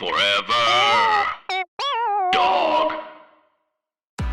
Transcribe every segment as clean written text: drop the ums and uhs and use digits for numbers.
Forever. Dog.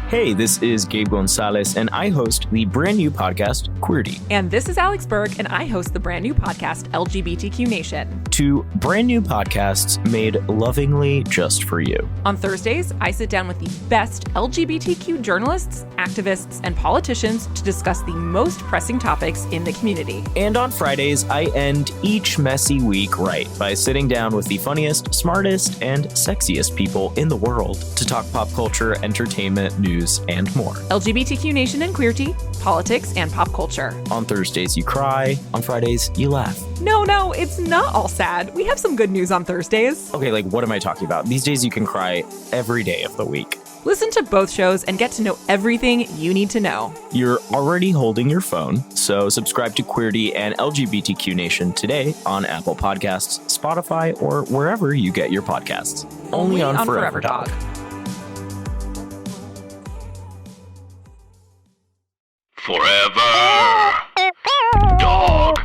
Hey, this is Gabe Gonzalez, and I host the brand new podcast, Queerty. And this is Alex Berg, and I host the brand new podcast, LGBTQ Nation. Two brand new podcasts made lovingly just for you. On Thursdays, I sit down with the best LGBTQ journalists, activists, and politicians to discuss the most pressing topics in the community. And on Fridays, I end each messy week right by sitting down with the funniest, smartest, and sexiest people in the world to talk pop culture, entertainment, news, and more. LGBTQ Nation and Queerty, politics, and pop culture. On Thursdays, you cry. On Fridays, you laugh. No, it's not all sad. We have some good news on Thursdays. Okay, like, what am I talking about? These days, you can cry every day of the week. Listen to both shows and get to know everything you need to know. You're already holding your phone, so subscribe to Queerty and LGBTQ Nation today on Apple Podcasts, Spotify, or wherever you get your podcasts. Only on Forever Dog. Forever. Dog.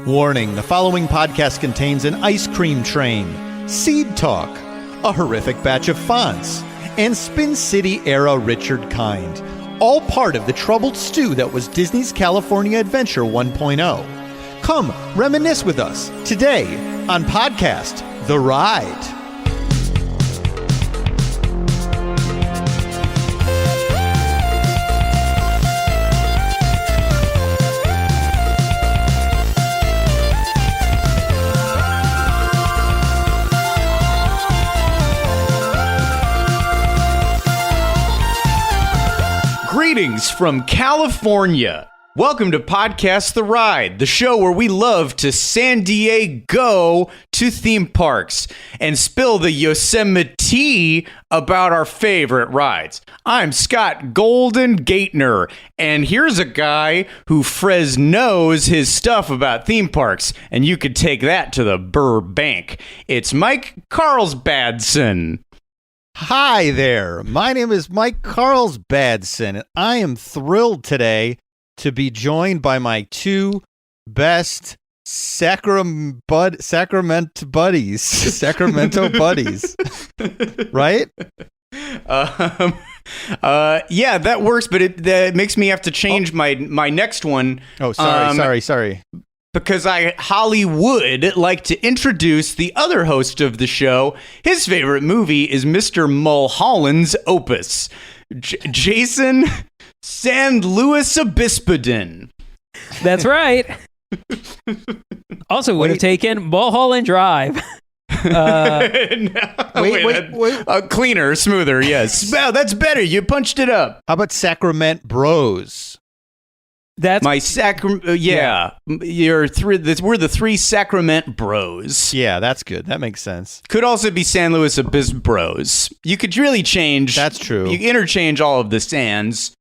Warning, the following podcast contains an ice cream train, seed talk, a horrific batch of fonts, and Spin City-era Richard Kind, all part of the troubled stew that was Disney's California Adventure 1.0. Come, reminisce with us today on podcast The Ride. Greetings from California. Welcome to Podcast The Ride, the show where we love to San Diego to theme parks and spill the Yosemite about our favorite rides. I'm Scott Golden Gairdner, and here's a guy who Fresno's his stuff about theme parks, and you could take that to the Burbank. It's Mike Carlsbadson. Hi there. My name is Mike Carlsbadson, and I am thrilled today to be joined by my two best Sacramento buddies. Right? Yeah, that works, but that makes me have to change my next one. Oh, sorry. Because I Hollywood like to introduce the other host of the show. His favorite movie is Mr. Mulholland's Opus, Jason San Luis Obispo. That's right. Also would have taken Mulholland Drive. Wait. Cleaner, smoother, yes. Wow, that's better. You punched it up. How about Sacramento Bros? That's my yeah. We're the three Sacramento Bros. Yeah, that's good. That makes sense. Could also be San Luis Obispo Bros. You could really change. That's true. You interchange all of the Sans.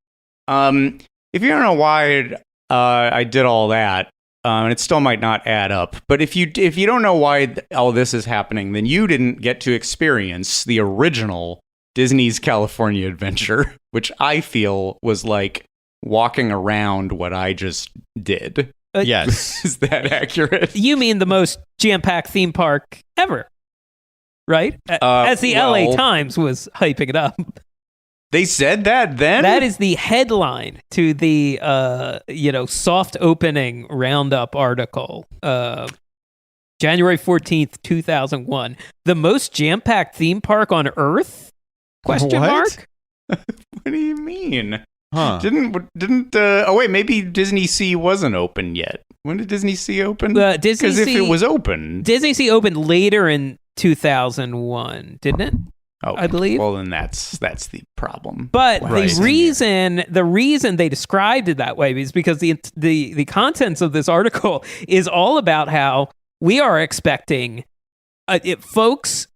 If you don't know why I did all that, and it still might not add up. But if you don't know why all this is happening, then you didn't get to experience the original Disney's California Adventure, which I feel was like walking around what I just did. Yes. Is that accurate? You mean the most jam-packed theme park ever, right? As the LA Times was hyping it up. They said that then? That is the headline to the soft opening roundup article. January 14th, 2001. The most jam-packed theme park on Earth? Question mark? What do you mean? Huh. Maybe Disney Sea wasn't open yet. When did Disney Sea open? Because if it was open. Disney Sea opened later in 2001, didn't it? Oh, I believe. Well, then that's the problem. But the reason they described it that way is because the contents of this article is all about how we are expecting folks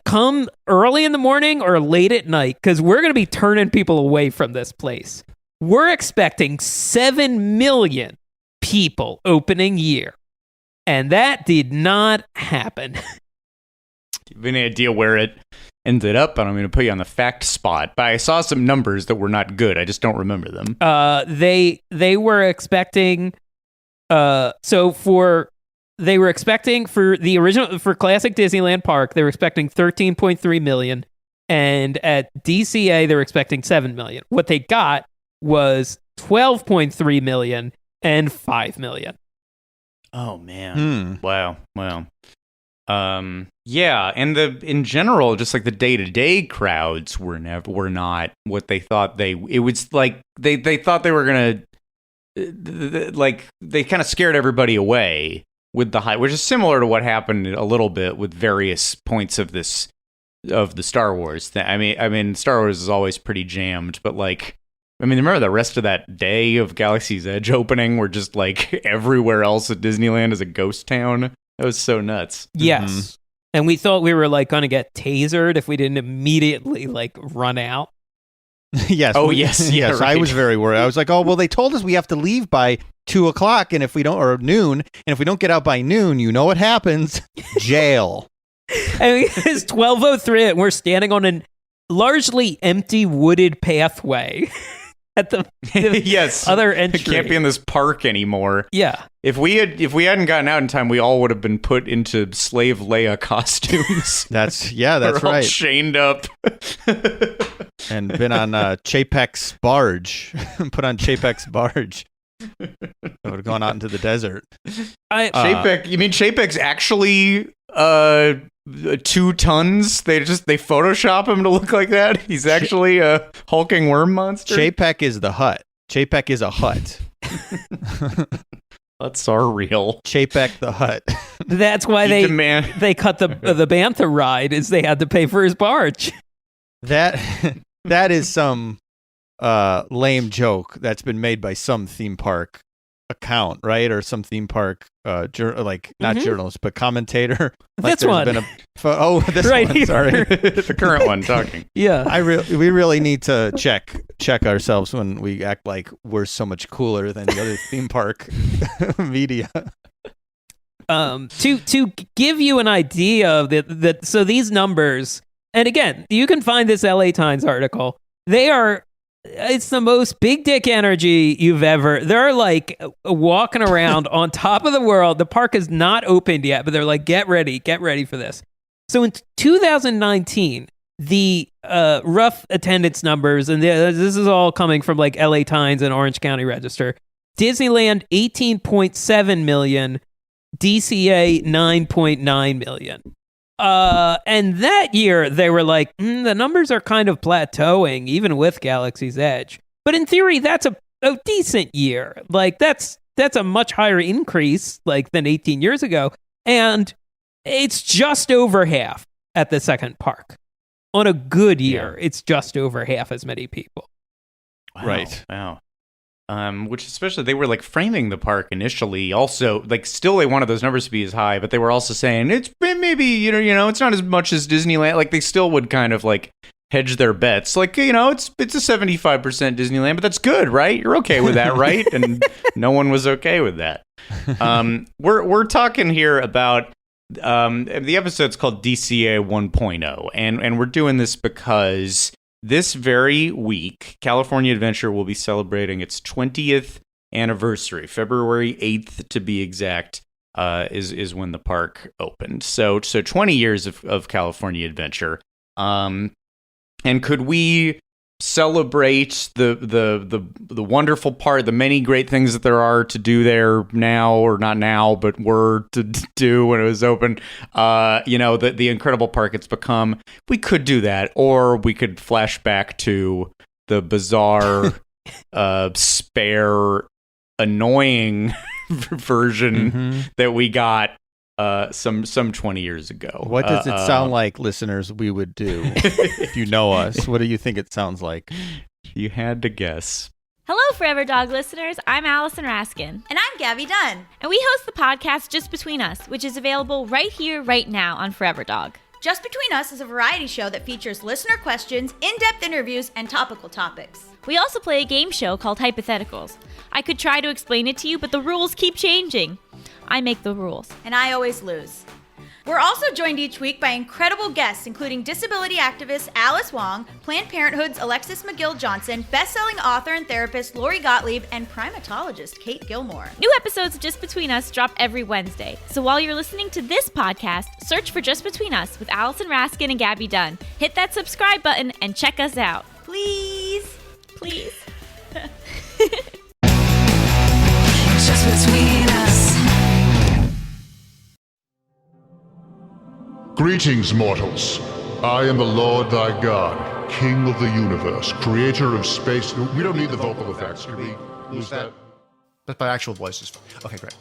come early in the morning or late at night, because we're going to be turning people away from this place. We're expecting 7 million people opening year, and that did not happen. Do you have any idea where it ended up? I'm going to put you on the fact spot, but I saw some numbers that were not good. I just don't remember them. They were expecting so for they were expecting for classic Disneyland Park, they were expecting 13.3 million, and at DCA they were expecting 7 million. What they got was 12.3 million and 5 million. Oh man. Wow. Yeah, and in general, just like the day-to-day crowds were not what they thought it was like they thought they were gonna like they kind of scared everybody away with the hype, which is similar to what happened a little bit with various points of the Star Wars thing. I mean, Star Wars is always pretty jammed, but like, I mean, remember the rest of that day of Galaxy's Edge opening where just like everywhere else at Disneyland is a ghost town? That was so nuts. Yes. Mm-hmm. And we thought we were like going to get tasered if we didn't immediately like run out. Yes. Oh, yes. Yeah, yes. right. I was very worried. I was like, oh, well, they told us we have to leave by 2:00, and if we don't, or noon, and if we don't get out by noon, you know what happens? Jail. And it's 12:03, and we're standing on a largely empty wooded pathway at the yes, other entry. It can't be in this park anymore. Yeah. If we hadn't gotten out in time, we all would have been put into slave Leia costumes. That's We're all right. chained up. And been on Chapek's barge. Put on Chapek's barge. I would have gone out into the desert. Chapek, you mean Chapek's actually 2 tons? They Photoshop him to look like that? He's actually a hulking worm monster? Chapek is the hut. Chapek is a hut. Huts are real. Chapek the hut. That's why they cut the Bantha ride, is they had to pay for his barge. That is some lame joke that's been made by some theme park account, right? Or some theme park not journalist, but commentator. Like this one. Been this right one. Here. Sorry. The current one talking. Yeah. We really need to check ourselves when we act like we're so much cooler than the other theme park media. To give you an idea of that, so these numbers, and again, you can find this LA Times article. It's the most big dick energy you've ever. They're like walking around on top of the world. The park is not opened yet, but they're like, get ready for this. So in 2019, the rough attendance numbers, and this is all coming from like LA Times and Orange County Register. Disneyland 18.7 million, DCA 9.9 million. And that year they were like, the numbers are kind of plateauing, even with Galaxy's Edge. But in theory, that's a decent year. Like that's a much higher increase, like than 18 years ago, and it's just over half at the second park. On a good year, it's just over half as many people. Wow. Right. Wow. Which especially they were like framing the park initially. Also, like still they wanted those numbers to be as high, but they were also saying it's maybe you know it's not as much as Disneyland. Like they still would kind of like hedge their bets. Like it's a 75% Disneyland, but that's good, right? You're okay with that, right? And no one was okay with that. We're talking here about the episode's called DCA 1.0, and we're doing this because this very week, California Adventure will be celebrating its 20th anniversary. February 8th, to be exact, is when the park opened. So 20 years of California Adventure. And could we celebrate the wonderful part, the many great things that there are to do there now, or not now, but were to do when it was open, the incredible park it's become? We could do that, or we could flash back to the bizarre, spare, annoying version that we got some 20 years ago. What does it sound like, listeners, we would do if you know us? What do you think it sounds like? You had to guess. Hello, Forever Dog listeners. I'm Allison Raskin. And I'm Gabby Dunn. And we host the podcast Just Between Us, which is available right here, right now on Forever Dog. Just Between Us is a variety show that features listener questions, in-depth interviews, and topical topics. We also play a game show called Hypotheticals. I could try to explain it to you, but the rules keep changing. I make the rules. And I always lose. We're also joined each week by incredible guests, including disability activist Alice Wong, Planned Parenthood's Alexis McGill Johnson, best-selling author and therapist Lori Gottlieb, and primatologist Kate Gilmore. New episodes of Just Between Us drop every Wednesday. So while you're listening to this podcast, search for Just Between Us with Allison Raskin and Gabby Dunn. Hit that subscribe button and check us out. Please. Please. Just between us. Greetings, mortals. I am the Lord thy God, King of the universe, creator of space. We don't need the vocal effects, do we? Who's that? But my actual voice is fine. Okay, great.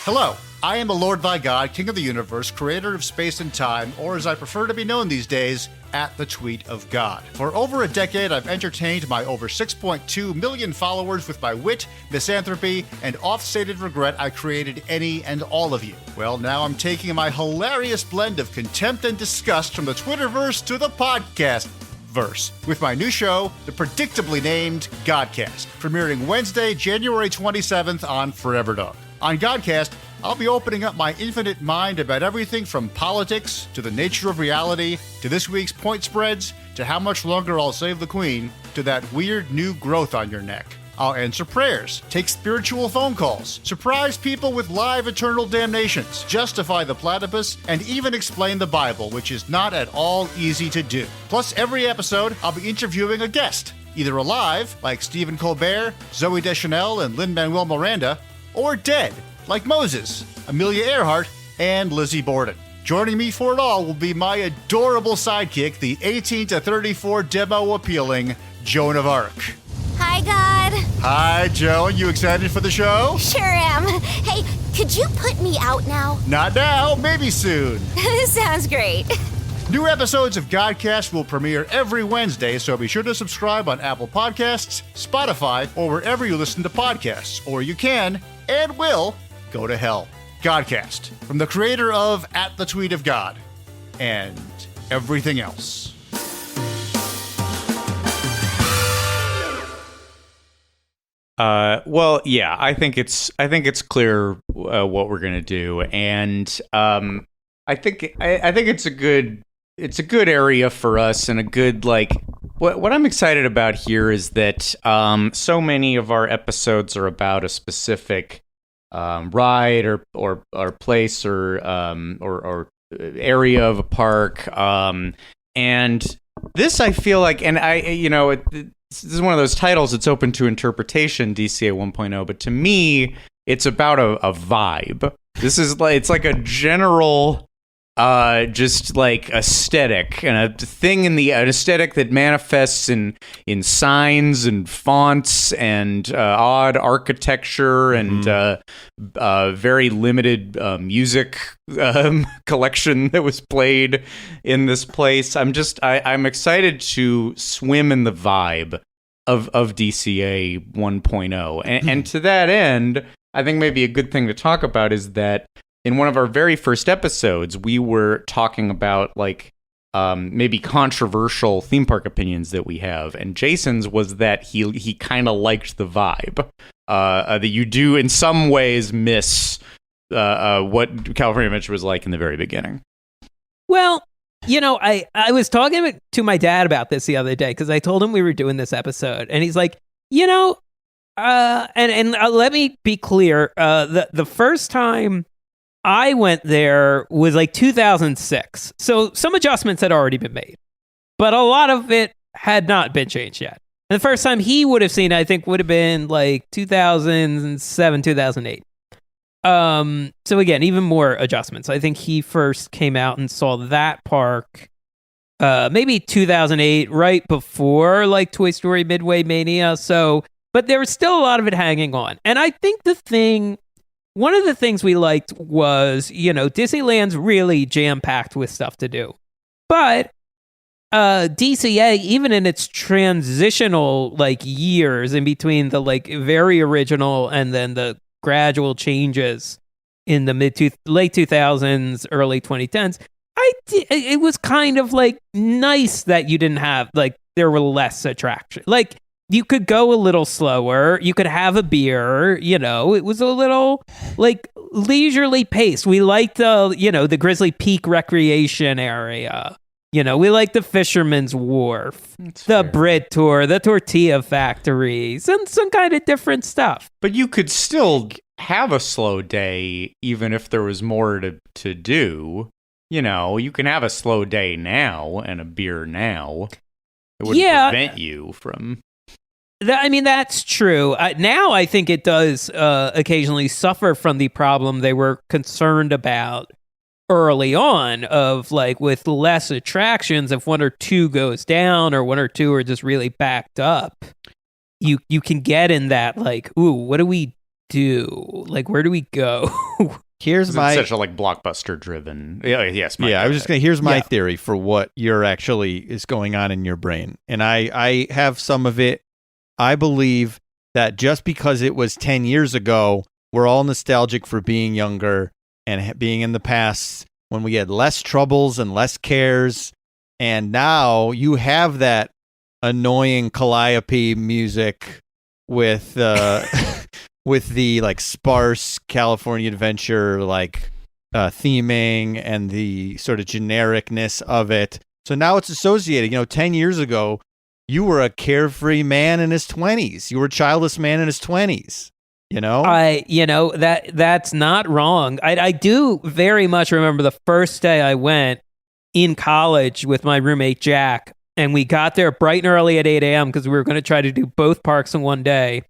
Hello, I am the Lord thy God, King of the universe, creator of space and time, or as I prefer to be known these days, at the tweet of God. For over a decade, I've entertained my over 6.2 million followers with my wit, misanthropy, and off-stated regret I created any and all of you. Well, now I'm taking my hilarious blend of contempt and disgust from the Twitterverse to the podcast verse with my new show, the predictably named Godcast, premiering Wednesday, January 27th on Forever Dog. On Godcast, I'll be opening up my infinite mind about everything from politics to the nature of reality to this week's point spreads to how much longer I'll save the Queen to that weird new growth on your neck. I'll answer prayers, take spiritual phone calls, surprise people with live eternal damnations, justify the platypus, and even explain the Bible, which is not at all easy to do. Plus, every episode, I'll be interviewing a guest, either alive, like Stephen Colbert, Zooey Deschanel, and Lin-Manuel Miranda, or dead, like Moses, Amelia Earhart, and Lizzie Borden. Joining me for it all will be my adorable sidekick, the 18 to 34 demo appealing Joan of Arc. Hi, God. Hi, Joan. You excited for the show? Sure am. Hey, could you put me out now? Not now, maybe soon. Sounds great. New episodes of Godcast will premiere every Wednesday, so be sure to subscribe on Apple Podcasts, Spotify, or wherever you listen to podcasts. Or you can, and will, go to hell. Godcast, from the creator of At the Tweet of God, and everything else. Well, yeah, I think it's clear what we're gonna do, and I think it's a good area for us, and a good, like, what I'm excited about here is that so many of our episodes are about a specific ride or place or area of a park, and this, I feel like, and this is one of those titles that's open to interpretation, DCA 1.0, but to me, it's about a vibe. This is like, it's like a general, just like aesthetic, and a thing in an aesthetic that manifests in signs and fonts and odd architecture and very limited music collection that was played in this place. I'm excited to swim in the vibe of DCA 1.0, and to that end, I think maybe a good thing to talk about is that in one of our very first episodes, we were talking about, like, maybe controversial theme park opinions that we have, and Jason's was that he kind of liked the vibe, that you do in some ways miss what California Adventure was like in the very beginning. Well, I was talking to my dad about this the other day because I told him we were doing this episode, and he's like, and let me be clear, the first time I went there was like 2006. So some adjustments had already been made, but a lot of it had not been changed yet. And the first time he would have seen it, I think, would have been like 2007, 2008. So again, even more adjustments. I think he first came out and saw that park maybe 2008, right before like Toy Story Midway Mania. So, but there was still a lot of it hanging on. And I think one of the things we liked was, Disneyland's really jam-packed with stuff to do. But DCA, even in its transitional like years in between the like very original and then the gradual changes in the late 2000s, early 2010s, it was kind of like nice that you didn't have, like, there were less attraction. Like, you could go a little slower. You could have a beer. It was a little like leisurely pace. We liked the Grizzly Peak recreation area. We like the Fisherman's Wharf, Bread Tour, the Tortilla Factories, and some kind of different stuff. But you could still have a slow day even if there was more to do. You can have a slow day now and a beer now. It wouldn't prevent you from... that's true. Now I think it does occasionally suffer from the problem they were concerned about early on of like with less attractions. If one or two goes down or one or two are just really backed up, you can get in that like, ooh, what do we do? Like, where do we go? Here's my such a like blockbuster driven. Yes. I was just gonna. Here's my theory for what you're actually is going on in your brain, and I have some of it. I believe that just because it was 10 years ago, we're all nostalgic for being younger and being in the past when we had less troubles and less cares. And now you have that annoying calliope music with with the like sparse California Adventure like theming and the sort of genericness of it. So now it's associated. 10 years ago, you were a carefree man in his 20s. You were a childless man in his 20s. That's not wrong. I do very much remember the first day I went in college with my roommate Jack, and we got there bright and early at 8 a.m. because we were going to try to do both parks in one day.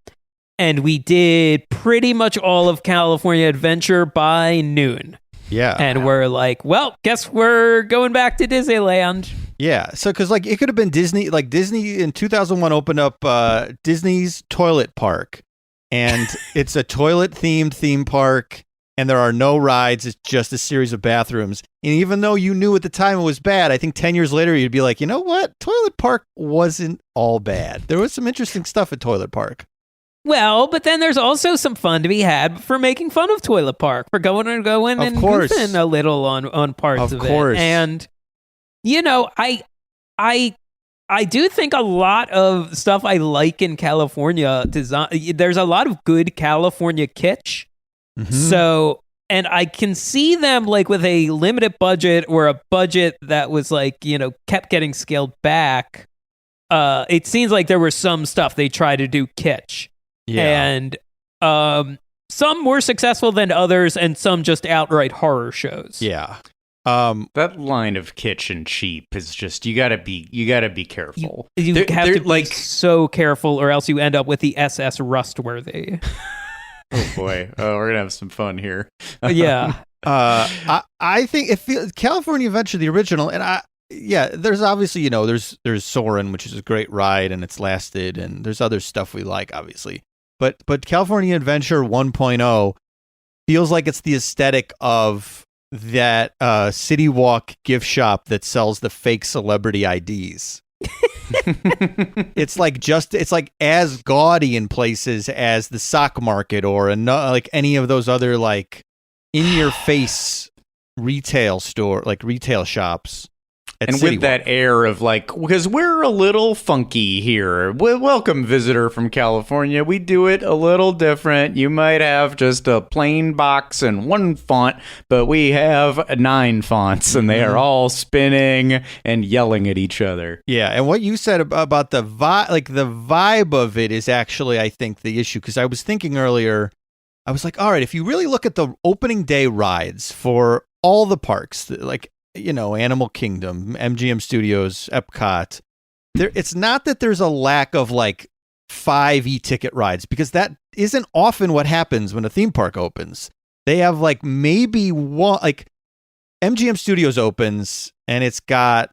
And we did pretty much all of California Adventure by noon. Yeah. And we're like, well, guess we're going back to Disneyland. Yeah. So, because like it could have been Disney, like Disney in 2001 opened up Disney's Toilet Park. And it's a toilet themed theme park. And there are no rides. It's just a series of bathrooms. And even though you knew at the time it was bad, I think 10 years later, you'd be like, you know what? Toilet Park wasn't all bad. There was some interesting stuff at Toilet Park. Well, but then there's also some fun to be had for making fun of Toilet Park, for going and goofing a little on parts of it. And, I do think a lot of stuff I like in California design. There's a lot of good California kitsch. Mm-hmm. So, and I can see them like with a limited budget or a budget that was like, kept getting scaled back. It seems like there was some stuff they tried to do kitsch. Yeah. And some more successful than others, and some just outright horror shows. Yeah. That line of kitsch and cheap is just you gotta be careful. You have to be so careful, or else you end up with the SS Rustworthy. Oh boy, we're gonna have some fun here. Yeah. I think California Adventure, the original, and there's obviously there's Soarin', which is a great ride and it's lasted, and there's other stuff we like, obviously. But California Adventure 1.0 feels like it's the aesthetic of that City Walk gift shop that sells the fake celebrity IDs. It's like as gaudy in places as the sock market or like any of those other like in your face retail shops. And with that air of like, because we're a little funky here. Welcome, visitor from California. We do it a little different. You might have just a plain box and one font, but we have 9 fonts, and they are all spinning and yelling at each other. Yeah, and what you said about the vibe, like the vibe of it is actually, I think, the issue. Because I was thinking earlier, I was like, all right, if you really look at the opening day rides for all the parks, like, Animal Kingdom, MGM Studios, Epcot. It's not that there's a lack of like 5 e-ticket rides, because that isn't often what happens when a theme park opens. They have like maybe one, like MGM Studios opens and it's got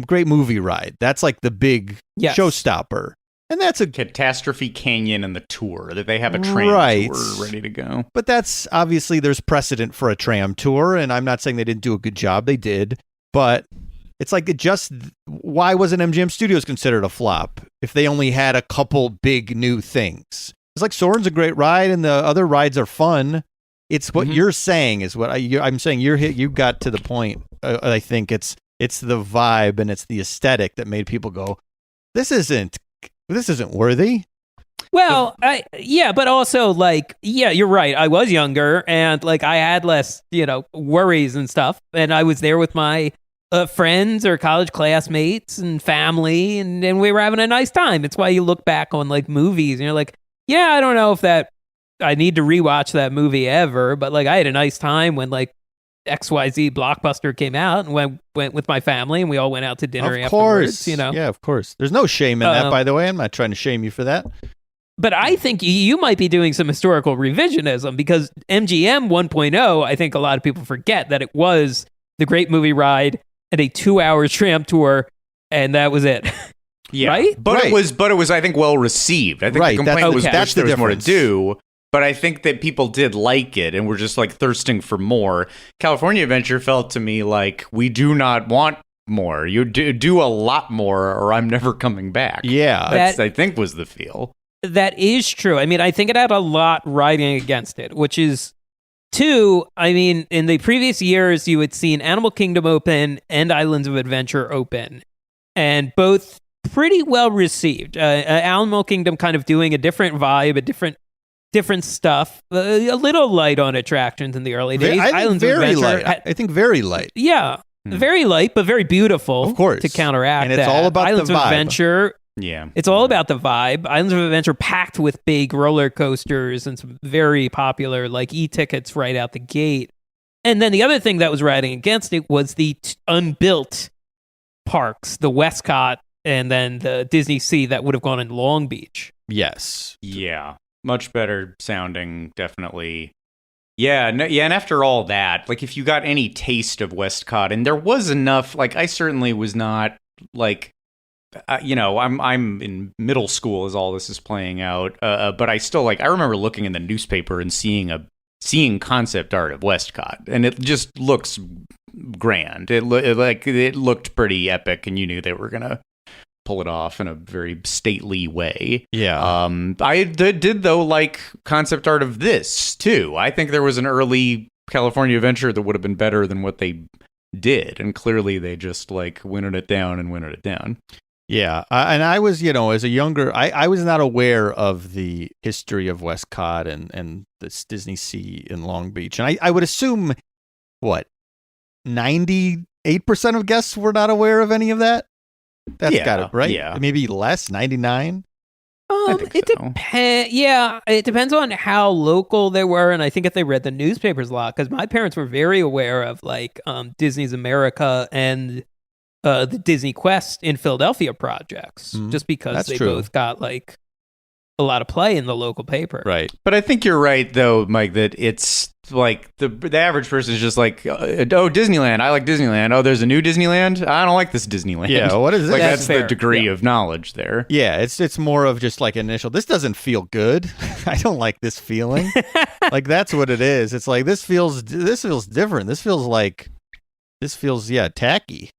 Great Movie Ride. That's like the big showstopper. And that's a Catastrophe Canyon and the tour, that they have a tram tour ready to go. But that's obviously there's precedent for a tram tour, and I'm not saying they didn't do a good job. They did, but it's like why wasn't MGM Studios considered a flop if they only had a couple big new things? It's like Soarin's a great ride, and the other rides are fun. It's what you're saying is what I'm saying. You got to the point. I think it's the vibe and it's the aesthetic that made people go, this isn't This isn't worthy. Well, but also you're right. I was younger and I had less, worries and stuff. And I was there with my friends or college classmates and family, and we were having a nice time. It's why you look back on movies and you're like, yeah, I don't know if I need to rewatch that movie ever, but I had a nice time when XYZ blockbuster came out and went with my family and we all went out to dinner afterwards. Yeah, of course. There's no shame in that, by the way. I'm not trying to shame you for that. But I think you might be doing some historical revisionism because MGM 1.0, I think a lot of people forget that it was the Great Movie Ride and a 2-hour tram tour, and that was it. Yeah, right? But it was, I think, well received. I think the complaint was that's there was more to do. But I think that people did like it and were just thirsting for more. California Adventure felt to me like we do not want more. You do a lot more, or I'm never coming back. Yeah, that I think was the feel. That is true. I mean, I think it had a lot riding against it, which is two. I mean, in the previous years, you had seen Animal Kingdom open and Islands of Adventure open, and both pretty well received. Animal Kingdom kind of doing a different vibe, a different stuff, a little light on attractions in the early days. Islands of Adventure, I think very light. Yeah, very light, but very beautiful. Of course, to counteract and it's that. all about Islands the vibe. of Adventure. Yeah. It's all about the vibe. Islands of Adventure packed with big roller coasters and some very popular e-tickets right out the gate. And then the other thing that was riding against it was the unbuilt parks, the Westcott and then the Disney Sea that would have gone in Long Beach. Yes. Yeah. Much better sounding, definitely. Yeah, and after all that, if you got any taste of Westcott, and there was enough, I certainly was not I'm in middle school as all this is playing out, but I still I remember looking in the newspaper and seeing concept art of Westcott, and it just looks grand. It looked pretty epic, and you knew they were gonna pull it off in a very stately way. Yeah. I did though like concept art of this too. I think there was an early California Adventure that would have been better than what they did, and clearly they just wintered it down. Yeah, and I was, as a younger, I was not aware of the history of Westcott and this Disney Sea in Long Beach. And I would assume, 98% of guests were not aware of any of that? That's got it, right? Yeah. Maybe less, 99? It depends. Yeah, it depends on how local they were, and I think if they read the newspapers a lot, because my parents were very aware of Disney's America and the Disney Quest in Philadelphia projects, just because they both got a lot of play in the local paper. Right. But I think you're right though, Mike, that it's the average person is just oh, Disneyland, I like Disneyland. Oh, there's a new Disneyland? I don't like this Disneyland. Yeah, what is this? That's the degree of knowledge there. Yeah, it's more of just initial, this doesn't feel good. I don't like this feeling. That's what it is. It's this feels different. This feels tacky.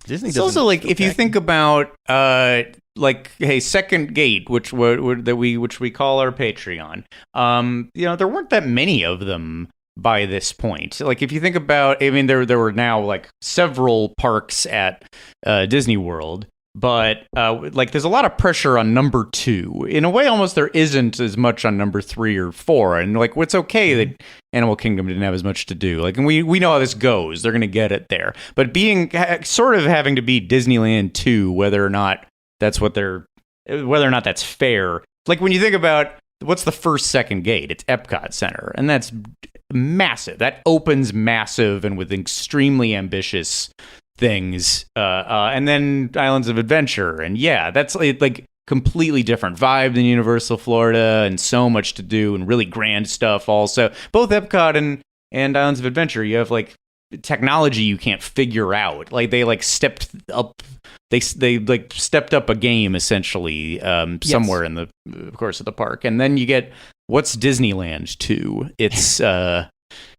Disney it's also if you think about hey, Second Gate, which we call our Patreon, there weren't that many of them by this point. If you think about, I mean, there were now several parks at Disney World, but there's a lot of pressure on number 2. In a way, almost there isn't as much on number 3 or 4. And it's okay that Animal Kingdom didn't have as much to do. And we know how this goes. They're going to get it there. But sort of having to be Disneyland 2, whether or not that's fair. When you think about what's the first Second Gate, it's Epcot Center, and that's massive. That opens massive and with extremely ambitious things, and then Islands of Adventure, and that's completely different vibe than Universal Florida, and so much to do and really grand stuff. Also, both Epcot and Islands of Adventure, you have technology you can't figure out. They stepped up. They stepped up a game essentially somewhere in the course of the park, and then you get what's Disneyland 2. It's a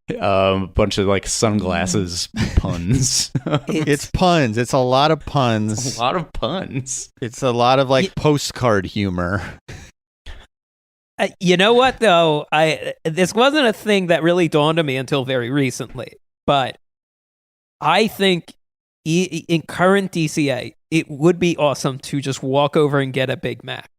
bunch of sunglasses puns. It's puns. It's a lot of puns. It's a lot of puns. It's a lot of postcard humor. You know what though? This wasn't a thing that really dawned on me until very recently, but I think in current DCA, it would be awesome to just walk over and get a Big Mac.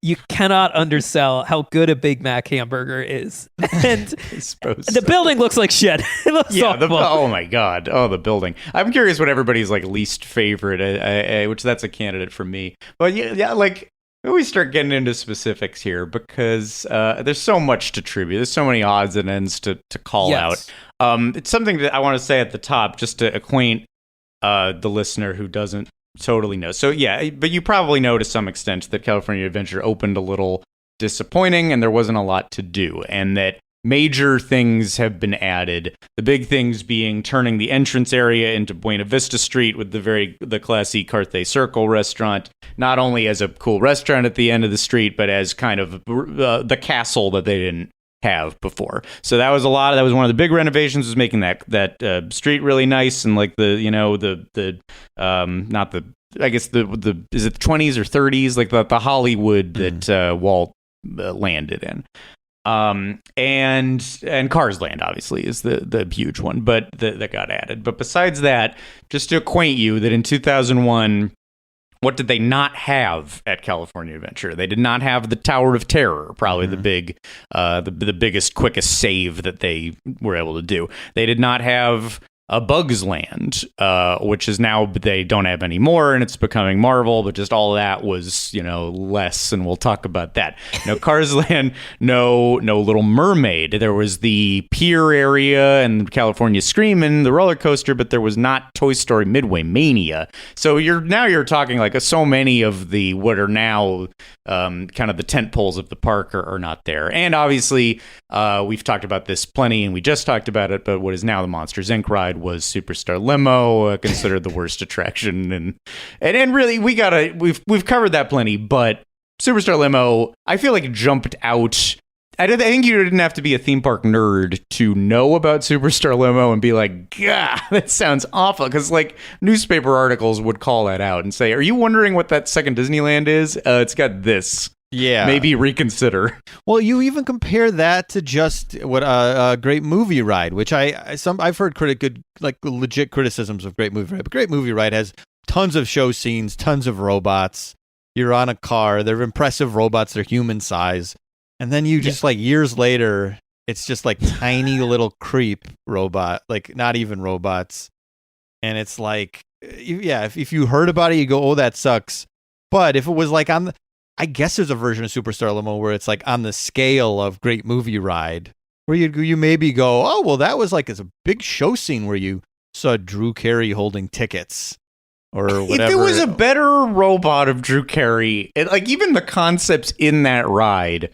You cannot undersell how good a Big Mac hamburger is. And the building looks like shit. It looks awful. Oh my God. Oh, the building. I'm curious what everybody's like least favorite, which that's a candidate for me. But yeah, like we start getting into specifics here because there's so much to tribute. There's so many odds and ends to call out. It's something that I want to say at the top just to acquaint the listener who doesn't totally know. So yeah, but you probably know to some extent that California Adventure opened a little disappointing and there wasn't a lot to do, and that major things have been added. The big things being turning the entrance area into Buena Vista Street with the classy Carthay Circle restaurant, not only as a cool restaurant at the end of the street, but as kind of the castle that they didn't have before. So that was one of the big renovations, was making that street really nice, and like is it the 20s or 30s, like the Hollywood that Walt landed in. And Cars Land obviously is the huge one, but that got added. But besides that, just to acquaint you that in 2001, what did they not have at California Adventure? They did not have the Tower of Terror, probably the biggest, quickest save that they were able to do. They did not have a Bugs Land, which is now they don't have anymore, and it's becoming Marvel. But just all of that was, less, and we'll talk about that. No Cars Land, no Little Mermaid. There was the pier area and California Screamin', the roller coaster, but there was not Toy Story Midway Mania. So you're talking like so many of the what are now kind of the tent poles of the park are not there. And obviously, we've talked about this plenty, and we just talked about it. But what is now the Monsters Inc. ride was Superstar Limo, considered the worst attraction, and really we've covered that plenty. But Superstar Limo, I feel like jumped out. I think you didn't have to be a theme park nerd to know about Superstar Limo and be like, "Gah, that sounds awful." Because like newspaper articles would call that out and say, "Are you wondering what that second Disneyland is? It's got this." Yeah, maybe reconsider. Well, you even compare that to just what a Great Movie Ride, which I've heard legit criticisms of Great Movie Ride. But Great Movie Ride has tons of show scenes, tons of robots. You're on a car. They're impressive robots. They're human size. And then you just like years later, it's just like tiny little creep robot, like not even robots. And it's like, if you heard about it, you go, "Oh, that sucks." But if it was like I guess there's a version of Superstar Limo where it's like on the scale of Great Movie Ride, where you maybe go, "Oh, well, that was like it's a big show scene where you saw Drew Carey holding tickets." Or whatever. If it was a better robot of Drew Carey, like even the concepts in that ride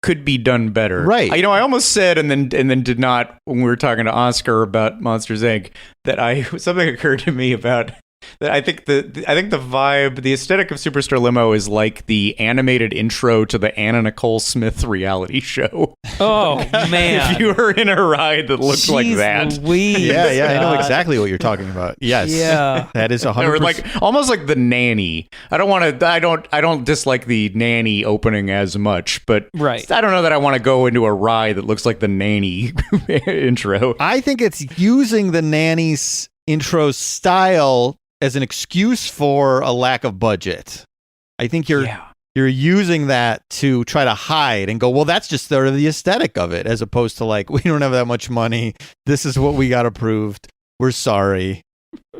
could be done better. Right. I almost said and then did not when we were talking to Oscar about Monsters Inc. that something occurred to me about that. I think the vibe, the aesthetic of Superstar Limo is like the animated intro to the Anna Nicole Smith reality show. Oh man! If you were in a ride that looked like that, I know exactly what you're talking about. Yes, yeah, that is 100%. Or like almost like the Nanny. I don't dislike the Nanny opening as much, but right. I don't know that I want to go into a ride that looks like the Nanny intro. I think it's using the Nanny's intro style as an excuse for a lack of budget. I think you're using that to try to hide and go, well, that's just sort of the aesthetic of it, as opposed to like, we don't have that much money. This is what we got approved. We're sorry.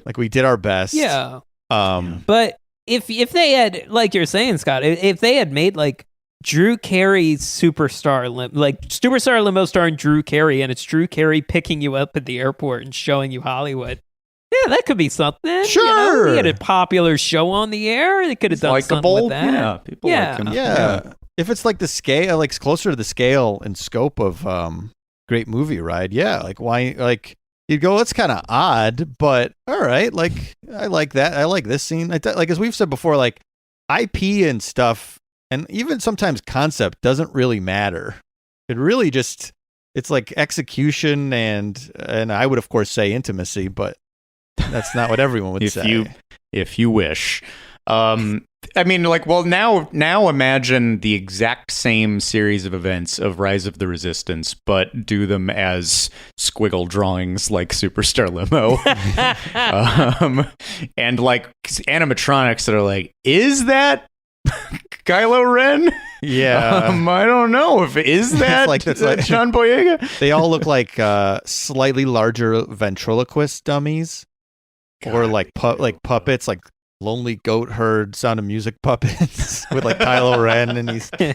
Like, we did our best. Yeah. But if they had, like you're saying, Scott, if they had made like Drew Carey's Superstar Limo starring Drew Carey, and it's Drew Carey picking you up at the airport and showing you Hollywood. Yeah, that could be something. Sure. He had a popular show on the air. They could have done something with that. Yeah, people like him. Yeah. If it's like the scale, like closer to the scale and scope of Great Movie Ride, like why, like you'd go, it's kind of odd, but all right, like I like that. I like this scene. Like as we've said before, like IP and stuff, and even sometimes concept doesn't really matter. It really just, it's like execution and I would of course say intimacy, but that's not what everyone would say. If you wish. I mean, like, well, now imagine the exact same series of events of Rise of the Resistance, but do them as squiggle drawings like Superstar Limo. And like animatronics that are like, is that Kylo Ren? Yeah. I don't know if is that that's like John Boyega. They all look like slightly larger ventriloquist dummies. God. Or like puppets, like Lonely Goat Herd Sound of Music puppets with like Kylo Ren, and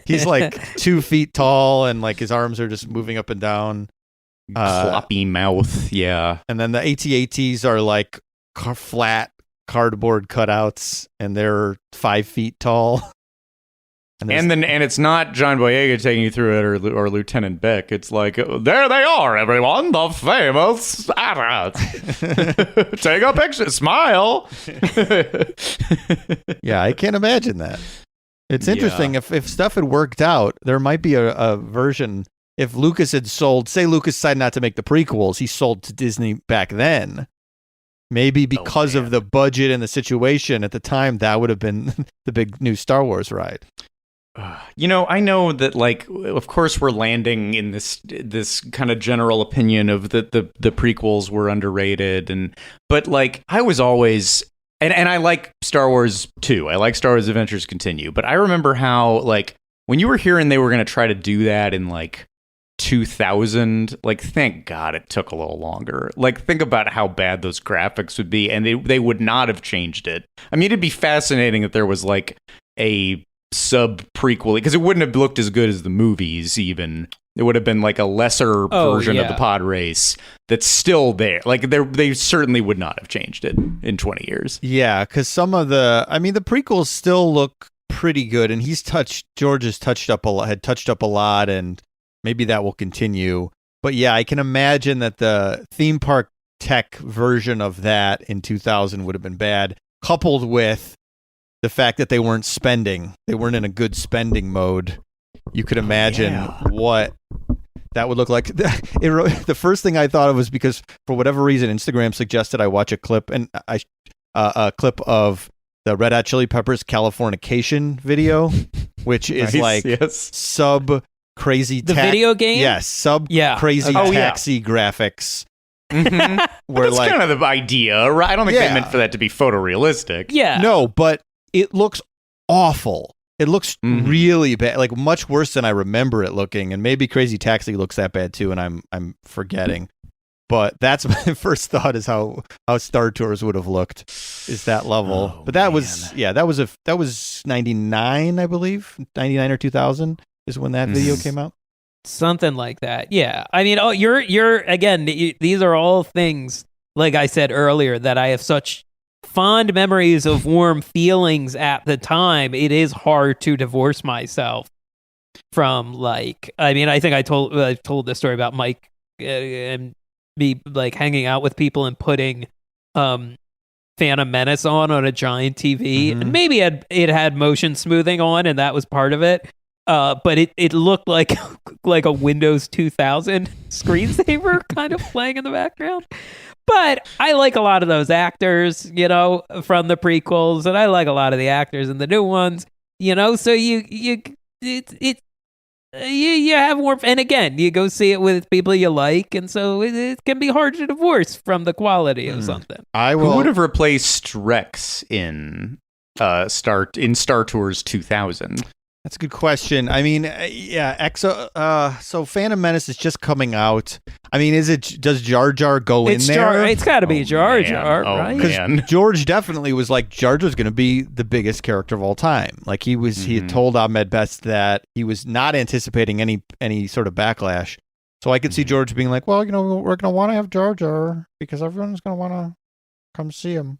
he's like 2 feet tall, and like his arms are just moving up and down. Floppy mouth, yeah. And then the AT-ATs are like flat cardboard cutouts, and they're 5 feet tall. And it's not John Boyega taking you through it or Lieutenant Beck. It's like, there they are, everyone, the famous AT-ATs. Take a picture, smile. Yeah, I can't imagine that. It's interesting. If stuff had worked out, there might be a version. If Lucas had sold, say Lucas decided not to make the prequels, he sold to Disney back then. Maybe because of the budget and the situation at the time, that would have been the big new Star Wars ride. You know, I know that, like, of course we're landing in this kind of general opinion of that the prequels were underrated, but like I was always and I like Star Wars too. I like Star Wars Adventures Continue, but I remember how, like, when you were hearing they were going to try to do that in like 2000, like, thank God it took a little longer. Like, think about how bad those graphics would be, and they would not have changed it. I mean, it'd be fascinating if there was like a sub prequel, because it wouldn't have looked as good as the movies. Even it would have been like a lesser version of the pod race that's still there. Like, they certainly would not have changed it in 20 years. Yeah, because some of the prequels still look pretty good, and George has touched up a lot, and maybe that will continue. But yeah, I can imagine that the theme park tech version of that in 2000 would have been bad, coupled with the fact that they weren't in a good spending mode. You could imagine what that would look like. The first thing I thought of was because, for whatever reason, Instagram suggested I watch a clip, and a clip of the Red Hot Chili Peppers Californication video, which is sub crazy video game. Yes, crazy taxi graphics. Mm-hmm. Where that's kind of the idea, right? I don't think they meant for that to be photorealistic. Yeah, no, but it looks awful. It looks really bad, like much worse than I remember it looking. And maybe Crazy Taxi looks that bad too, and I'm forgetting. But that's my first thought, is how Star Tours would have looked, is that level. But that was 99, I believe, 99 or 2000 is when that video came out. Something like that. Yeah. I mean, you're again, these are all things, like I said earlier, that I have such fond memories of, warm feelings at the time. It is hard to divorce myself from, like, I mean, I think I told this story about Mike and me, like, hanging out with people and putting Phantom Menace on a giant TV, and maybe it had motion smoothing on, and that was part of it. But it looked like a Windows 2000 screensaver kind of playing in the background. But I like a lot of those actors, from the prequels, and I like a lot of the actors in the new ones, So you have warmth, and again, you go see it with people you like, and so it can be hard to divorce from the quality of something. Who would have replaced Rex in Star Tours 2000? That's a good question. I mean, so Phantom Menace is just coming out. I mean, does Jar Jar go in there? It's got to be Jar Jar, right? Because George definitely was like, Jar Jar's going to be the biggest character of all time. Like, he had told Ahmed Best that he was not anticipating any sort of backlash. So I could see George being like, well, we're going to want to have Jar Jar because everyone's going to want to come see him.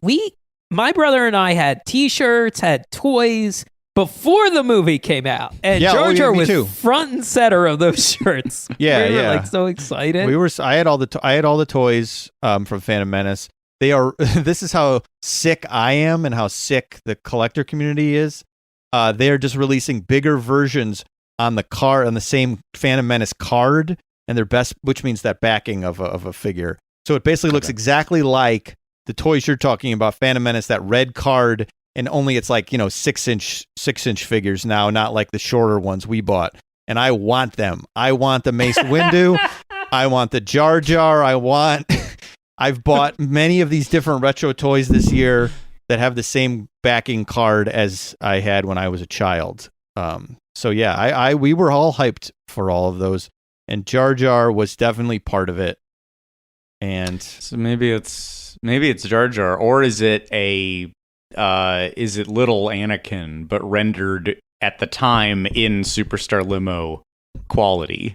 My brother and I had T-shirts, had toys before the movie came out, and Jar Jar was front and center of those shirts. We were like so excited. I had all the toys from Phantom Menace. They are. This is how sick I am, and how sick the collector community is. They are just releasing bigger versions on the same Phantom Menace card, and their best, which means that backing of a figure. So it basically looks exactly like the toys you're talking about, Phantom Menace, that red card and only it's like 6-inch figures now, not like the shorter ones we bought. And I want them. I want the Mace Windu. I want the Jar Jar. I've bought many of these different retro toys this year that have the same backing card as I had when I was a child. So yeah, we were all hyped for all of those, and Jar Jar was definitely part of it. And so maybe it's Jar Jar, or is it little Anakin but rendered at the time in Superstar Limo quality?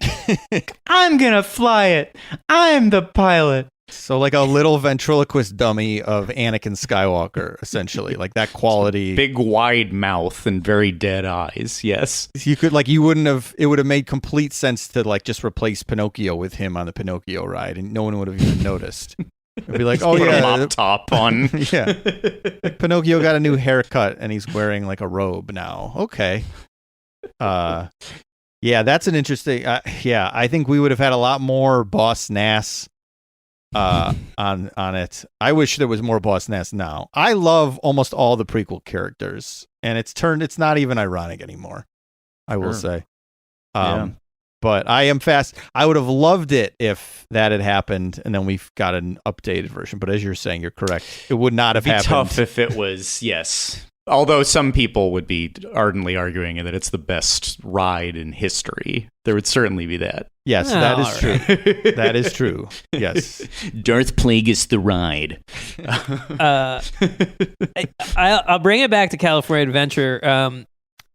I'm gonna fly it. I'm the pilot. So like a little ventriloquist dummy of Anakin Skywalker, essentially, like that quality. Big wide mouth and very dead eyes. Yes. You could it would have made complete sense to like just replace Pinocchio with him on the Pinocchio ride, and no one would have even noticed. It'd be like, oh Put yeah, a mop top on. Yeah. Like Pinocchio got a new haircut and he's wearing like a robe now. Okay. Yeah, that's an interesting. I think we would have had a lot more Boss Nass on it. I wish there was more Boss Nass now. I love almost all the prequel characters, and it's not even ironic anymore, I will say. But I am fast. I would have loved it if that had happened, and then we've got an updated version. But as you're saying, you're correct. It would not have happened. Tough if it was, yes. Although some people would be ardently arguing that it's the best ride in history. There would certainly be that. Yes, that is true. That is true. Yes. Darth Plagueis the ride. I'll bring it back to California Adventure.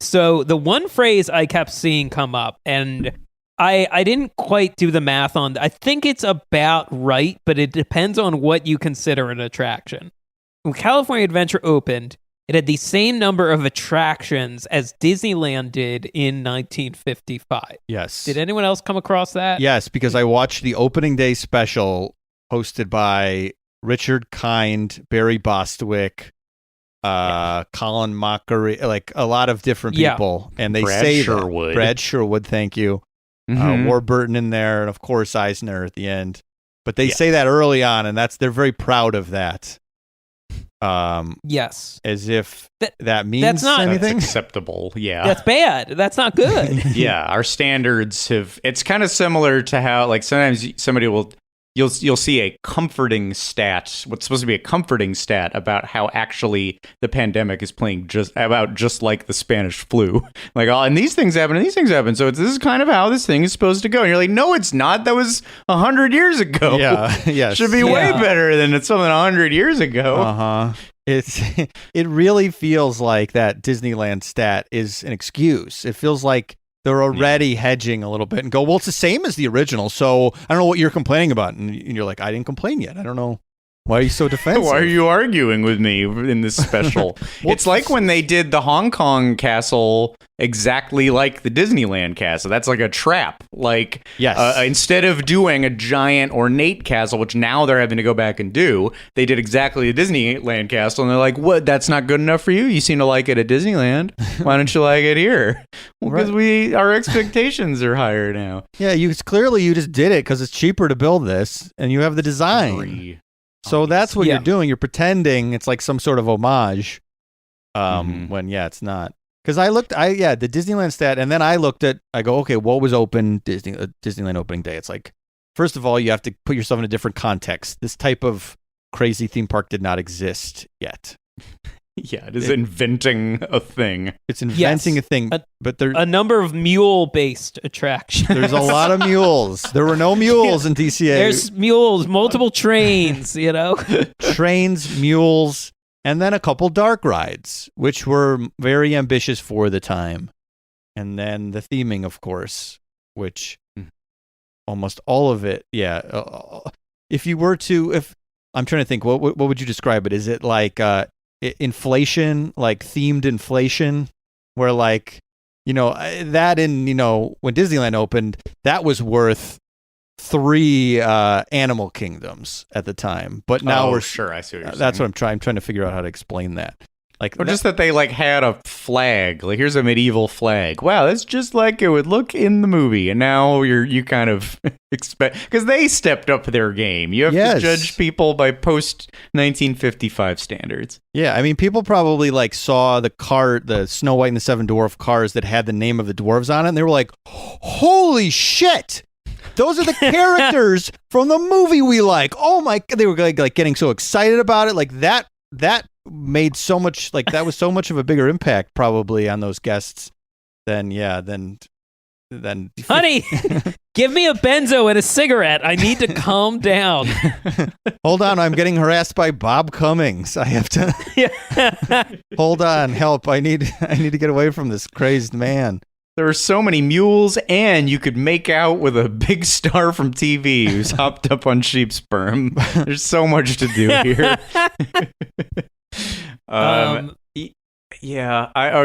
So the one phrase I kept seeing come up, and I didn't quite do the math on. I think it's about right, but it depends on what you consider an attraction. When California Adventure opened, it had the same number of attractions as Disneyland did in 1955. Yes. Did anyone else come across that? Yes, because I watched the opening day special hosted by Richard Kind, Barry Bostwick, Colin Mockery, like a lot of different people. And they say Sherwood. Brad Sherwood, thank you. Warburton in there, and of course Eisner at the end. But they say that early on, and they're very proud of that. Yes. As if that means anything. That's acceptable. Yeah. That's bad. That's not good. Yeah. Our standards it's kind of similar to how, like, sometimes somebody you'll see a comforting stat, what's supposed to be a comforting stat about how actually the pandemic is playing just like the Spanish flu. Like, oh, and these things happen and these things happen. So this is kind of how this thing is supposed to go. And you're like, no, it's not. That was 100 years ago. Yeah. Yes. Should be way better than it's something 100 years ago. Uh-huh. It really feels like that Disneyland stat is an excuse. It feels like they're already hedging a little bit and go, well, it's the same as the original, so I don't know what you're complaining about. And you're like, I didn't complain yet. I don't know. Why are you so defensive? Why are you arguing with me in this special? It's like when they did the Hong Kong castle exactly like the Disneyland castle. That's like a trap. Like, instead of doing a giant ornate castle, which now they're having to go back and do, they did exactly the Disneyland castle. And they're like, what? That's not good enough for you? You seem to like it at Disneyland. Why don't you like it here? Well, because our expectations are higher now. Yeah, you just did it because it's cheaper to build this, and you have the design. So that's what you're doing. You're pretending it's like some sort of homage. When it's not. Because the Disneyland stat, and then I go, okay, what was open Disneyland opening day? It's like, first of all, you have to put yourself in a different context. This type of crazy theme park did not exist yet. Yeah, it is inventing a thing. It's inventing a thing, but there's a number of mule-based attractions. There's a lot of mules. There were no mules in DCA. There's mules, multiple trains, Trains, mules, and then a couple dark rides, which were very ambitious for the time. And then the theming, of course, which almost all of it, if I'm trying to think, what would you describe it? Is it like inflation, like themed inflation, where like, that in, when Disneyland opened, that was worth 3 Animal Kingdoms at the time. But now I see what you're saying. That's what I'm trying to figure out how to explain that. Or just that they like had a flag. Like, here's a medieval flag. Wow, that's just like it would look in the movie. And now you kind of expect, because they stepped up their game. You have to judge people by post 1955 standards. Yeah, I mean, people probably like saw the Snow White and the Seven Dwarf cars that had the name of the dwarves on it, and they were like, "Holy shit! Those are the characters from the movie we like." Oh my! They were like getting so excited about it. Like that made so much, like that was so much of a bigger impact probably on those guests than honey, give me a benzo and a cigarette. I need to calm down. Hold on, I'm getting harassed by Bob Cummings. I have to hold on, help. I need to get away from this crazed man. There were so many mules, and you could make out with a big star from TV who's hopped up on sheep sperm. There's so much to do here.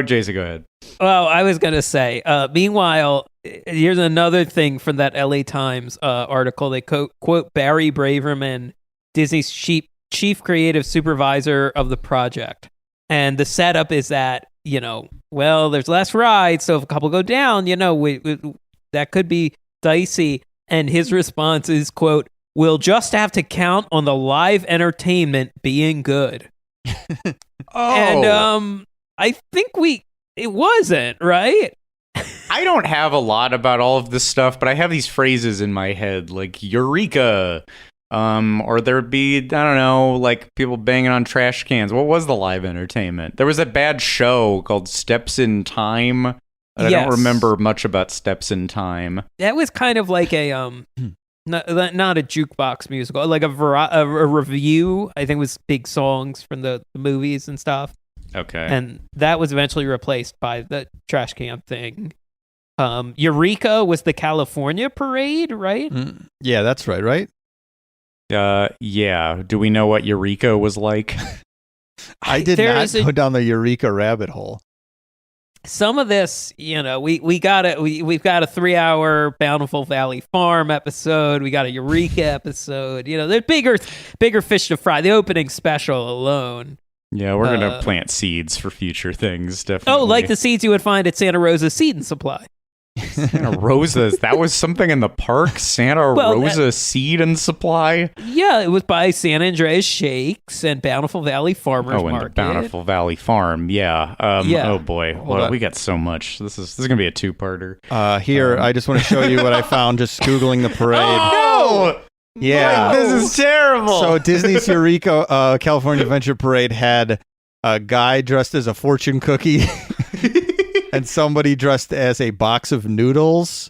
Jason, go ahead. Well, I was going to say, meanwhile, here's another thing from that LA Times article. They quote Barry Braverman, Disney's chief creative supervisor of the project. And the setup is that, there's less rides, so if a couple go down, that could be dicey. And his response is, quote, "We'll just have to count on the live entertainment being good." And I think it wasn't, right? I don't have a lot about all of this stuff, but I have these phrases in my head like Eureka, or there'd be, I don't know, like people banging on trash cans. What was the live entertainment? There was a bad show called Steps in Time. I don't remember much about Steps in Time. That was kind of like a not a jukebox musical, like a review. I think it was big songs from the movies and stuff. Okay. And that was eventually replaced by the trash can thing. Eureka was the California parade, right? Yeah, that's right? Yeah. Do we know what Eureka was like? I did not go down the Eureka rabbit hole. Some of this, we've got a 3-hour Bountiful Valley Farm episode. We got a Eureka episode. There's bigger fish to fry. The opening special alone. Yeah, we're gonna plant seeds for future things. Definitely. Oh, like the seeds you would find at Santa Rosa Seed and Supply. Santa Rosa's. That was something in the park. Santa Rosa Seed and Supply. Yeah, it was by San Andreas Shakes and Bountiful Valley Farmers Market. The Bountiful Valley Farm. Yeah. Oh boy, we got so much. This is gonna be a two-parter. Here, I just want to show you what I found just googling the parade. Oh no! Yeah, this is terrible. So Disney's Eureka California Adventure Parade had a guy dressed as a fortune cookie. And somebody dressed as a box of noodles.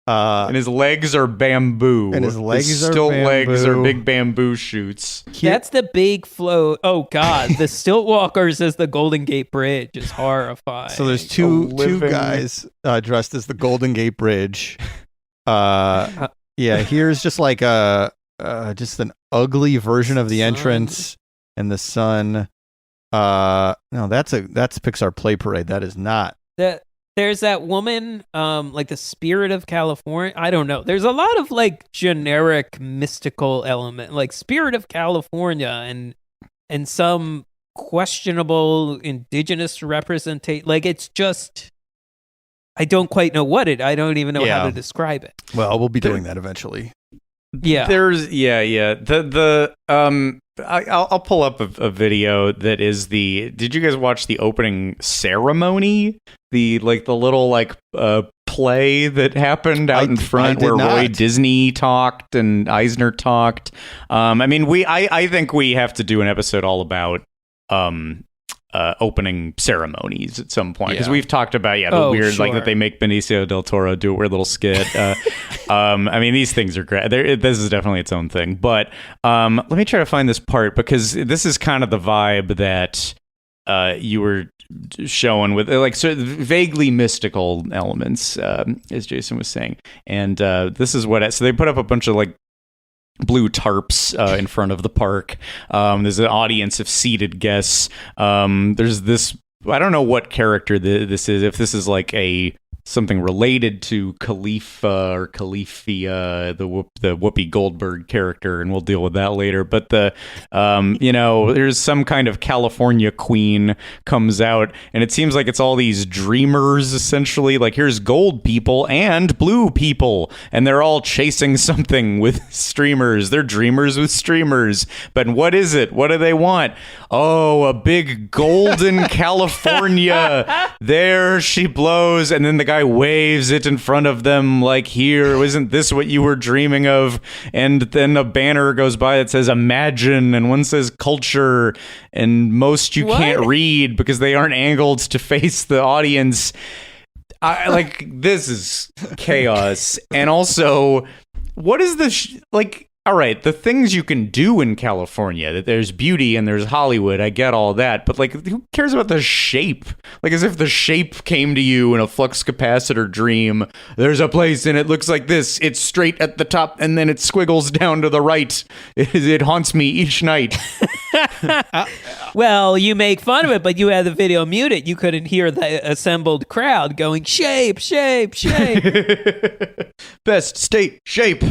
And his legs are bamboo. And his legs are stilt bamboo. legs are big bamboo shoots. That's the big float. Oh, God. The stilt walkers as the Golden Gate Bridge is horrifying. So there's two guys dressed as the Golden Gate Bridge. Yeah, here's just like just an ugly version of the entrance and the sun. No, that's Pixar Play Parade. That is not. There's that woman, like the Spirit of California. I don't know. There's a lot of like generic mystical element, like Spirit of California, and some questionable indigenous representation. Like it's just, I don't quite know what it. I don't even know how to describe it. Well, we'll be doing that eventually. Yeah. There's I'll pull up a video that is did you guys watch the opening ceremony? The little play that happened out in front where Roy Disney talked and Eisner talked. I think we have to do an episode all about opening ceremonies at some point, because we've talked about the weird that they make Benicio del Toro do a weird little skit. These things are great. This is definitely its own thing. But let me try to find this part, because this is kind of the vibe that you were showing with sort of vaguely mystical elements, as Jason was saying. And this is so they put up a bunch of blue tarps in front of the park. There's an audience of seated guests. There's this, I don't know what character this is, if this is like a something related to Khalifa or Khalifia, the Whoopi Goldberg character, and we'll deal with that later. But there's some kind of California queen comes out, and it seems like it's all these dreamers, essentially. Like, here's gold people and blue people, and they're all chasing something with streamers. They're dreamers with streamers. But what is it? What do they want? Oh, a big golden California. There she blows, and then the guy waves it in front of them like, here, isn't this what you were dreaming of? And then a banner goes by that says imagine, and one says culture, and most you can't read because they aren't angled to face the audience. This is chaos. And also, what is the all right, the things you can do in California, that there's beauty and there's Hollywood, I get all that, but who cares about the shape? Like, as if the shape came to you in a flux capacitor dream. There's a place and it looks like this. It's straight at the top and then it squiggles down to the right. It haunts me each night. Well, you make fun of it, but you had the video muted. You couldn't hear the assembled crowd going, shape, shape, shape. Best state shape.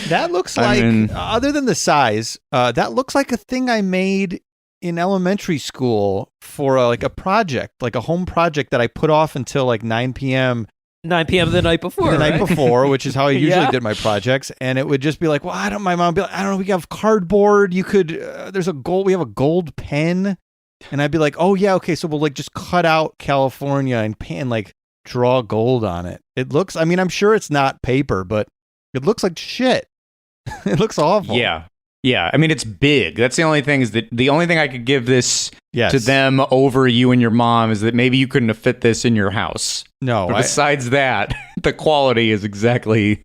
That looks other than the size, that looks like a thing I made in elementary school for a project, like a home project that I put off until 9 p.m. 9 p.m. the night before. The night before, which is how I usually did my projects. And it would just be like, well, my mom would be like, I don't know, we have cardboard. You could, we have a gold pen. And I'd be like, oh yeah, okay, so we'll just cut out California and pen, draw gold on it. It looks, I'm sure it's not paper, but it looks like shit. It looks awful. Yeah. Yeah. It's big. That's the only thing, is that the only thing I could give this to them over you and your mom is that maybe you couldn't have fit this in your house. No. But besides that, the quality is exactly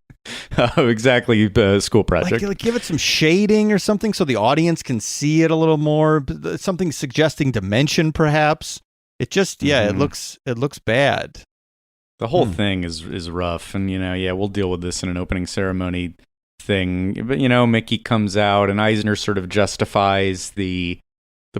the school project. Give it some shading or something so the audience can see it a little more. Something suggesting dimension, perhaps. It just, it looks bad. The whole thing is rough, and we'll deal with this in an opening ceremony thing. But Mickey comes out, and Eisner sort of justifies the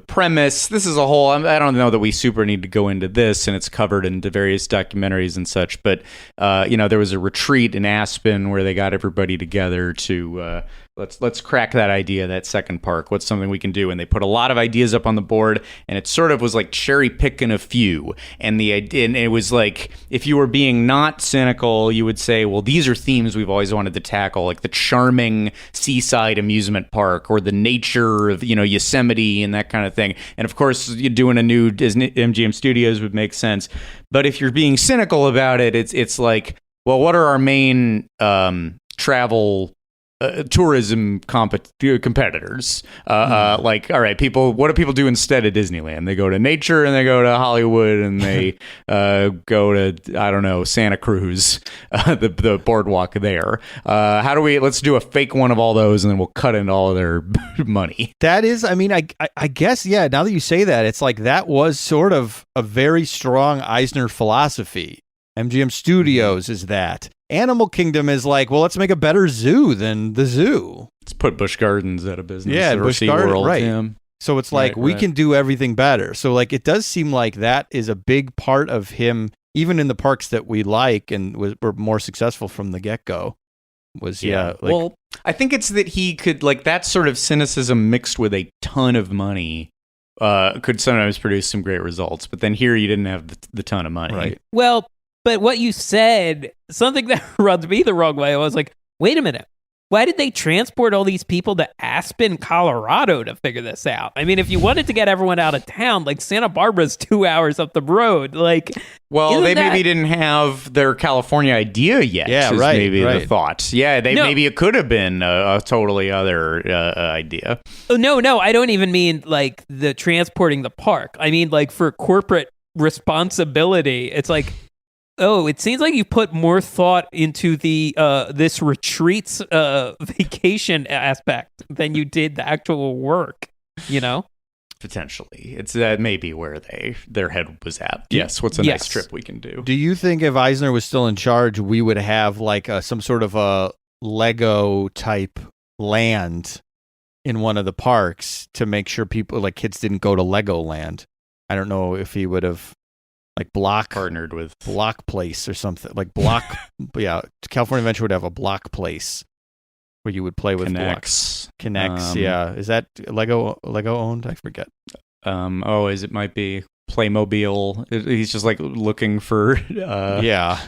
premise. This is a whole, I don't know that we super need to go into this, and it's covered into various documentaries and such, but there was a retreat in Aspen where they got everybody together to let's crack that idea, that second park. What's something we can do? And they put a lot of ideas up on the board, and it sort of was like cherry picking a few. And the idea, and it was like, if you were being not cynical, you would say, well, these are themes we've always wanted to tackle, like the charming seaside amusement park or the nature of Yosemite and that kind of thing. And of course, doing a new Disney MGM Studios would make sense. But if you're being cynical about it, it's like, well, what are our main travel tourism competitors? All right, people, what do people do instead of Disneyland? They go to nature, and they go to Hollywood, and they go to, I don't know, Santa Cruz, the boardwalk there. Let's do a fake one of all those, and then we'll cut into all of their money. That is, I guess, yeah, now that you say that, it's like that was sort of a very strong Eisner philosophy. MGM Studios is that. Animal Kingdom is like, well, let's make a better zoo than the zoo. Let's put Busch Gardens out of business. Yeah, Busch Gardens, right. Yeah. So it's like, we can do everything better. So it does seem like that is a big part of him, even in the parks that we like and were more successful from the get-go. Well, I think it's that he could, that sort of cynicism mixed with a ton of money could sometimes produce some great results. But then here you didn't have the ton of money. Right. Well, but what you said, something that rubs me the wrong way, I was like, wait a minute. Why did they transport all these people to Aspen, Colorado to figure this out? If you wanted to get everyone out of town, Santa Barbara's 2 hours up the road. Well, they maybe didn't have their California idea yet. Yeah, right. Maybe the thought. Yeah, maybe it could have been a totally other idea. Oh, no, I don't even mean the transporting the park. I mean for corporate responsibility. It's like, oh, it seems like you put more thought into the this retreat's vacation aspect than you did the actual work, Potentially. It's maybe where their head was at. Yes, what's a nice trip we can do? Do you think if Eisner was still in charge, we would have some sort of a Lego type land in one of the parks to make sure people, kids didn't go to Legoland? I don't know if he would have like Block partnered with Block Place or something. Like Block, yeah. California Adventure would have a Block Place where you would play with blocks. Connects, yeah. Is that Lego owned? I forget. It might be Playmobil. He's just like looking for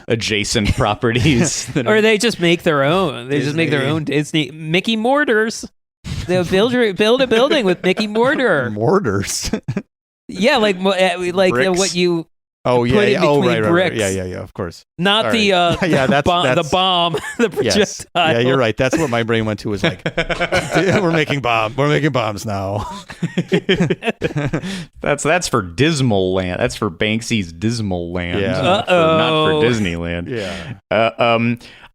adjacent properties. Or they just make their own. They just make their own Disney Mickey Mortars. They'll build a building with Mickey Mortar. Mortars. Yeah, like what you. Oh yeah, put in between right. bricks. Yeah, of course. Not All the right. the bomb, the projectile. Yes. Yeah, you're right. That's what my brain went to. Was like, we're making bombs now. That's for Dismal Land. That's for Banksy's Dismal Land. Yeah. Not for Disneyland. Yeah.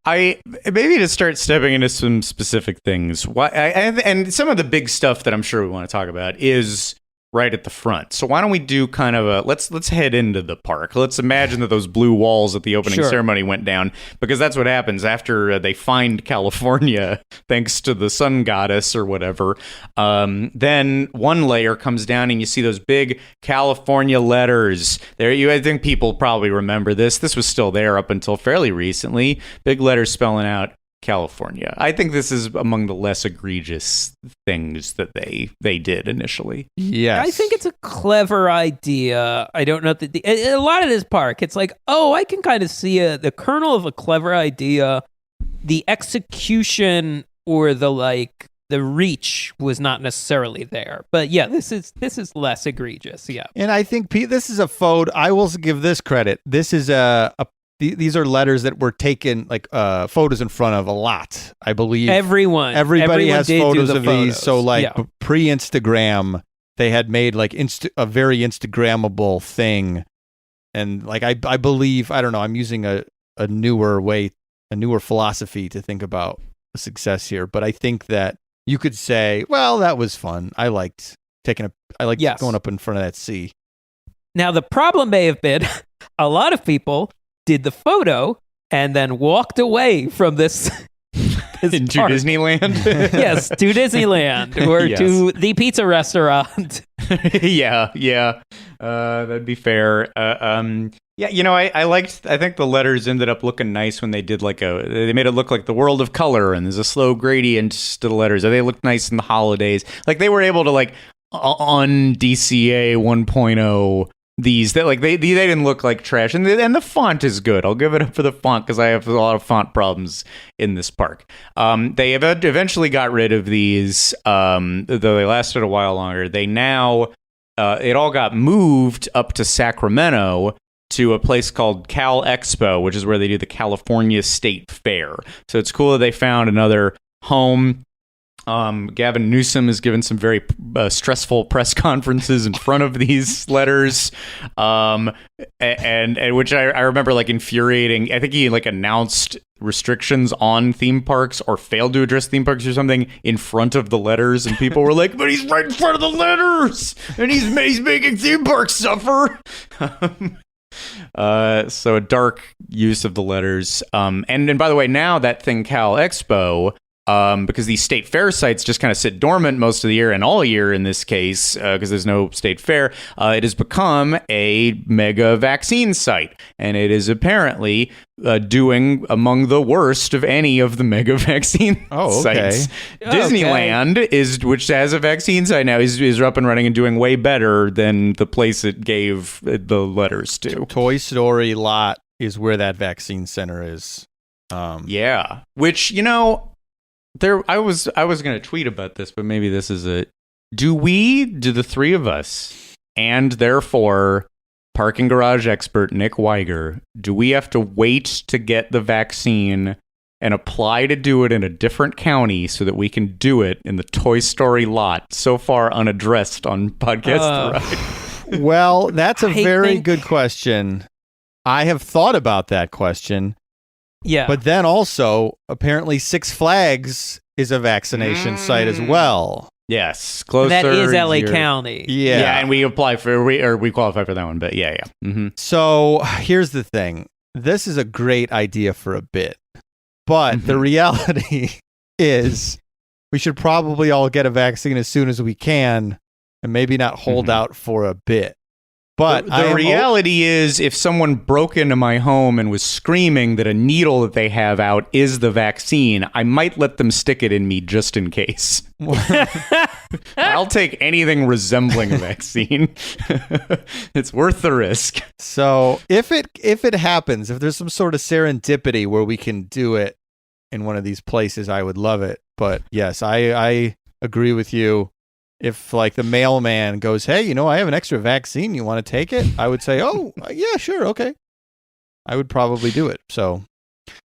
I maybe to start stepping into some specific things. And some of the big stuff that I'm sure we want to talk about is right at the front. So why don't we do kind of a let's head into the park. Let's imagine that those blue walls at the opening ceremony went down, because that's what happens after they find California, thanks to the sun goddess or whatever. Then one layer comes down and you see those big California letters. I think people probably remember this. This was still there up until fairly recently. Big letters spelling out California. I think this is among the less egregious things that they did initially. Yes. I think it's a clever idea. I don't know a lot of this park, it's like, I can kind of see the kernel of a clever idea. The execution or the reach was not necessarily there. But yeah, this is less egregious. Yeah. And I think this is a photo. I will give this credit. This is these are letters that were taken, like photos in front of a lot, I believe. Everybody has photos of these. So pre-Instagram, they had made like a very Instagrammable thing. And like, I believe, I don't know, I'm using a newer philosophy to think about the success here. But I think that you could say, well, that was fun. I liked going up in front of that C. Now, the problem may have been a lot of people did the photo and then walked away from this into park. Disneyland. Yes, to Disneyland or to the pizza restaurant. Yeah. That'd be fair. I think the letters ended up looking nice when they did they made it look like the world of color, and there's a slow gradient to the letters. They looked nice in the holidays. Like they were able to on DCA 1.0. They didn't look like trash, and the font is good. I'll give it up for the font, because I have a lot of font problems in this park. They eventually got rid of these, though they lasted a while longer. They now it all got moved up to Sacramento to a place called Cal Expo, which is where they do the California State Fair. So it's cool that they found another home. Gavin Newsom has given some very stressful press conferences in front of these letters, and which I remember infuriating. I think he announced restrictions on theme parks or failed to address theme parks or something in front of the letters, and people were like, "But he's right in front of the letters, and he's making theme parks suffer." So a dark use of the letters. And by the way, now that thing Cal Expo. Because these state fair sites just kind of sit dormant most of the year, and all year in this case, because there's no state fair, it has become a mega vaccine site. And it is apparently doing among the worst of any of the mega vaccine sites. Disneyland, which has a vaccine site now, is up and running and doing way better than the place it gave the letters to. Toy Story lot is where that vaccine center is. Which, I was going to tweet about this, but maybe this is it. Do the three of us, and therefore parking garage expert Nick Weiger, do we have to wait to get the vaccine and apply to do it in a different county so that we can do it in the Toy Story lot, so far unaddressed on Podcast The Ride? Well, that's a very good question. I have thought about that question. Yeah. But then also, apparently Six Flags is a vaccination site as well. Yes. Closer. That is LA County. Yeah. And we apply for, we qualify for that one, but yeah. Mm-hmm. So here's the thing. This is a great idea for a bit. But the reality is we should probably all get a vaccine as soon as we can and maybe not hold out for a bit. But the reality is, if someone broke into my home and was screaming that a needle that they have out is the vaccine, I might let them stick it in me just in case. I'll take anything resembling a vaccine. It's worth the risk. So if it happens, if there's some sort of serendipity where we can do it in one of these places, I would love it. But yes, I agree with you. If like the mailman goes, hey, I have an extra vaccine, you want to take it? I would say, oh, yeah, sure, okay. I would probably do it. So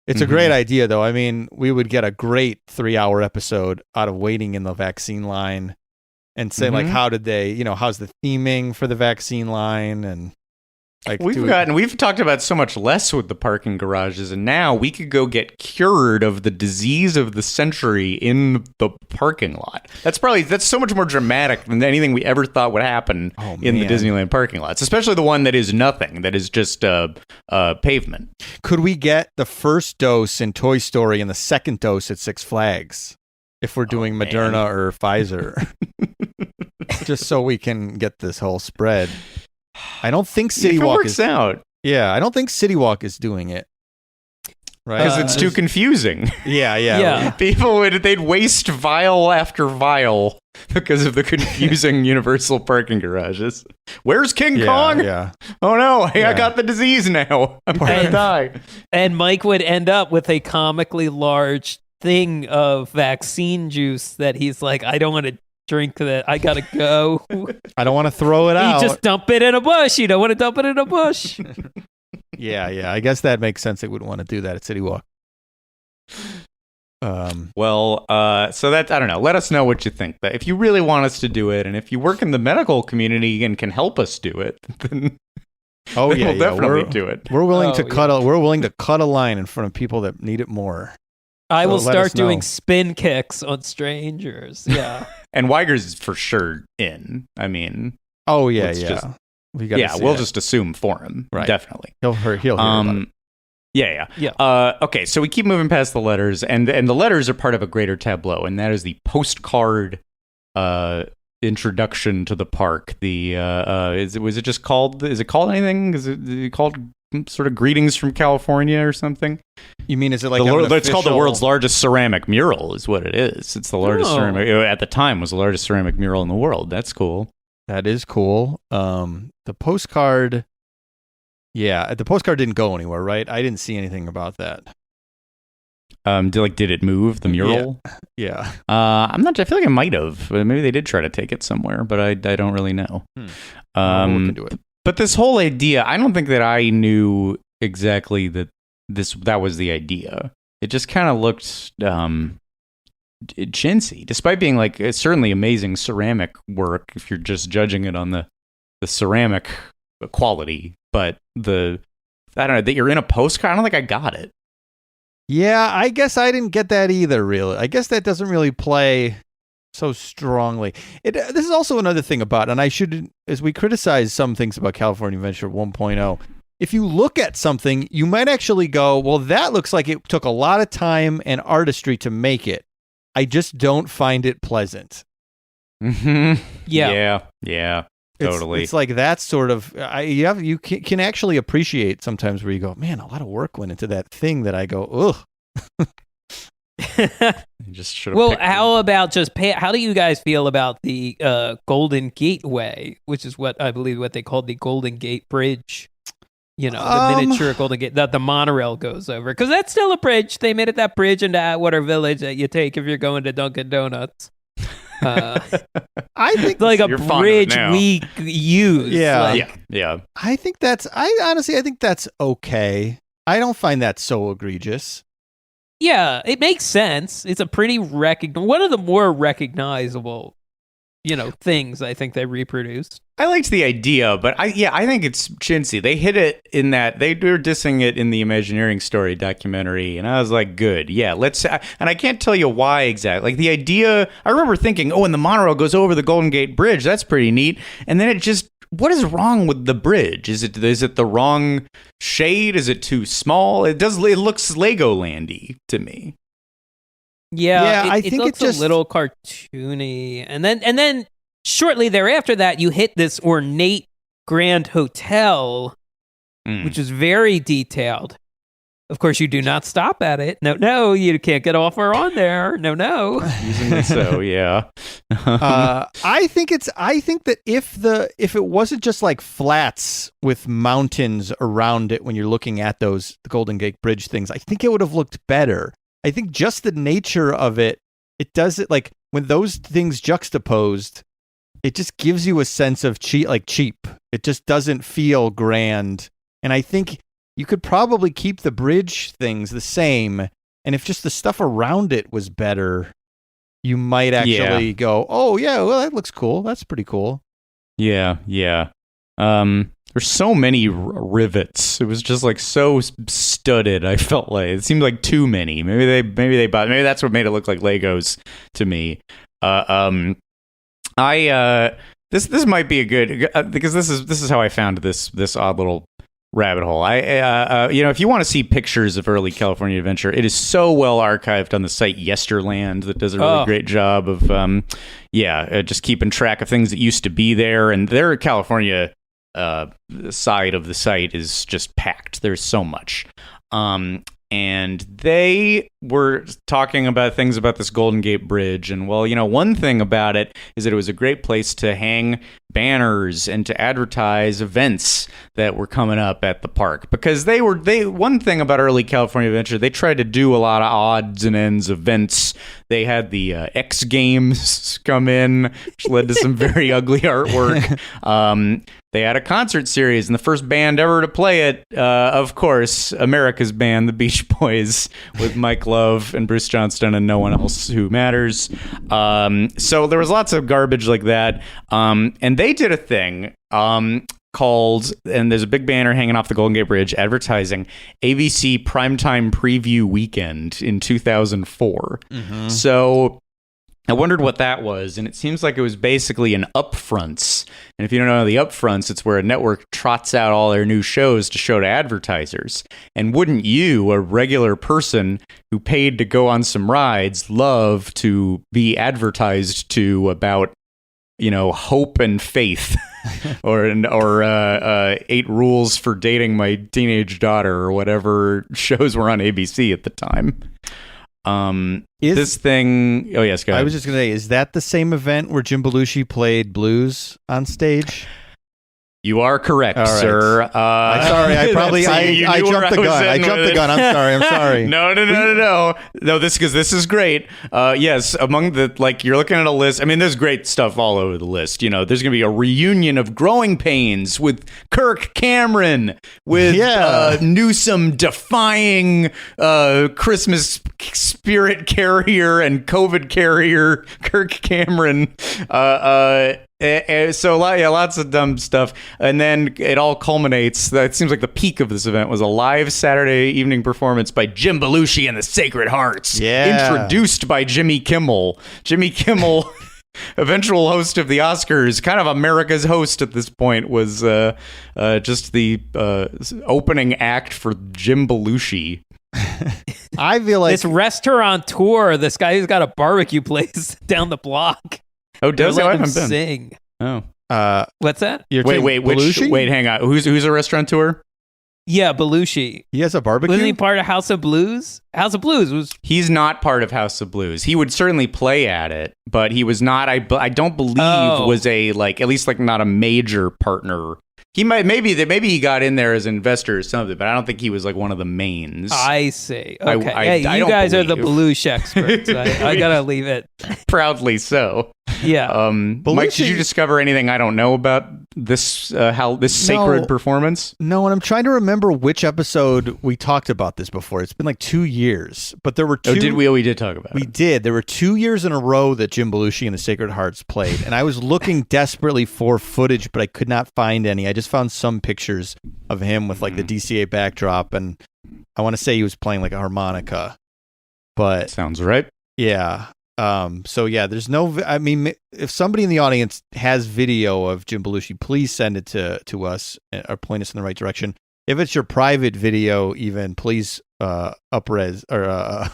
it's a great idea, though. I mean, we would get a great 3-hour episode out of waiting in the vaccine line and say, like, how did they, how's the theming for the vaccine line? And like we've talked about so much less with the parking garages, and now we could go get cured of the disease of the century in the parking lot. That's so much more dramatic than anything we ever thought would happen in the Disneyland parking lots, especially the one that is nothing, that is just pavement. Could we get the first dose in Toy Story and the second dose at Six Flags if we're doing Moderna or Pfizer? Just so we can get this whole spread. I don't think City Walk works out. Yeah, I don't think City Walk is doing it. Right? Because it's too confusing. Yeah. People they'd waste vial after vial because of the confusing universal parking garages. Where's King Kong? Yeah. Oh no, I got the disease now. I'm gonna die. And Mike would end up with a comically large thing of vaccine juice that he's like, I don't want to drink that. I gotta go. I don't want to throw it out. You just dump it in a bush. You don't want to dump it in a bush. Yeah. I guess that makes sense. They would want to do that at City Walk. So that, I don't know. Let us know what you think. If you really want us to do it, and if you work in the medical community and can help us do it, then we'll definitely do it. We're willing to cut a line in front of people that need it more. I will start doing spin kicks on strangers. Yeah. And Weiger's is for sure in. I mean, we'll just assume for him. Right. Definitely. He'll hear about it. Yeah. Okay, so we keep moving past the letters, and the letters are part of a greater tableau, and that is the postcard introduction to the park. Is it called anything? Is it called sort of greetings from California or something? You mean, is it like it's called the world's largest ceramic mural is what it is. It's the largest ceramic, at the time was the largest ceramic mural in the world. That's cool. That is cool. The postcard didn't go anywhere, right? I didn't see anything about that. Did it move, the mural? Yeah. I'm not. I feel like it might have. Maybe they did try to take it somewhere, but I don't really know. We'll look into it. But this whole idea, I don't think that I knew exactly that was the idea. It just kind of looked chintzy, despite being like it's certainly amazing ceramic work if you're just judging it on the ceramic quality. But I don't know, that you're in a postcard, I don't think I got it. Yeah, I guess I didn't get that either, really. I guess that doesn't really play so strongly. This is also another thing about, and I should, as we criticize some things about California Adventure 1.0, if you look at something, you might actually go, well, that looks like it took a lot of time and artistry to make it. I just don't find it pleasant. Mm-hmm. Yeah. Totally. It's like that sort of, you can actually appreciate sometimes where you go, man, a lot of work went into that thing that I go, ugh. Just how about how do you guys feel about the Golden Gateway, which is what I believe what they called the Golden Gate Bridge? The miniature Golden Gate that the monorail goes over, because that's still a bridge. They made it that bridge into Atwater Village that you take if you're going to Dunkin' Donuts. I think like a bridge we use. Yeah. I think I think that's okay. I don't find that so egregious. Yeah, it makes sense. It's a pretty one of the more recognizable, things I think they reproduced. I liked the idea, but I think it's chintzy. They hit it in that they were dissing it in the Imagineering Story documentary, and I was like, good, yeah, and I can't tell you why exactly. Like the idea, I remember thinking, and the monorail goes over the Golden Gate Bridge. That's pretty neat. And then what is wrong with the bridge? Is it the wrong shade? Is it too small? It looks Legolandy to me. Yeah, I think looks a little cartoony. And then shortly thereafter that, you hit this ornate Grand Hotel, which is very detailed. Of course, you do not stop at it. No, you can't get off or on there. No. Usually so, yeah. I think that if it wasn't just like flats with mountains around it when you're looking at the Golden Gate Bridge things, I think it would have looked better. I think just the nature of it does it like when those things juxtaposed, it just gives you a sense of cheap. It just doesn't feel grand. And I think you could probably keep the bridge things the same, and if just the stuff around it was better, you might actually go, oh, yeah, well, that looks cool. That's pretty cool. Yeah. There's so many rivets. It was just like so studded, I felt like. It seemed like too many. Maybe they bought, maybe that's what made it look like Legos to me. This might be a good, because this is how I found this odd little rabbit hole. If you want to see pictures of early California adventure, it is so well archived on the site Yesterland that does a really great job of just keeping track of things that used to be there. And their California side of the site is just packed. There's so much. And they were talking about things about this Golden Gate Bridge. And, well, one thing about it is that it was a great place to hang banners and to advertise events that were coming up at the park. Because one thing about early California Adventure, they tried to do a lot of odds and ends events. They had the X Games come in, which led to some very ugly artwork. They had a concert series, and the first band ever to play it, of course, America's band, the Beach Boys, with Mike Love and Bruce Johnston and no one else who matters. So there was lots of garbage like that. And they did a thing called, and there's a big banner hanging off the Golden Gate Bridge advertising ABC Primetime Preview Weekend in 2004. Mm-hmm. So I wondered what that was, and it seems like it was basically an upfronts. And if you don't know the upfronts, it's where a network trots out all their new shows to show to advertisers. And wouldn't you, a regular person who paid to go on some rides, love to be advertised to about, hope and faith, or 8 Rules for Dating My Teenage Daughter, or whatever shows were on ABC at the time. This thing... Oh, yes, go ahead. I was just going to say, is that the same event where Jim Belushi played blues on stage? You are correct, right, sir. Sorry, I jumped the gun. I jumped the gun. I'm sorry. No, this is great. Yes, among the, you're looking at a list. I mean, there's great stuff all over the list. There's going to be a reunion of Growing Pains with Kirk Cameron, with Newsom defying Christmas spirit carrier and COVID carrier Kirk Cameron. So lots of dumb stuff, and then it all culminates. It seems like the peak of this event was a live Saturday evening performance by Jim Belushi and the Sacred Hearts, introduced by Jimmy Kimmel. Jimmy Kimmel, eventual host of the Oscars, kind of America's host at this point, was just the opening act for Jim Belushi. I feel like this restaurateur, this guy who's got a barbecue place down the block. Oh, does he? I haven't been. Sing. Oh, what's that? Wait, hang on. Who's a restaurateur? Yeah, Belushi. He has a barbecue. Wasn't he part of House of Blues? House of Blues was. He's not part of House of Blues. He would certainly play at it, but he was not. I don't believe was a at least not a major partner. He maybe he got in there as an investor or something, but I don't think he was one of the mains. I see. Okay, you guys are the Belushi experts. I gotta leave it. Proudly so. Yeah. Mike, did you discover anything I don't know about this sacred performance? No, and I'm trying to remember which episode we talked about this before. It's been 2 years, but there were 2. Oh, did we? Oh, we did talk about it. We did. There were 2 years in a row that Jim Belushi and the Sacred Hearts played, and I was looking desperately for footage, but I could not find any. I just found some pictures of him with the DCA backdrop, and I want to say he was playing a harmonica. But sounds right. Yeah. So yeah, there's no. I mean, if somebody in the audience has video of Jim Belushi, please send it to us or point us in the right direction. If it's your private video, even please upres or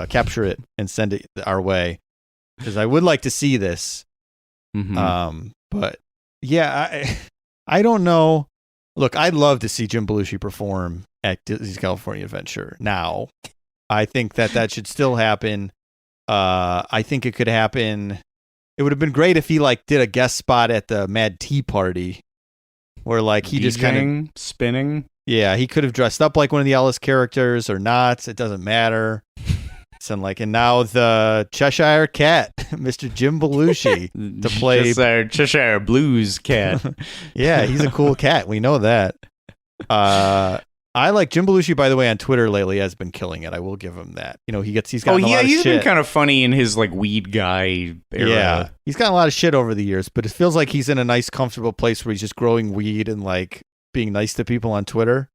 capture it and send it our way, because I would like to see this. Mm-hmm. But yeah, I don't know. Look, I'd love to see Jim Belushi perform at Disney's California Adventure now. I think that should still happen. I think it could happen. It would have been great if he like did a guest spot at the Mad Tea Party where like he just kind of spinning. Yeah, he could have dressed up like one of the Ellis characters or not. It doesn't matter. And now the Cheshire Cat, Mr. Jim Belushi, to play Cheshire Blues Cat. Yeah, he's a cool cat. We know that. I like Jim Belushi, by the way, on Twitter lately has been killing it. I will give him that. You know, he's gotten a lot of shit. He's been kind of funny in his like weed guy era. Yeah, he's gotten a lot of shit over the years, but it feels like he's in a nice, comfortable place where he's just growing weed and like being nice to people on Twitter.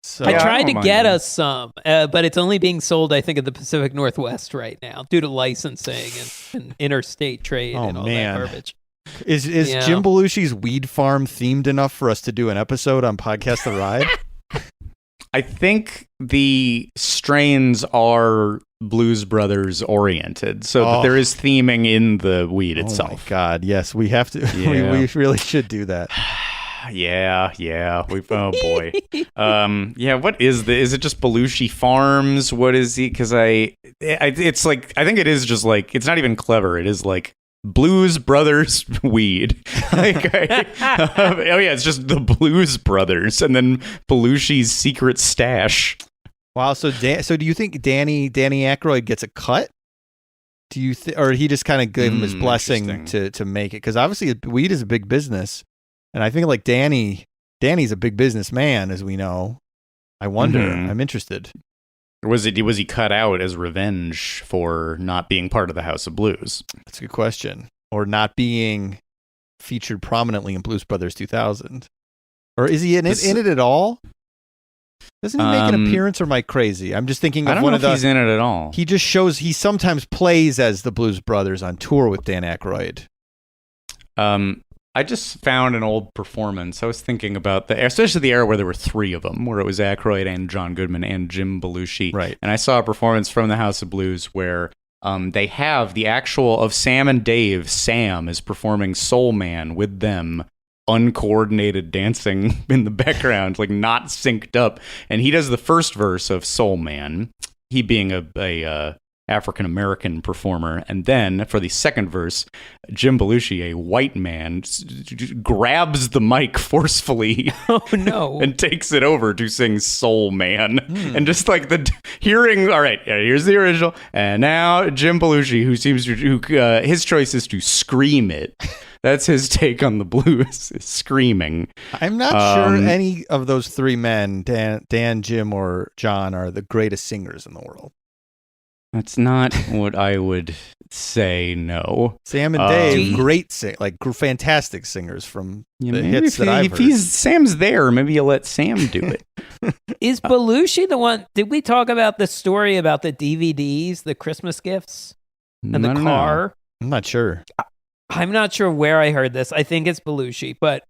So, I tried to get us some, but it's only being sold, I think, in the Pacific Northwest right now due to licensing and interstate trade and all that garbage. Is Jim Belushi's weed farm themed enough for us to do an episode on Podcast The Ride? I think the strains are Blues Brothers oriented, so that there is theming in the weed itself. Oh my God, yes, we have to. Yeah. we really should do that. Yeah. Oh boy. What is is it just Belushi Farms? What is he? Because it's like, I think it is just like, it's not even clever. It is like Blues Brothers weed. It's just the Blues Brothers and then Belushi's secret stash. Wow. So do you think Danny Aykroyd gets a cut? Do you or he just kind of gave him his blessing to make it? Because obviously weed is a big business. And I think like Danny's a big businessman, as we know. I wonder. I'm interested. Was he cut out as revenge for not being part of the House of Blues? That's a good question. Or not being featured prominently in Blues Brothers 2000. Or is he in it at all? Doesn't he make an appearance, or am I crazy? I'm just thinking of one of the... he's in it at all. He just shows... He sometimes plays as the Blues Brothers on tour with Dan Aykroyd. I just found an old performance. I was thinking about especially the era where there were three of them, where it was Aykroyd and John Goodman and Jim Belushi. Right. And I saw a performance from the House of Blues where they have the actual of Sam and Dave. Sam is performing Soul Man with them, uncoordinated dancing in the background, like not synced up. And he does the first verse of Soul Man, he being a African-American performer, and then for the second verse, Jim Belushi, a white man, grabs the mic forcefully and takes it over to sing Soul Man. And just like hearing, all right, here's the original, and now Jim Belushi, his choice is to scream it. That's his take on the blues, is screaming. I'm not sure any of those three men, Dan, Jim, or John, are the greatest singers in the world. That's not what I would say, no. Sam and Dave, fantastic singers from the hits that I've heard. If Sam's there, maybe you let Sam do it. Is Belushi the one? Did we talk about the story about the DVDs, the Christmas gifts, and the car? Know. I'm not sure. I'm not sure where I heard this. I think it's Belushi, but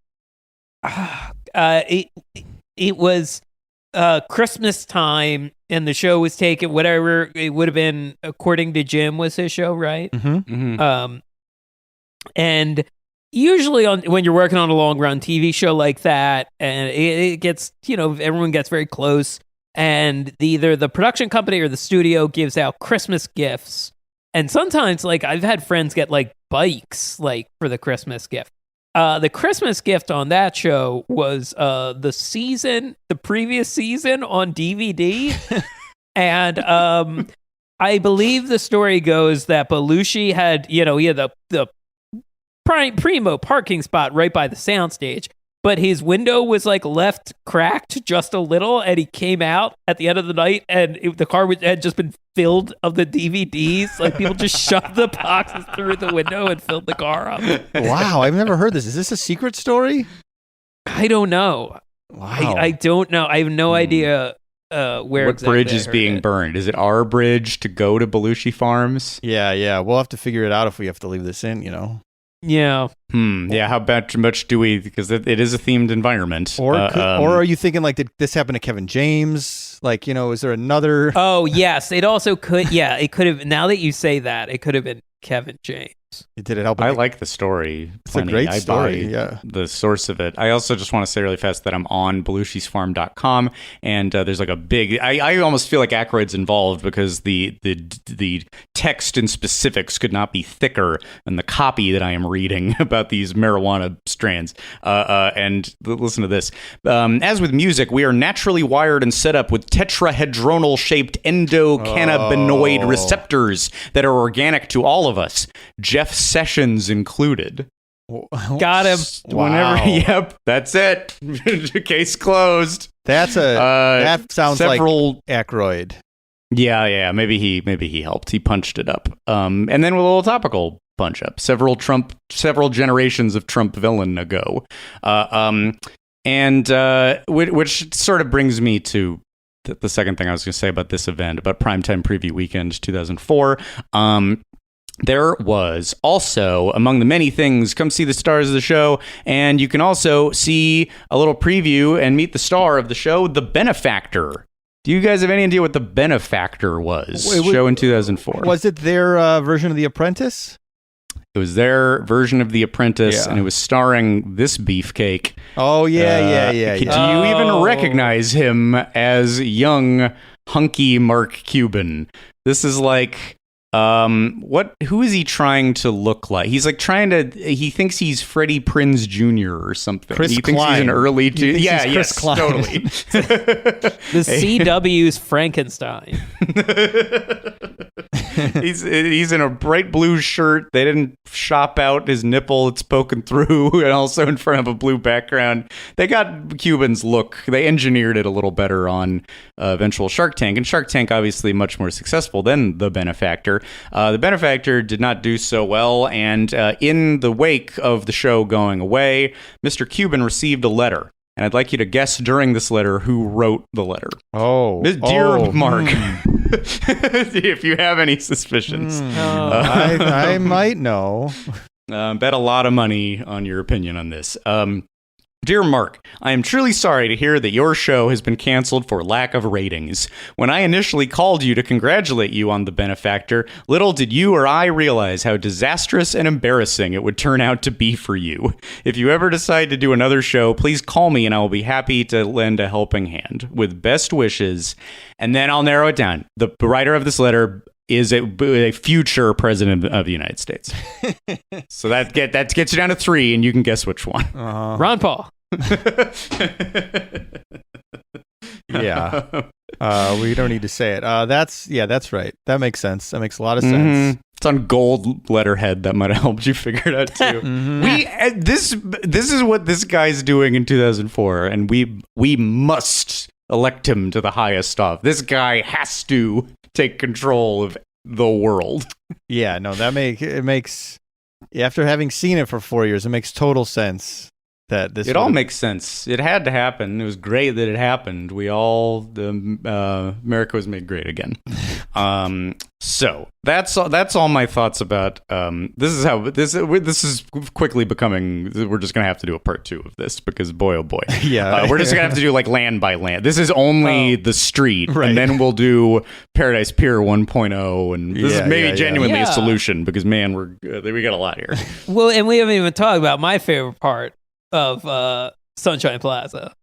it was Christmas time, and the show was taken, whatever it would have been, according to Jim, was his show, right? And usually when you're working on a long run TV show like that, and it gets, everyone gets very close, and either the production company or the studio gives out Christmas gifts. And sometimes, like, I've had friends get like bikes, like, for the Christmas gift. The Christmas gift on that show was the previous season on DVD. And I believe the story goes that Belushi had, he had the primo parking spot right by the soundstage, but his window was like left cracked just a little, and he came out at the end of the night, and the car had just been filled of the DVDs. Like, people just shoved the boxes through the window and filled the car up. Wow, I've never heard this. Is this a secret story? I don't know. Wow, I don't know. I have no idea where. What exactly bridge is being burned? Is it our bridge to go to Belushi Farms? Yeah. We'll have to figure it out if we have to leave this in. Yeah. Yeah. How much do we? Because it is a themed environment. Or are you thinking, like, did this happen to Kevin James? Like, is there another? Oh yes, it also could. Yeah, it could have. Now that you say that, it could have been Kevin James. Did it help? I like the story. It's a great story. I buy yeah. the source of it. I also just want to say really fast that I'm on Belushi'sFarm.com, and there's like a big. I almost feel like Aykroyd's involved because the text and specifics could not be thicker than the copy that I am reading about these marijuana strands. And listen to this. As with music, we are naturally wired and set up with tetrahedronal shaped endocannabinoid receptors that are organic to all of us, Jeff Sessions included. Got him. Whenever, yep, that's it. Case closed. That sounds several, like Aykroyd. Yeah. Maybe he helped. He punched it up. And then with a little topical punch up. Several generations of Trump villain ago. Which sort of brings me to the second thing I was going to say about this event, about Primetime Preview Weekend 2004. There was also, among the many things, come see the stars of the show, and you can also see a little preview and meet the star of the show, The Benefactor. Do you guys have any idea what The Benefactor was? Show in 2004. Was it their version of The Apprentice? It was their version of The Apprentice, and it was starring this beefcake. Oh, yeah. Do you even recognize him as young, hunky Mark Cuban? This is like... who is he trying to look like? He's like he thinks he's Freddie Prinze Jr. or something. Chris he thinks Klein. he's an early Chris Klein. Totally. The CW's Frankenstein. He's in a bright blue shirt. They didn't shop out his nipple. It's poking through, and also in front of a blue background. They got Cuban's look. They engineered it a little better on eventual Shark Tank, and Shark Tank obviously much more successful than The Benefactor. The Benefactor did not do so well, and in the wake of the show going away, Mr. Cuban received a letter. And I'd like you to guess during this letter who wrote the letter. Dear Mark, if you have any suspicions. I might know. Bet a lot of money on your opinion on this. Dear Mark, I am truly sorry to hear that your show has been canceled for lack of ratings. When I initially called you to congratulate you on The Benefactor, little did you or I realize how disastrous and embarrassing it would turn out to be for you. If you ever decide to do another show, please call me and I will be happy to lend a helping hand. With best wishes. And then I'll narrow it down. The writer of this letter is a future president of the United States. So that gets you down to 3, and you can guess which one. Ron Paul. Yeah. We don't need to say it. That's right. That makes sense. That makes a lot of sense. It's on gold letterhead. That might have helped you figure it out too. This is what this guy's doing in 2004, and we must elect him to the highest off. This guy has to take control of the world. Yeah, no, it makes after having seen it for 4 years, it makes total sense that this. It all makes sense. It had to happen. It was great that it happened. America was made great again. So that's all my thoughts about. This is quickly becoming. We're just gonna have to do a part 2 of this because boy oh boy. Yeah, we're just gonna have to do like land by land. This is only the street, right. And then we'll do Paradise Pier 1.0, and this is maybe genuinely a solution because man, we got a lot here. Well, and we haven't even talked about my favorite part of Sunshine Plaza.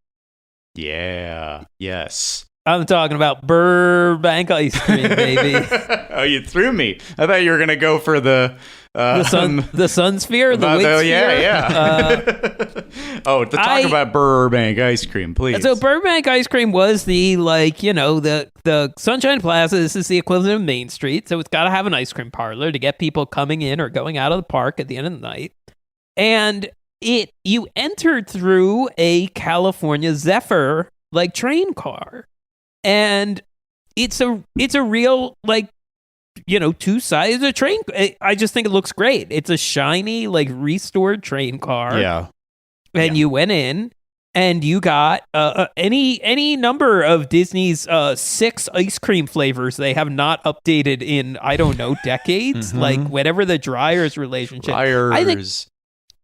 Yeah. Yes. I'm talking about Burbank ice cream, baby. Oh, you threw me. I thought you were going to go for the sun sphere, the wind sphere. Yeah. Talk about Burbank ice cream, please. So Burbank ice cream was the Sunshine Plaza. This is the equivalent of Main Street. So it's got to have an ice cream parlor to get people coming in or going out of the park at the end of the night. And you entered through a California Zephyr train car. And it's a real two-sided train. I just think it looks great. It's a shiny restored train car. Yeah. And you went in and you got any number of Disney's 6 ice cream flavors they have not updated in decades. Mm-hmm. Whatever the Dryers relationship. I think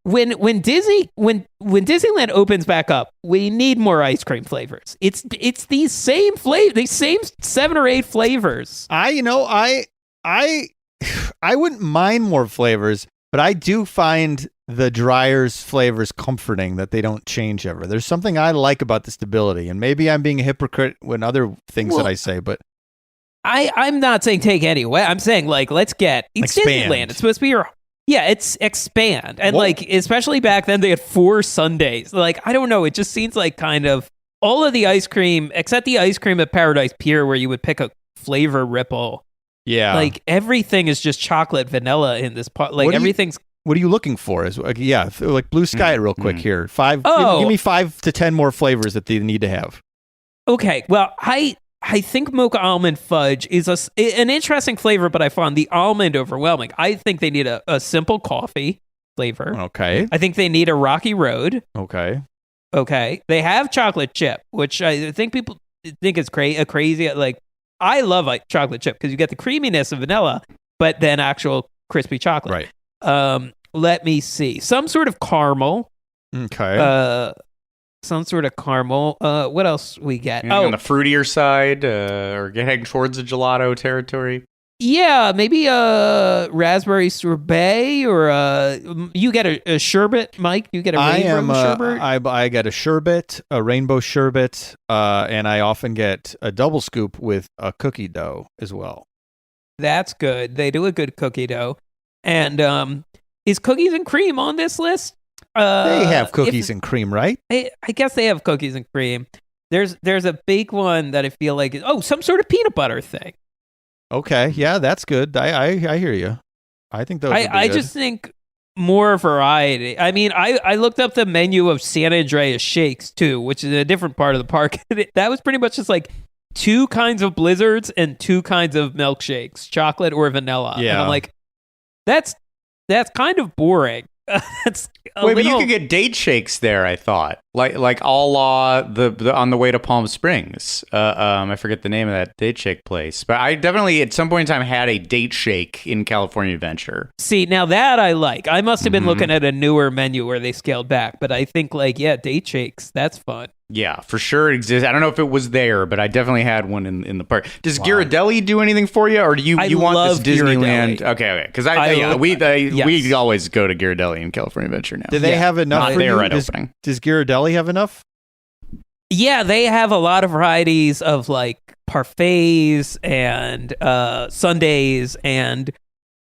when Disneyland opens back up, we need more ice cream flavors. It's these same 7 or 8 flavors. I wouldn't mind more flavors, But I do find the Dreyer's flavors comforting that they don't change ever. There's something I like about the stability, and maybe I'm being a hypocrite when other things that I say, but I'm not saying take any away. I'm saying like let's get it's Expand. Disneyland. It's supposed to be your it's expand. And Well- like especially back then they had 4 Sundays. Like I don't know, it just seems like kind of all of the ice cream except the ice cream at Paradise Pier where you would pick a flavor ripple. yeah. Like everything is just chocolate vanilla in this part. Like What do you- everything's What are you looking for? Is like Blue Sky real quick here. 5 Oh. give me 5 to 10 more flavors that they need to have. okay. Well, I think mocha almond fudge is an interesting flavor, but I found the almond overwhelming. I think they need a simple coffee flavor. Okay. I think they need a rocky road. Okay. Okay. They have chocolate chip, which I think people think is crazy. Like, I love chocolate chip because you get the creaminess of vanilla, but then actual crispy chocolate. Right. Let me see. Some sort of caramel. Okay. Some sort of caramel. What else we get? Anything on the fruitier side, or heading towards the gelato territory. Yeah, maybe a raspberry sorbet or you get a sherbet, Mike. You get a rainbow sherbet. I get a sherbet, a rainbow sherbet, and I often get a double scoop with a cookie dough as well. That's good. They do a good cookie dough. And is cookies and cream on this list? They have cookies and cream, right? I guess they have cookies and cream. There's a big one that I feel like is some sort of peanut butter thing. Okay, yeah, that's good. I hear you. I think those. I just think more variety. I mean, I looked up the menu of San Andreas shakes too, which is a different part of the park. That was pretty much just like 2 kinds of blizzards and 2 kinds of milkshakes, chocolate or vanilla. Yeah. And I'm like, that's kind of boring. That's But you could get date shakes there. I thought, like a la the on the way to Palm Springs. I forget the name of that date shake place, but I definitely at some point in time had a date shake in California Adventure. See, now that I like. I must have been looking at a newer menu where they scaled back, but I think date shakes, that's fun. Yeah, for sure it exists. I don't know if it was there, but I definitely had one in the park. Does Ghirardelli do anything for you, or do you want this Disneyland? Ghirardelli. Okay, because we always go to Ghirardelli in California Adventure now. Do they have enough? Not for there you? at opening. Does Ghirardelli have enough? Yeah, they have a lot of varieties of like parfaits and sundaes and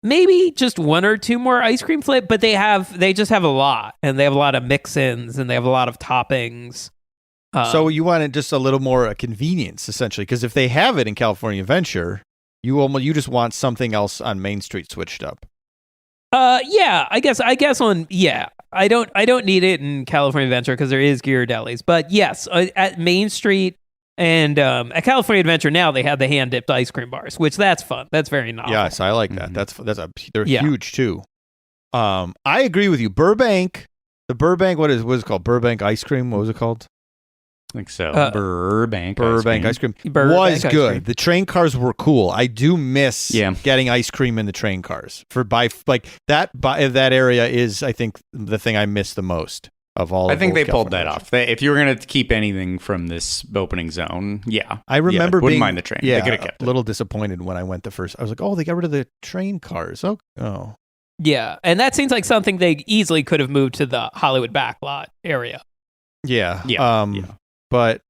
maybe just 1 or 2 more ice cream flavors, but they just have a lot, and they have a lot of mix-ins and they have a lot of toppings. So you wanted just a little more convenience, essentially, because if they have it in California Adventure, you just want something else on Main Street switched up. Yeah, I guess I don't need it in California Adventure because there is Ghirardelli's, but yes, at Main Street and at California Adventure now they have the hand dipped ice cream bars, which that's fun. That's very novel. Yes, I like that. They're huge too. I agree with you. Burbank, what is it called? Burbank ice cream. What was it called? I think so. Burbank ice cream Burbank was ice good. cream. The train cars were cool. I do miss Yeah. getting ice cream in the train cars. That area is, I think, the thing I miss the most of all. I think they pulled California that Adventure. off. If you were going to keep anything from this opening zone, I remember wouldn't being mind the train. Yeah, They could have kept a little disappointed when I went the first. I was like, oh, they got rid of the train cars. Oh. Yeah, and that seems like something they easily could have moved to the Hollywood backlot area. Yeah. Yeah. But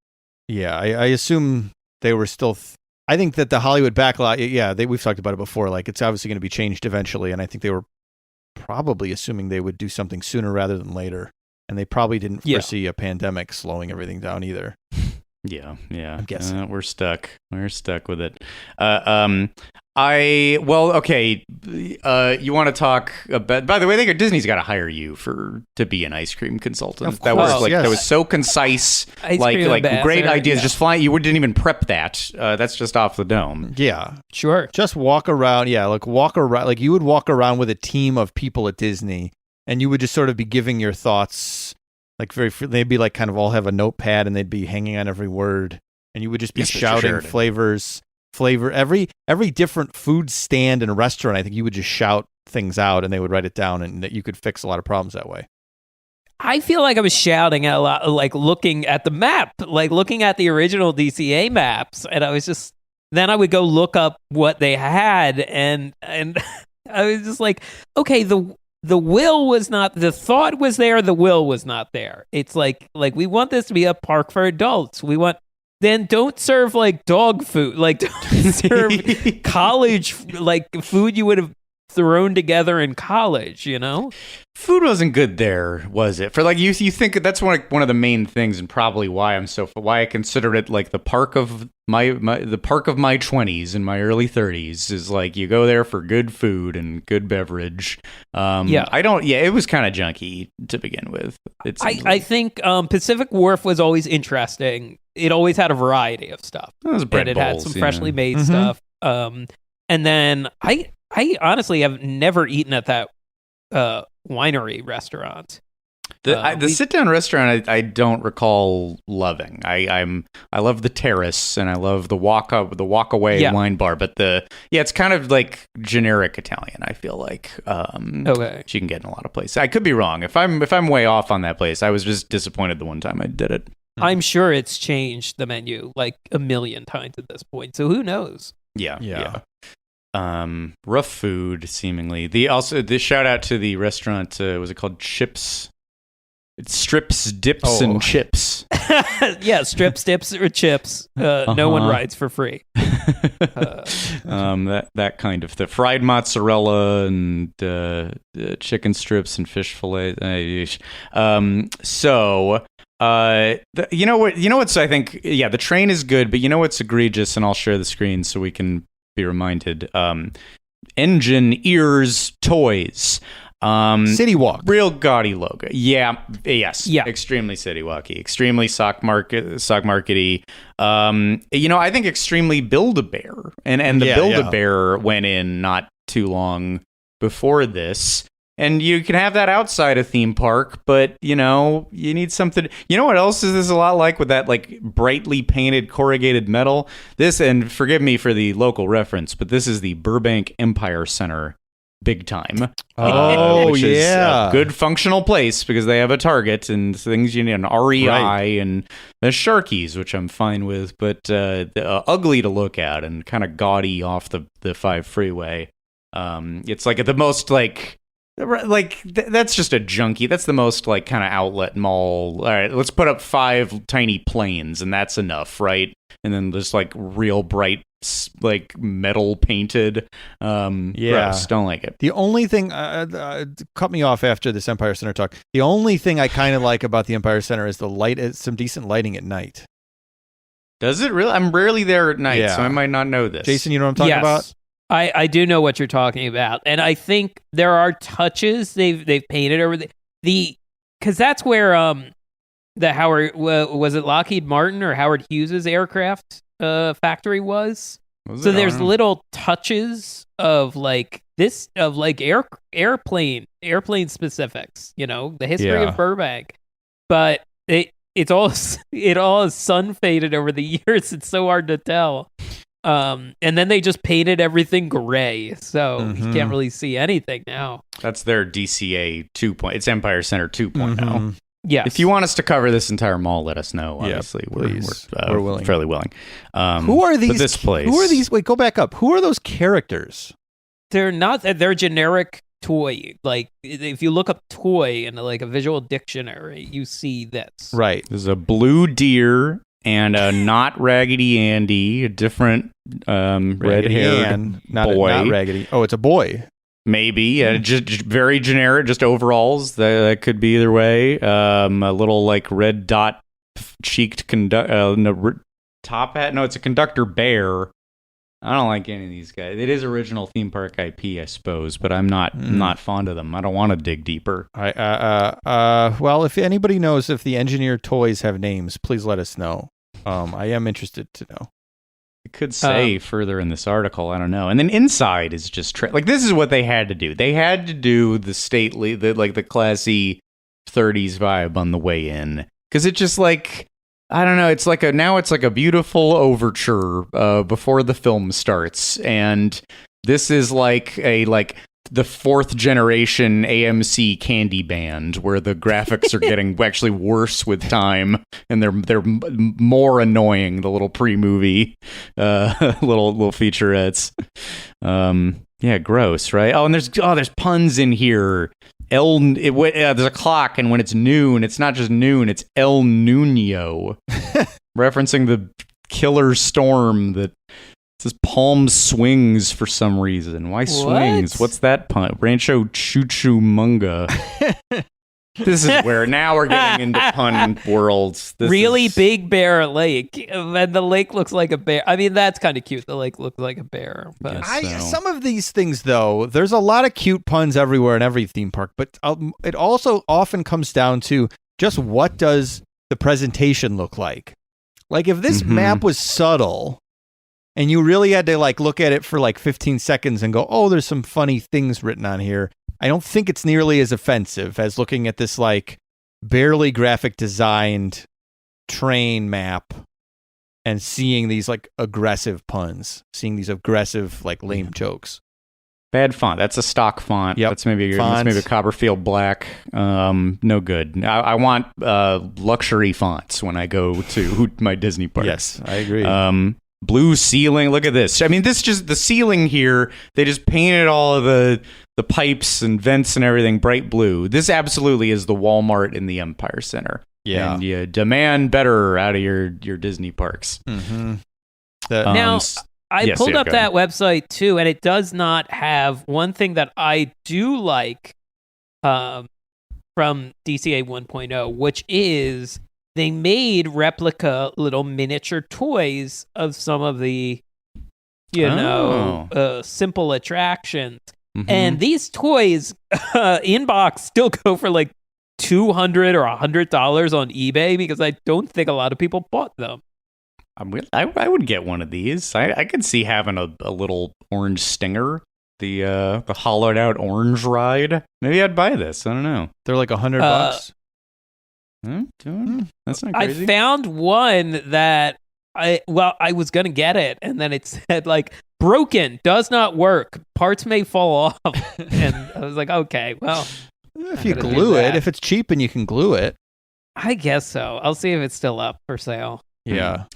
yeah, I assume they were still. I think that the Hollywood backlot. Yeah, we've talked about it before. Like, it's obviously going to be changed eventually, and I think they were probably assuming they would do something sooner rather than later, and they probably didn't foresee a pandemic slowing everything down either. Yeah. I'm guessing. We're stuck. We're stuck with it. You want to talk about? By the way, I think Disney's got to hire you to be an ice cream consultant. Of course, yes. That was so concise. Ice like cream ambassador, great ideas. yeah. Just flying. You didn't even prep that. That's just off the dome. Yeah, Sure. just walk around. Yeah, walk around. Like, you would walk around with a team of people at Disney, and you would just sort of be giving your thoughts. Like, they'd be like kind of all have a notepad, and they'd be hanging on every word, and you would just be Yes, Mr. shouting Sheridan. flavor every different food stand and restaurant. I think you would just shout things out, and they would write it down, and that you could fix a lot of problems that way. I feel like I was shouting a lot, like looking at the map, like looking at the original DCA maps, and I was just. Then I would go look up what they had, and I was just like, okay, the will was not, the thought was there, the will was not there. It's like we want this to be a park for adults. Then don't serve like dog food. Like don't serve college like food you would have thrown together in college, you know? Food wasn't good there, was it? For like you think that's one of the main things, and probably why I consider it like the park of my 20s and my early 30s is like you go there for good food and good beverage. It was kind of junky to begin with. I think Pacific Wharf was always interesting. It always had a variety of stuff. It was bread and it bowls, had some freshly made stuff. And then I honestly have never eaten at that winery restaurant. The sit-down restaurant I don't recall loving. I love the terrace and I love the walk-away wine bar, but it's kind of like generic Italian, I feel like. Okay. You can get in a lot of places. I could be wrong. If I'm way off on that place, I was just disappointed the one time I did it. I'm sure it's changed the menu like a million times at this point. So who knows? Yeah. Rough food, seemingly. The shout out to the restaurant. Was it called Chips? It's Strips, Dips, and Chips. Yeah, strips, dips, or chips. No one rides for free. That kind of the fried mozzarella and chicken strips and fish fillet. You know what's I think the train is good, but you know what's egregious, and I'll share the screen so we can be reminded. Engine ears toys. City Walk. Real gaudy logo. Extremely City Walky. Extremely sock markety. I think extremely Build-A-Bear. And the Build-A-Bear went in not too long before this. And you can have that outside a theme park, but, you need something. You know what else is this a lot like with that, like, brightly painted corrugated metal? This, and forgive me for the local reference, but this is the Burbank Empire Center big time. Which is a good functional place because they have a Target and things you need, an REI and the Sharkies, which I'm fine with, but ugly to look at and kind of gaudy off the 5 freeway. It's like at the most, that's just a junkie. That's the most like kind of outlet mall. All right, let's put up 5 tiny planes and that's enough, right? And then just like real bright, like metal painted. Gross. Don't like it. The only thing cut me off after this Empire Center talk. The only thing I kind of like about the Empire Center is the light. It's some decent lighting at night. Does it really? I'm rarely there at night, so I might not know this. Jason, you know what I'm talking about? I do know what you're talking about, and I think there are touches they've painted over the because that's where the Howard was it Lockheed Martin or Howard Hughes's aircraft factory was. So there's little touches of like this of like airplane specifics, the history of Burbank, but it all is sun faded over the years. It's so hard to tell. And then they just painted everything gray, so you can't really see anything now. That's their DCA 2.0. It's Empire Center 2.0. Yes. If you want us to cover this entire mall, let us know. Obviously, we're willing. Fairly willing. Who are these? This place. Who are these? Wait, go back up. Who are those characters? They're not. They're generic toy. Like if you look up toy in like a visual dictionary, you see this. Right. There's a blue deer. And not Raggedy Andy, a different red-haired boy. Not Raggedy. Oh, it's a boy. Maybe. Just very generic, just overalls. That could be either way. A little like red dot cheeked top hat. No, it's a conductor bear. I don't like any of these guys. It is original theme park IP, I suppose, but I'm not fond of them. I don't want to dig deeper. Well, if anybody knows if the engineered toys have names, please let us know. I am interested to know. It could say further in this article. I don't know. And then inside is just like this is what they had to do. They had to do the stately, the classy 30s vibe on the way in because it just like. I don't know. It's like a beautiful overture before the film starts, and this is like the 4th generation AMC candy band, where the graphics are getting actually worse with time, and they're more annoying. The little pre-movie little featurettes. Yeah, gross, right? Oh, and there's puns in here. There's a clock, and when it's noon, it's not just noon, it's El Nuno, referencing the killer storm that says Palm Swings for some reason. Why swings? What's that pun? Rancho Chuchumunga. This is where now we're getting into pun worlds. Big Bear Lake, and the lake looks like a bear. I mean, that's kind of cute. The lake looks like a bear. But Some of these things, though, there's a lot of cute puns everywhere in every theme park, but it also often comes down to just what does the presentation look like? Like, if this map was subtle, and you really had to like look at it for like 15 seconds and go, oh, there's some funny things written on here, I don't think it's nearly as offensive as looking at this like barely graphic designed train map and seeing these like aggressive puns, seeing these aggressive like lame jokes. Bad font. That's a stock font. Yep. That's maybe a Copperfield black. No good. I want luxury fonts when I go to my Disney parks. Yes, I agree. Blue ceiling. Look at this. I mean, the ceiling here, they just painted all of the pipes and vents and everything bright blue. This absolutely is the Walmart in the Empire Center. Yeah. And you demand better out of your Disney parks. Mm-hmm. Now, I pulled up that website too, and it does not have one thing that I do like from DCA 1.0, which is they made replica little miniature toys of some of the, simple attractions. Mm-hmm. And these toys in box still go for like $200 or $100 on eBay because I don't think a lot of people bought them. I would get one of these. I could see having a little orange stinger, the hollowed out orange ride. Maybe I'd buy this. I don't know. They're like $100. That's not crazy. I found one that I was gonna get it, and then it said like broken, does not work, parts may fall off, and I was like, okay, well, if you glue it, if it's cheap and you can glue it, I guess so. I'll see if it's still up for sale. Yeah.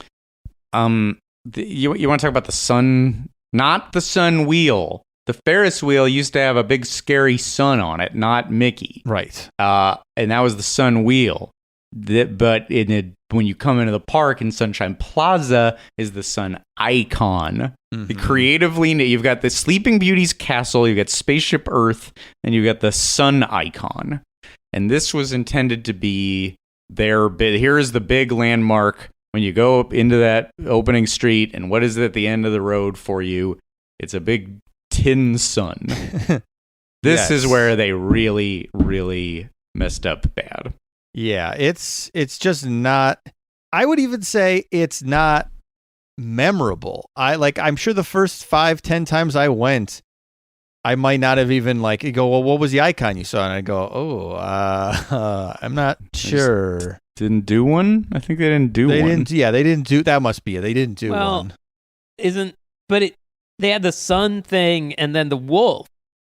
You want to talk about the sun? Not the sun wheel. The Ferris wheel used to have a big scary sun on it, not Mickey. Right. And that was the sun wheel. But when you come into the park in Sunshine Plaza is the sun icon. Mm-hmm. The creatively, you've got the Sleeping Beauty's castle, you've got Spaceship Earth, and you've got the sun icon. And this was intended to be their bit. Here is the big landmark when you go up into that opening street. And what is it at the end of the road for you? It's a big tin sun. This is where they really, really messed up bad. Yeah, it's just not. I would even say it's not memorable. I'm sure the first 5-10 times I went, I might not have even you go, well, what was the icon you saw? And I go, I'm not sure. Didn't do one? I think they didn't do one. They didn't do. That must be it. They didn't do one. They had the sun thing and then the wolf.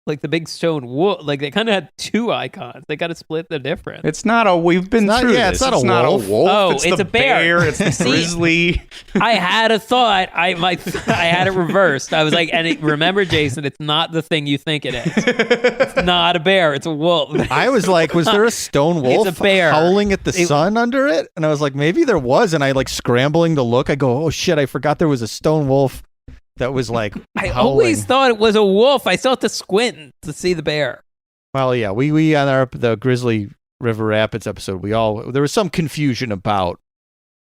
Like the big stone wolf, like they kind of had two icons. They got to split the difference. It's not a. We've been through this. It's not a wolf. Oh, it's a bear. It's the grizzly. I had a thought. I had it reversed. I was like, remember, Jason, it's not the thing you think it is. It's not a bear. It's a wolf. I was like, was there a stone wolf it's a bear. howling at the sun under it? And I was like, maybe there was. And I scrambling to look. I go, oh shit! I forgot there was a stone wolf. That was I howling. Always thought it was a wolf. I still had to squint to see the bear. Well, yeah, we on the Grizzly River Rapids episode, there was some confusion about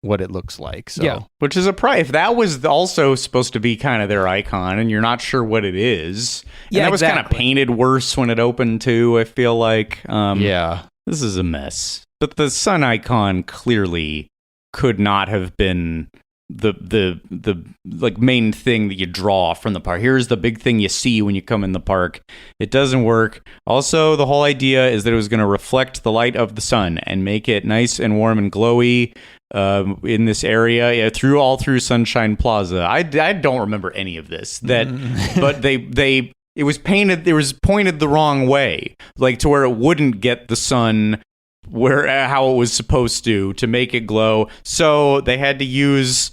what it looks like. So. Yeah, which is if that was also supposed to be kind of their icon, and you're not sure what it is. And that was kind of painted worse when it opened too. I feel like, this is a mess. But the sun icon clearly could not have been the main thing that you draw from the park. Here's the big thing you see when you come in the park. It doesn't work. Also, the whole idea is that it was going to reflect the light of the sun and make it nice and warm and glowy in this area through Sunshine Plaza. I don't remember any of this. But it was painted. It was pointed the wrong way, to where it wouldn't get the sun how it was supposed to make it glow. So they had to use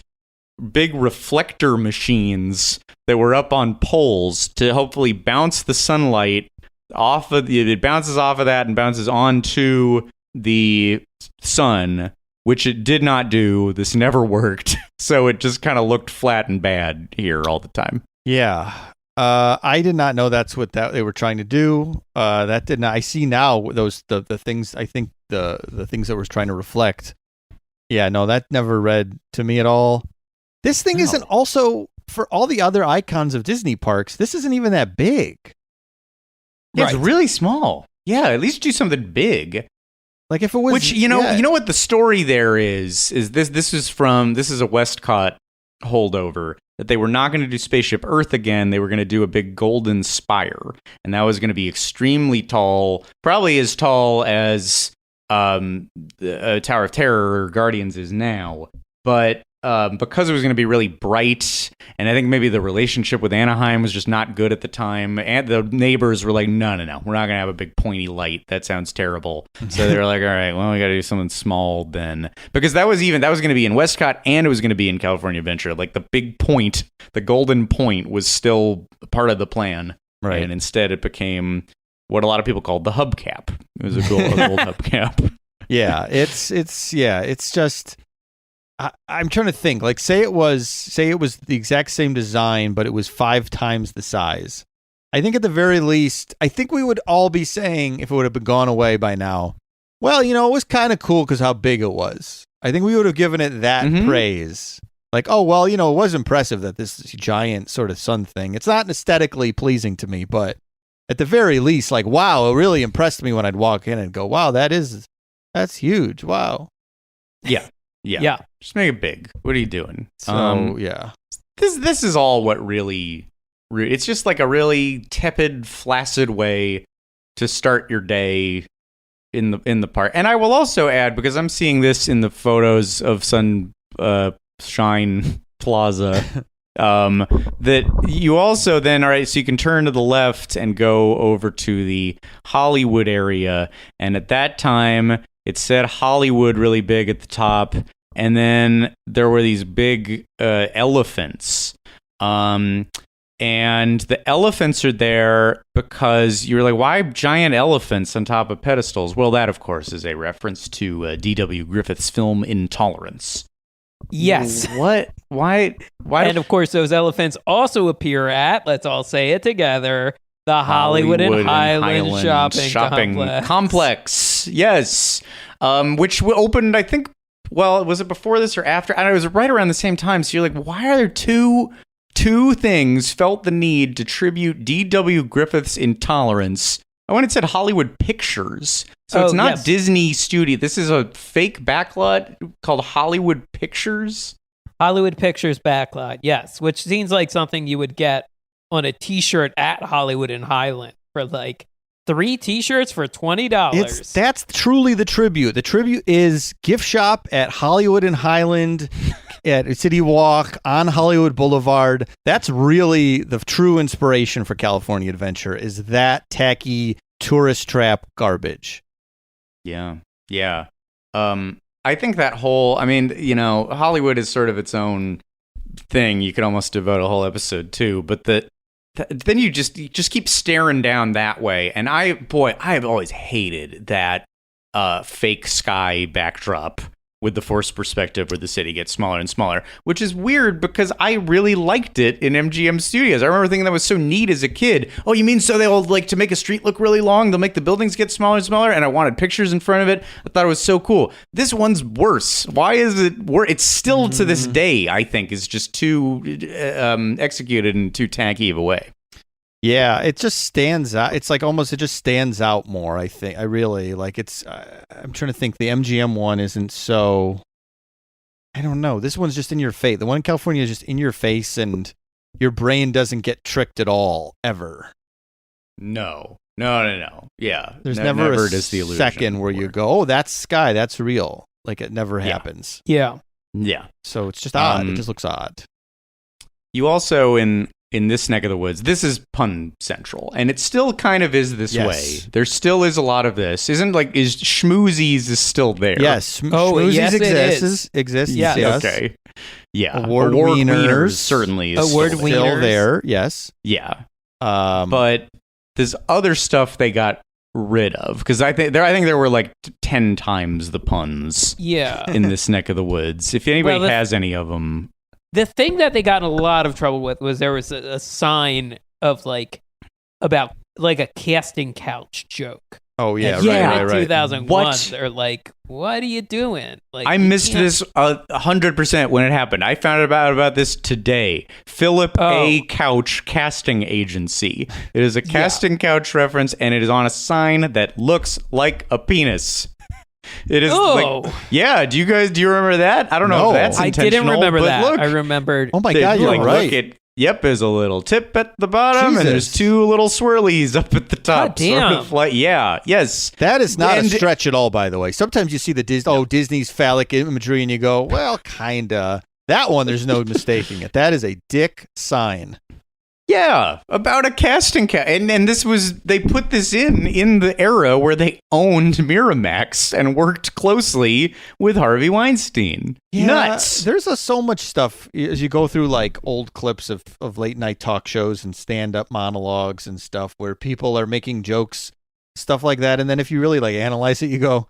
big reflector machines that were up on poles to hopefully bounce the sunlight off of it bounces off of that and bounces onto the sun, which it did not do. This never worked. So it just kind of looked flat and bad here all the time. Yeah. I did not know that's what they were trying to do. That did not. I see now the things. I think the things that we're trying to reflect. Yeah, no, that never read to me at all. This thing isn't also for all the other icons of Disney parks. This isn't even that big. Yeah, right. It's really small. Yeah, at least do something big. Like if it was, which you know what the story there is this. This is a Westcott holdover. That they were not going to do Spaceship Earth again. They were going to do a big golden spire. And that was going to be extremely tall, probably as tall as the Tower of Terror or Guardians is now. But because it was going to be really bright, and I think maybe the relationship with Anaheim was just not good at the time, and the neighbors were like, no, we're not going to have a big pointy light. That sounds terrible. So they were like, all right, well, we got to do something small then. Because that was going to be in Westcott, and it was going to be in California Adventure. Like the big point, the golden point was still part of the plan. Right. And instead it became what a lot of people called the hubcap. It was a gold hubcap. Yeah, it's just... I'm trying to think. Like, say it was the exact same design, but it was 5 times the size. I think at the very least, I think we would all be saying, if it would have been gone away by now, well, it was kind of cool because how big it was. I think we would have given it that praise. Like, oh, well, it was impressive that this giant sort of sun thing. It's not aesthetically pleasing to me, but at the very least, like, wow, it really impressed me when I'd walk in and go, wow, that's huge. Wow. Yeah. Just make it big. What are you doing? So, yeah. This is all what really... It's just like a really tepid, flaccid way to start your day in the park. And I will also add, because I'm seeing this in the photos of Sunshine Plaza, that you also then, all right, so you can turn to the left and go over to the Hollywood area. And at that time... It said Hollywood really big at the top, and then there were these big elephants. And the elephants are there because you're like, why giant elephants on top of pedestals? Well, that, of course, is a reference to D.W. Griffith's film Intolerance. Yes. What? Why? And, of course, those elephants also appear at, let's all say it together, the Hollywood and Highland shopping complex. Yes. Which opened, I think, well, was it before this or after? I don't know, it was right around the same time. So you're like, why are there two things felt the need to tribute D.W. Griffith's Intolerance? I went and said Hollywood Pictures. So it's not Disney Studio. This is a fake backlot called Hollywood Pictures. Hollywood Pictures backlot, yes. Which seems like something you would get on a t-shirt at Hollywood and Highland for like 3 t-shirts for $20. That's truly the tribute. The tribute is gift shop at Hollywood and Highland at City Walk on Hollywood Boulevard. That's really the true inspiration for California Adventure, is that tacky tourist trap garbage. Yeah. I think that whole, Hollywood is sort of its own thing. You could almost devote a whole episode to, but then you just keep staring down that way. And I've always hated that fake sky backdrop with the forced perspective where the city gets smaller and smaller, which is weird because I really liked it in MGM Studios. I remember thinking that was so neat as a kid. Oh, you mean so they'll like to make a street look really long, they'll make the buildings get smaller and smaller, and I wanted pictures in front of it. I thought it was so cool. This one's worse. Why is it worse? It's still to this day, I think, is just too executed in too tacky of a way. Yeah, it just stands out. It's like almost, it just stands out more, I think. I really, like, it's, I'm trying to think, the MGM one isn't so, I don't know. This one's just in your face. The one in California is just in your face, and your brain doesn't get tricked at all, ever. No. Yeah. There's never a second where you go, oh, that's sky, that's real. Like, it never happens. Yeah. So it's just odd. It just looks odd. You also, in this neck of the woods, this is pun central, and it still kind of is this way. There still is a lot of this. Is Schmoozies is still there? Yes. Schmoozies exists. Yes. Yes. Okay. Yeah. Award wieners. certainly is Award still wieners. Still there, yes. Yeah. Um, But there's other stuff they got rid of because I think there were like 10 times the puns Yeah. in this neck of the woods. If anybody Well, has any of them, The thing that they got in a lot of trouble with was there was a sign of about a casting couch joke. oh, yeah, And right, in right. 2001, What? they're like, "What are you doing?" Like, I you missed can't- this 100% when it happened. I found out about this today. Philip A. Couch Casting Agency. It is a casting couch reference, and it is on a sign that looks like a penis. It is yeah. Do you remember that? I don't know No. if that's I intentional. didn't remember but that. Look, I remembered. Oh, my God, you're right. Yep, there's a little tip at the bottom, and there's Jesus. 2 little swirlies up at the top. God damn. Sort of like, yes. That is not a And- stretch at all, by the way. Sometimes you see the Disney's phallic imagery, and you go, well, kinda. That one, there's no mistaking it. That is a dick sign. Yeah, about a casting couch. And this was, they put this in the era where they owned Miramax and worked closely with Harvey Weinstein. Nuts. There's so much stuff as you go through like old clips of late night talk shows and stand up monologues and stuff where people are making jokes, stuff like that. And then if you really like analyze it, you go,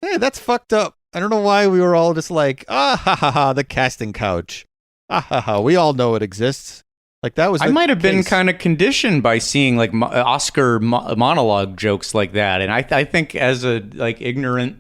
hey, that's fucked up. I don't know why we were all just like, ah, ha, ha, ha, the casting couch. Ah, ha, ha. We all know it exists. Like that was. I might have been kind of conditioned by seeing like Oscar monologue jokes like that, and I think as a like ignorant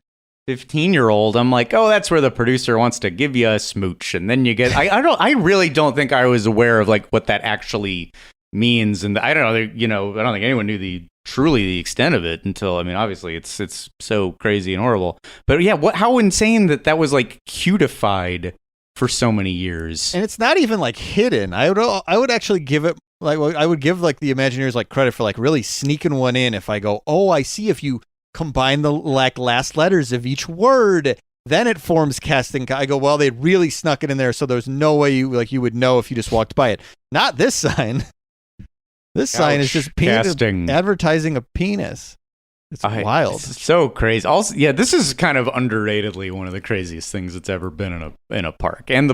15-year-old, I'm like, oh, that's where the producer wants to give you a smooch, and then you get. I really don't think I was aware of like what that actually means, and I don't know. I don't think anyone knew truly the extent of it until obviously it's so crazy and horrible. But yeah, how insane that was like cutified for so many years. And it's not even like hidden. I would actually give it like I would give like the Imagineers like credit for like really sneaking one in. If I go, oh, I see. If you combine the like last letters of each word, then it forms casting. I go, well, they really snuck it in there, so there's no way you would know if you just walked by it. Not this sign. This sign is just casting. Advertising a penis. It's wild. It's so crazy. Also, yeah, this is kind of underratedly one of the craziest things that's ever been in a park. And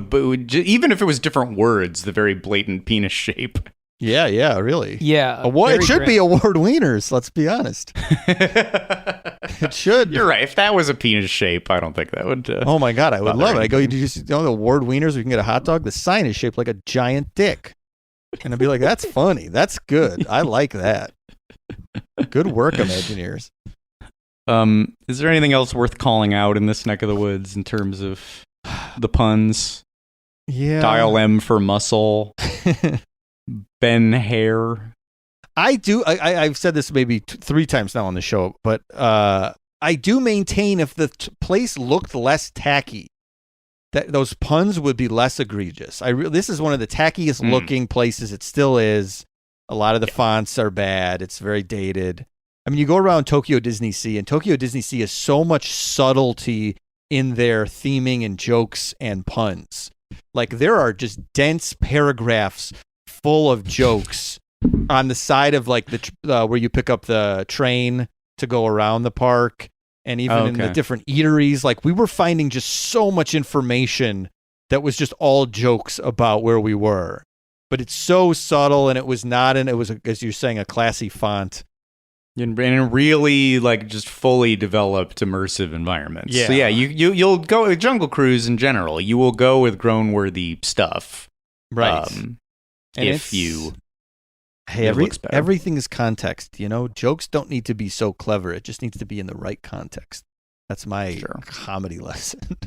even if it was different words, the very blatant penis shape. Yeah, really. Yeah. It should be award wieners, let's be honest. It should. You're right. If that was a penis shape, I don't think that would. Oh my God, I would love it. I go, anything. you just know the award wieners, we can get a hot dog. The sign is shaped like a giant dick. And I'd be like, that's funny. That's good. I like that. Good work, Imagineers. Is there anything else worth calling out in this neck of the woods in terms of the puns? Yeah. Dial M for muscle. Ben Hare. I do. I've said this maybe 3 times now on the show, but I do maintain if the place looked less tacky, that those puns would be less egregious. This is one of the tackiest looking places. It still is. A lot of the fonts are bad. It's very dated. I mean, you go around Tokyo Disney Sea, and Tokyo Disney Sea has so much subtlety in their theming and jokes and puns. Like, there are just dense paragraphs full of jokes on the side of, like, where you pick up the train to go around the park, and even in the different eateries. Like, we were finding just so much information that was just all jokes about where we were. But it's so subtle, and it was not, and it was, as you're saying, a classy font. And really, like, just fully developed immersive environments. Yeah. So yeah, you'll go with Jungle Cruise in general. You will go with grown-worthy stuff, Right. Everything is context. Jokes don't need to be so clever. It just needs to be in the right context. That's my comedy lesson.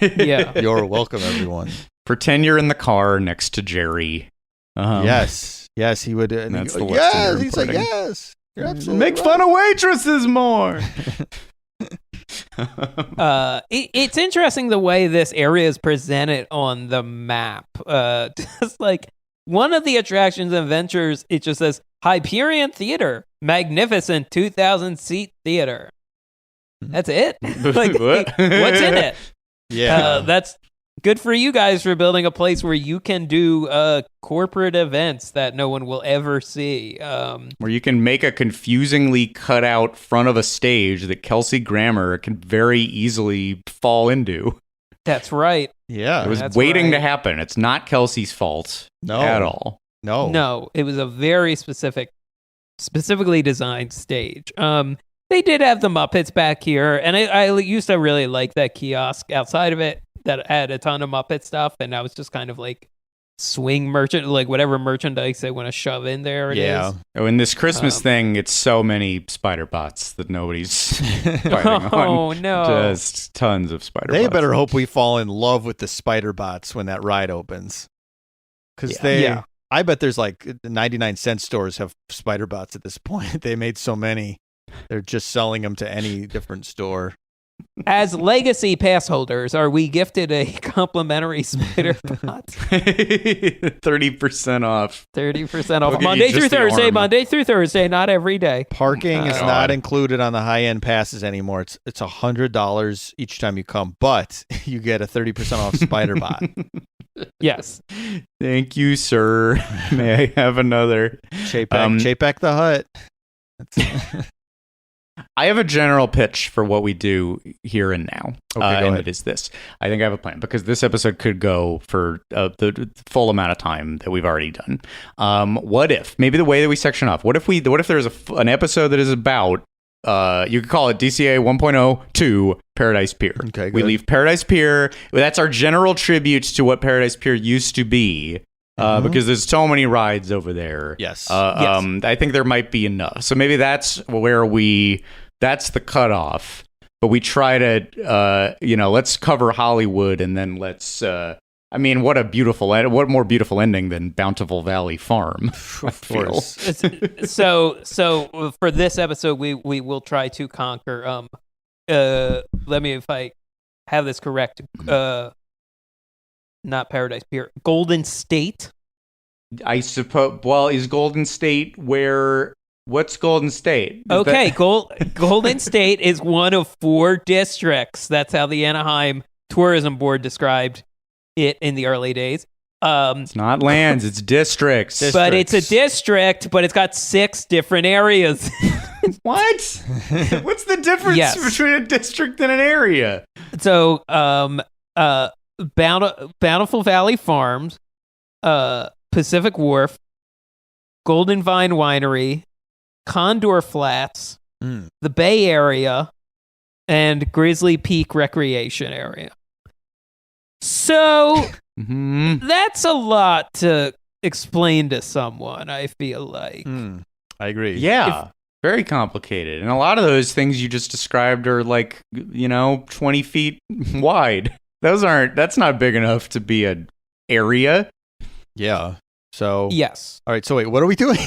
Yeah. You're welcome, everyone. Pretend you're in the car next to Jerry. Yes, he would. And That's he'd go, the lesson you're he's like, imparting. yes. You're absolutely Make right. fun of waitresses more. It's interesting the way this area is presented on the map. Just like one of the attractions and ventures, it just says Hyperion Theater, magnificent 2,000-seat theater. That's it. Like, What? what's in it? Yeah. That's good for you guys for building a place where you can do corporate events that no one will ever see. Where you can make a confusingly cut out front of a stage that Kelsey Grammer can very easily fall into. That's right. Yeah. It was waiting to happen. It's not Kelsey's fault at all. No, it was a very specifically designed stage. They did have the Muppets back here, and I used to really like that kiosk outside of it that had a ton of Muppet stuff, and I was just kind of like swing merchant, like whatever merchandise they want to shove in there. It is. Oh, in this Christmas thing, it's so many spider bots that nobody's fighting on. Oh no! Just tons of spider bots. They better hope we fall in love with the spider bots when that ride opens. Because I bet there's like 99-cent stores have spider bots at this point. They made so many. They're just selling them to any different store. As legacy pass holders, are we gifted a complimentary spider bot? 30% off. 30% off. Monday through Thursday. Monday through Thursday, not every day. Parking is not included on the high-end passes anymore. It's $100 each time you come, but you get a 30% off spider bot. Yes. Thank you, sir. May I have another? Chapek the Hut. I have a general pitch for what we do here and now. Okay, go and ahead. it is this. I think I have a plan because this episode could go for the full amount of time that we've already done. What if, maybe the way that we section off, what if there's an episode that is about, you could call it DCA 1.0 to Paradise Pier. Okay, good. We leave Paradise Pier. That's our general tribute to what Paradise Pier used to be. Because there's so many rides over there. Yes. I think there might be enough. So maybe that's where that's the cutoff. But we try to, let's cover Hollywood and then let's, what more beautiful ending than Bountiful Valley Farm? Of course. So for this episode, we will try to conquer, let me, if I have this correct, not Paradise Pier, Golden State. I suppose. Well, is Golden State where? What's Golden State? Okay, Golden State is one of 4 districts. That's how the Anaheim Tourism Board described it in the early days. It's not lands; it's districts. But it's a district, but it's got 6 different areas. What? What's the difference between a district and an area? So, Bountiful Valley Farms, Pacific Wharf, Golden Vine Winery, Condor Flats, the Bay Area, and Grizzly Peak Recreation Area. So that's a lot to explain to someone, I feel like. I agree. Yeah. Very complicated. And a lot of those things you just described are 20 feet wide. That's not big enough to be an area. Yeah. So. Yes. All right. So wait, what are we doing?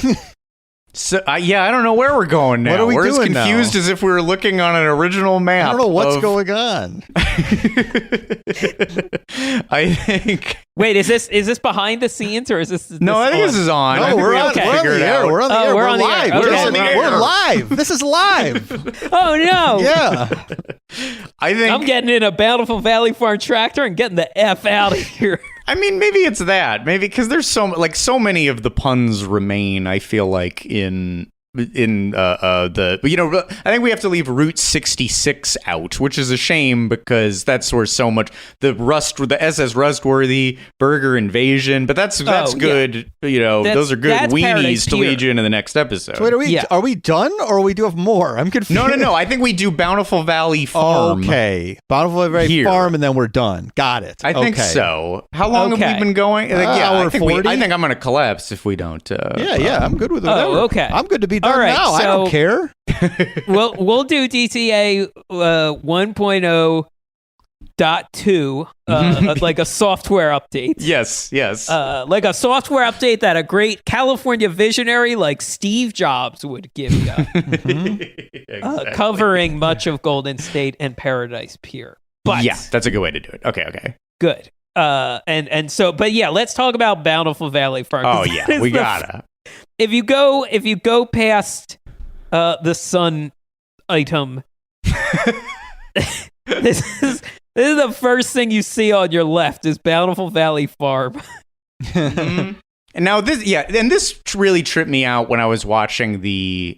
So I don't know where we're going now. What are we we're doing as confused now? as if we were looking on an original map. I don't know what's going on. I think. Wait, is this behind the scenes or is this? No, I think this is on. No, we're on the air. We're on the air. We're live. We're live. This is live. Oh no. Yeah. I think I'm getting in a Bountiful Valley Farm tractor and getting the F out of here. I mean, maybe it's that. Maybe because there's so many of the puns remain. I feel like in I think we have to leave Route 66 out, which is a shame because that's where so much the SS Rustworthy Burger Invasion, but that's good. Yeah. Those are good weenies to lead you into the next episode. So wait, are we done or we do have more? I'm confused. No. I think we do Bountiful Valley Farm. Okay, Bountiful Valley Farm, and then we're done. Got it. I think so. How long have we been going? Hour 40. I think I'm going to collapse if we don't. I'm good with it. Okay. I'm good to be done All right, now. so I don't care. we'll do DCA 1.0.2, like a software update. Yes. Like a software update that a great California visionary like Steve Jobs would give you, exactly. covering much of Golden State and Paradise Pier. But yeah, that's a good way to do it. Okay. Good. Let's talk about Bountiful Valley Farm. Oh yeah, we gotta. If you go past the sun item, this is the first thing you see on your left is Bountiful Valley Farm. And now this really tripped me out when I was watching the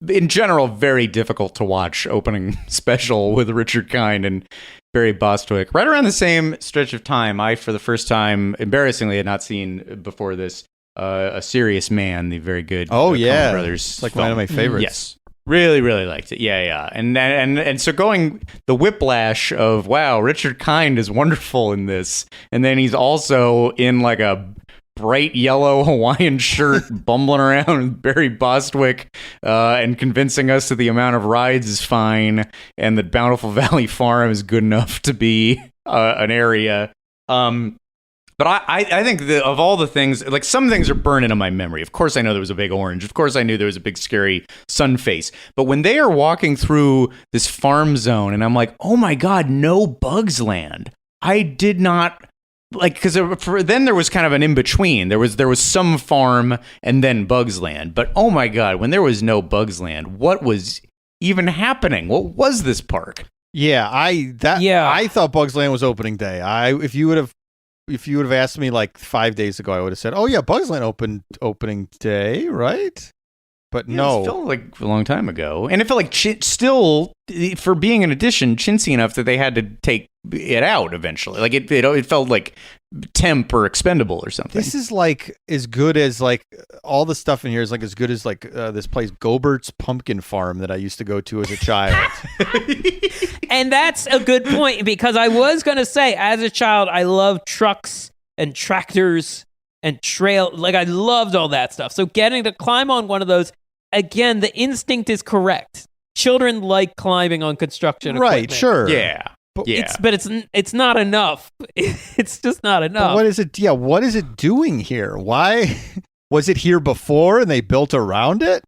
in general, very difficult to watch opening special with Richard Kind and Barry Bostwick. Right around the same stretch of time, I, for the first time, embarrassingly, had not seen before this, A Serious Man, the very good Coen Brothers it's like film. one of my favorites. Yes. Really, really liked it. Yeah. And so going the whiplash of, wow, Richard Kind is wonderful in this. And then he's also in like a bright yellow Hawaiian shirt bumbling around with Barry Bostwick and convincing us that the amount of rides is fine and that Bountiful Valley Farm is good enough to be an area. But I think that of all the things, like some things are burned into my memory. Of course, I know there was a big orange. Of course, I knew there was a big scary sun face. But when they are walking through this farm zone and I'm like, oh my God, no Bugs Land. I did not like, because then there was kind of an in-between. There was some farm and then Bugs Land. But oh my God, when there was no Bugs Land, what was even happening? What was this park? Yeah, I thought Bugs Land was opening day. If you would have asked me like 5 days ago, I would have said, "Oh yeah, Bugs Land opening day, right?" But no, it felt like a long time ago, and it felt like still, for being an addition, chintzy enough that they had to take it out eventually. Like it felt like temp or expendable or something. This is like as good as like all the stuff in here is like as good as like this place Gobert's Pumpkin Farm that I used to go to as a child. And that's a good point, because I was going to say, as a child, I loved trucks and tractors and trail. Like, I loved all that stuff. So getting to climb on one of those, again, the instinct is correct. Children like climbing on construction equipment. Right, sure. Yeah. But it's not enough. It's just not enough. But what is it? Yeah, what is it doing here? Why was it here before and they built around it?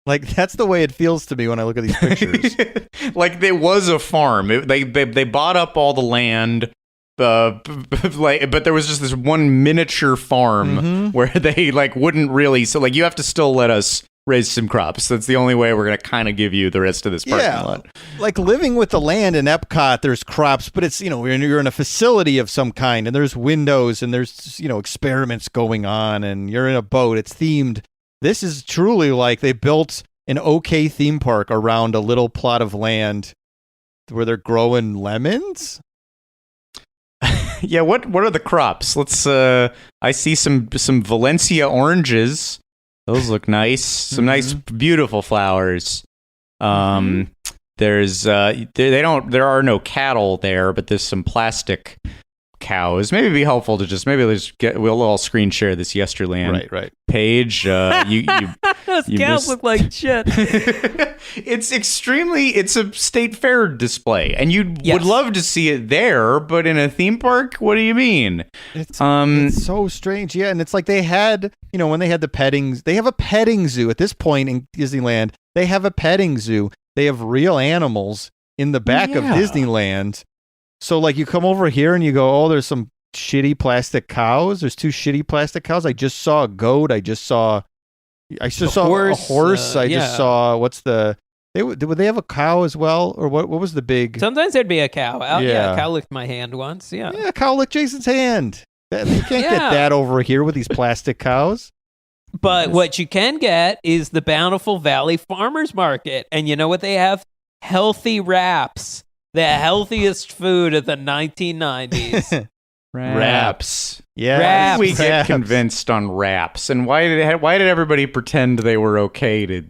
Like, that's the way it feels to me when I look at these pictures. Like, there was a farm. They bought up all the land, but there was just this one miniature farm where they like wouldn't really. So like, you have to still let us raise some crops. That's the only way we're gonna kind of give you the rest of this parking lot. Like living with the land in Epcot, there's crops, but it's, you're in a facility of some kind, and there's windows, and there's experiments going on, and you're in a boat. It's themed. This is truly like they built an okay theme park around a little plot of land where they're growing lemons. Yeah, what are the crops? Let's. I see some Valencia oranges. Those look nice. Some nice, beautiful flowers. There's there are no cattle there, but there's some plastic cows. Maybe it'd be helpful to we'll all screen share this Yesterland page. Those cows look like shit. It's a state fair display, and you would love to see it there, but in a theme park, what do you mean? It's so strange. Yeah, and it's like they had, when they had they have a petting zoo at this point in Disneyland. They have a petting zoo. They have real animals in the back of Disneyland. So, like, you come over here and you go, oh, there's some shitty plastic cows. There's 2 shitty plastic cows. I just saw a goat. I just saw a horse. I just saw, would they have a cow as well? Or what was the big? Sometimes there'd be a cow. A cow licked my hand once. Yeah, a cow licked Jason's hand. You can't get that over here with these plastic cows. But what you can get is the Bountiful Valley Farmers Market. And you know what they have? Healthy wraps. The healthiest food of the 1990s. Wraps. Yeah. Wraps. We get convinced on wraps. And why did everybody pretend they were okay to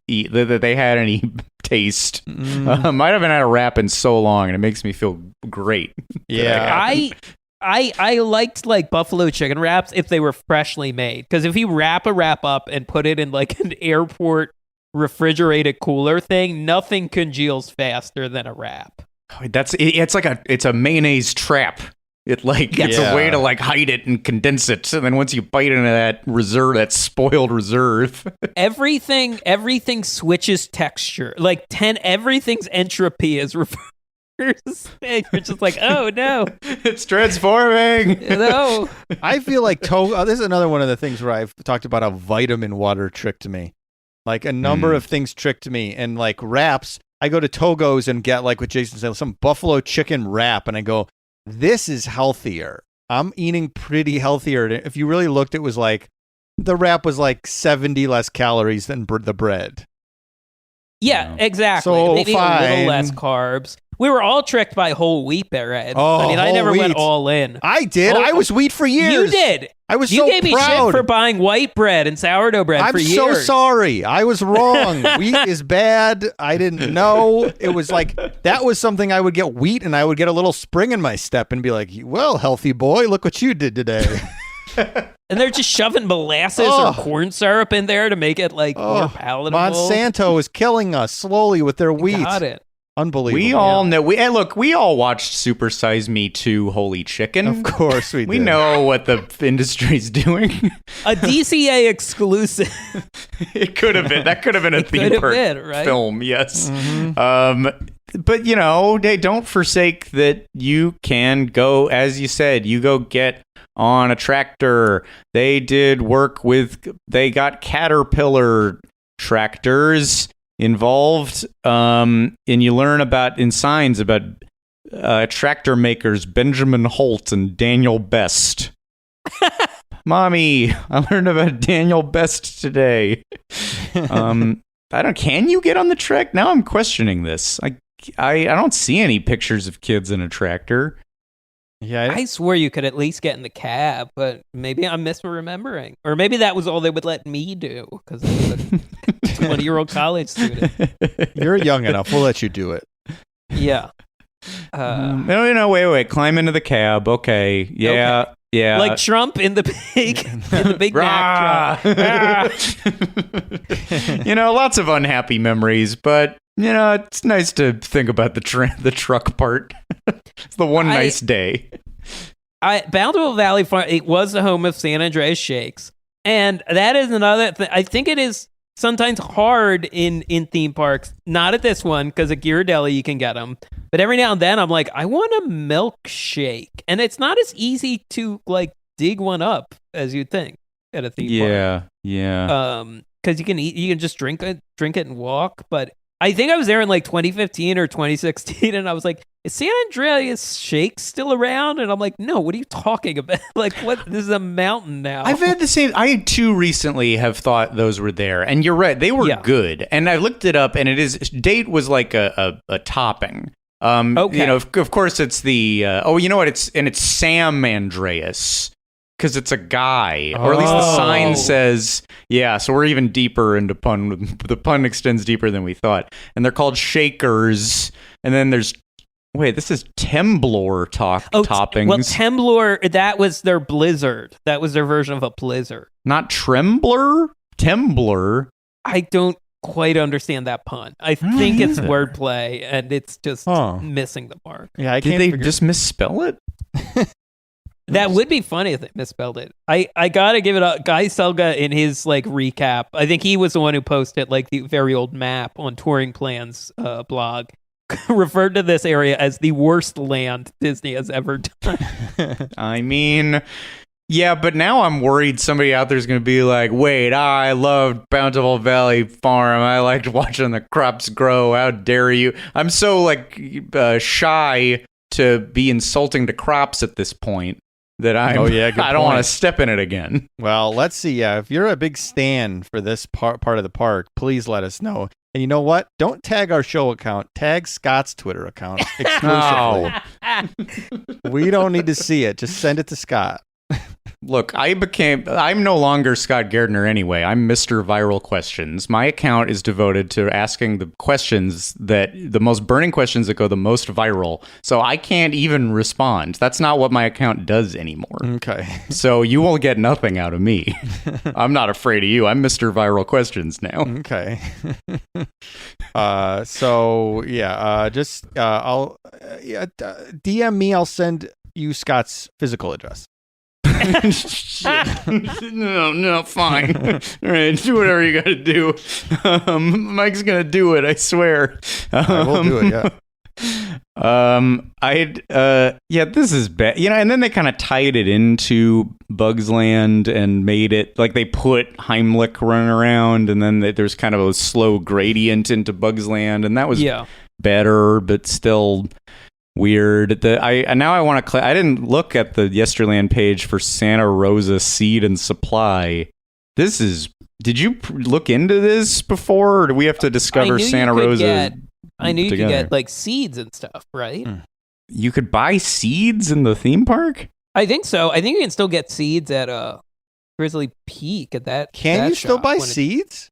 eat, that they had any taste? I haven't had a wrap in so long, and it makes me feel great. Yeah. I liked like buffalo chicken wraps if they were freshly made. Because if you wrap a wrap up and put it in like an airport refrigerated cooler thing, nothing congeals faster than a wrap. It's a mayonnaise trap. It's a way to like hide it and condense it. And then once you bite into that spoiled reserve, everything switches texture. Like everything's entropy is reversed. You're just like, oh no, it's transforming. No, I feel like this is another one of the things where I've talked about how vitamin water tricked me. Like a number of things tricked me, and like wraps. I go to Togo's and get, like what Jason said, some buffalo chicken wrap, and I go, this is healthier. I'm eating pretty healthier. If you really looked, it was like the wrap was like 70 less calories than the bread. Yeah, exactly. So Maybe a fine. little less carbs. We were all tricked by whole wheat bread. Oh, I mean, I whole never went wheat. all in. I did. Oh, I was wheat for years. You did. I was You so gave me proud. shit for buying white bread and sourdough bread for years. I'm so sorry. I was wrong. Wheat is bad. I didn't know. It was like, that was something I would get wheat and I would get a little spring in my step and be like, well, healthy boy, look what you did today. And they're just shoving molasses or corn syrup in there to make it like more palatable. Monsanto is killing us slowly with their wheat. Got it. Unbelievable. We all know. We all watched Super Size Me 2 Holy Chicken. Of course we did. We know what the industry's doing. A DCA exclusive. It could have been. That could have been a theme park right? film. Yes. But hey, don't forsake that you can go, as you said, you go get on a tractor. They got Caterpillar tractors involved, and you learn in signs about tractor makers Benjamin Holt and Daniel Best. Mommy, I learned about Daniel Best today. Can you get on the track? Now I'm questioning this. I don't see any pictures of kids in a tractor. Yeah, I swear you could at least get in the cab, but maybe I'm misremembering. Or maybe that was all they would let me do because I was a 20-year-old college student. You're young enough. We'll let you do it. Yeah. No, wait. Climb into the cab. Okay. Yeah. Okay. Yeah. Like Trump in the big Mac truck. Lots of unhappy memories, but it's nice to think about the truck part. It's the one nice day. Bountiful Valley Farm, it was the home of San Andreas Shakes. And that is another thing. I think it is sometimes hard in theme parks. Not at this one, because at Ghirardelli you can get them. But every now and then I'm like, I want a milkshake. And it's not as easy to dig one up as you'd think at a theme park. Yeah. Because you can just drink it and walk. But I think I was there in 2015 or 2016, and I was like, is San Andreas Shake still around? And I'm like, no, what are you talking about? What? This is a mountain now. I've had the same. I too recently have thought those were there, and you're right, they were good. And I looked it up, and date was like a topping. Okay. Of course, it's the. It's Sam Andreas. Because it's a guy, or at least the sign says, yeah, so we're even deeper into pun. The pun extends deeper than we thought. And they're called shakers. And then this is Temblor toppings. Well, Temblor, that was their blizzard. That was their version of a blizzard. Not Trembler? Temblor. I don't quite understand that pun. I think it's wordplay, and it's just missing the mark. Yeah, Did they just misspell it? That would be funny if they misspelled it. I gotta give it up. Guy Selga in his recap, I think he was the one who posted the very old map on Touring Plans blog, referred to this area as the worst land Disney has ever done. I mean, yeah, but now I'm worried somebody out there is going to be like, wait, I loved Bountiful Valley Farm. I liked watching the crops grow. How dare you? I'm so shy to be insulting to crops at this point. That I don't want to step in it again. Well, let's see. Yeah, if you're a big stan for this part of the park, please let us know. And you know what? Don't tag our show account. Tag Scott's Twitter account exclusively. We don't need to see it. Just send it to Scott. Look, I'm no longer Scott Gairdner anyway. I'm Mr. Viral Questions. My account is devoted to asking the questions the most burning questions that go the most viral. So I can't even respond. That's not what my account does anymore. Okay. So you will get nothing out of me. I'm not afraid of you. I'm Mr. Viral Questions now. Okay. I'll DM me. I'll send you Scott's physical address. No, fine. All right, do whatever you gotta do. Mike's gonna do it, I swear. I will do it, yeah. This is bad. And then they kind of tied it into Bugs Land and made it they put Heimlich running around, and then there's kind of a slow gradient into Bugs Land, and that was better, but still weird. I want to. I didn't look at the Yesterland page for Santa Rosa Seed and Supply. This is Did you look into this before, or do we have to discover Santa Rosa? I knew you could get like seeds and stuff, right? You could buy seeds in the theme park? I think so. I think you can still get seeds at Grizzly Peak at that. Can you still buy seeds?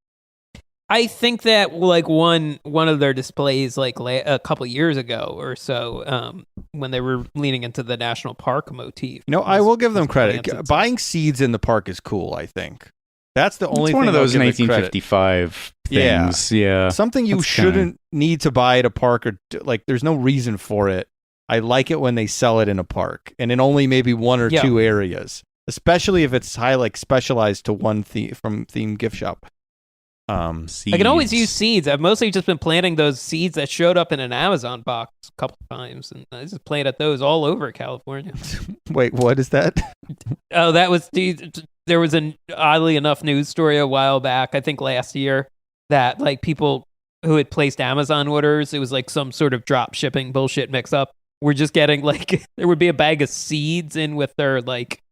I think that like one of their displays like a couple years ago or so, when they were leaning into the national park motif. I will give them credit. Buying seeds in the park is cool, I think. That's the only thing. One of those 1955 things. Yeah. Something you shouldn't need to buy at a park, or like there's no reason for it. I like it when they sell it in a park and in only maybe one or two areas, especially if it's specialized to one theme gift shop. I can always use seeds. I've mostly just been planting those seeds that showed up in an Amazon box a couple times, and I just planted those all over California. Wait, what is that? Oh, that was there was an oddly enough news story a while back, I think last year, that like people who had placed Amazon orders, it was like some sort of drop shipping bullshit mix up. We're just getting like there would be a bag of seeds in with their like.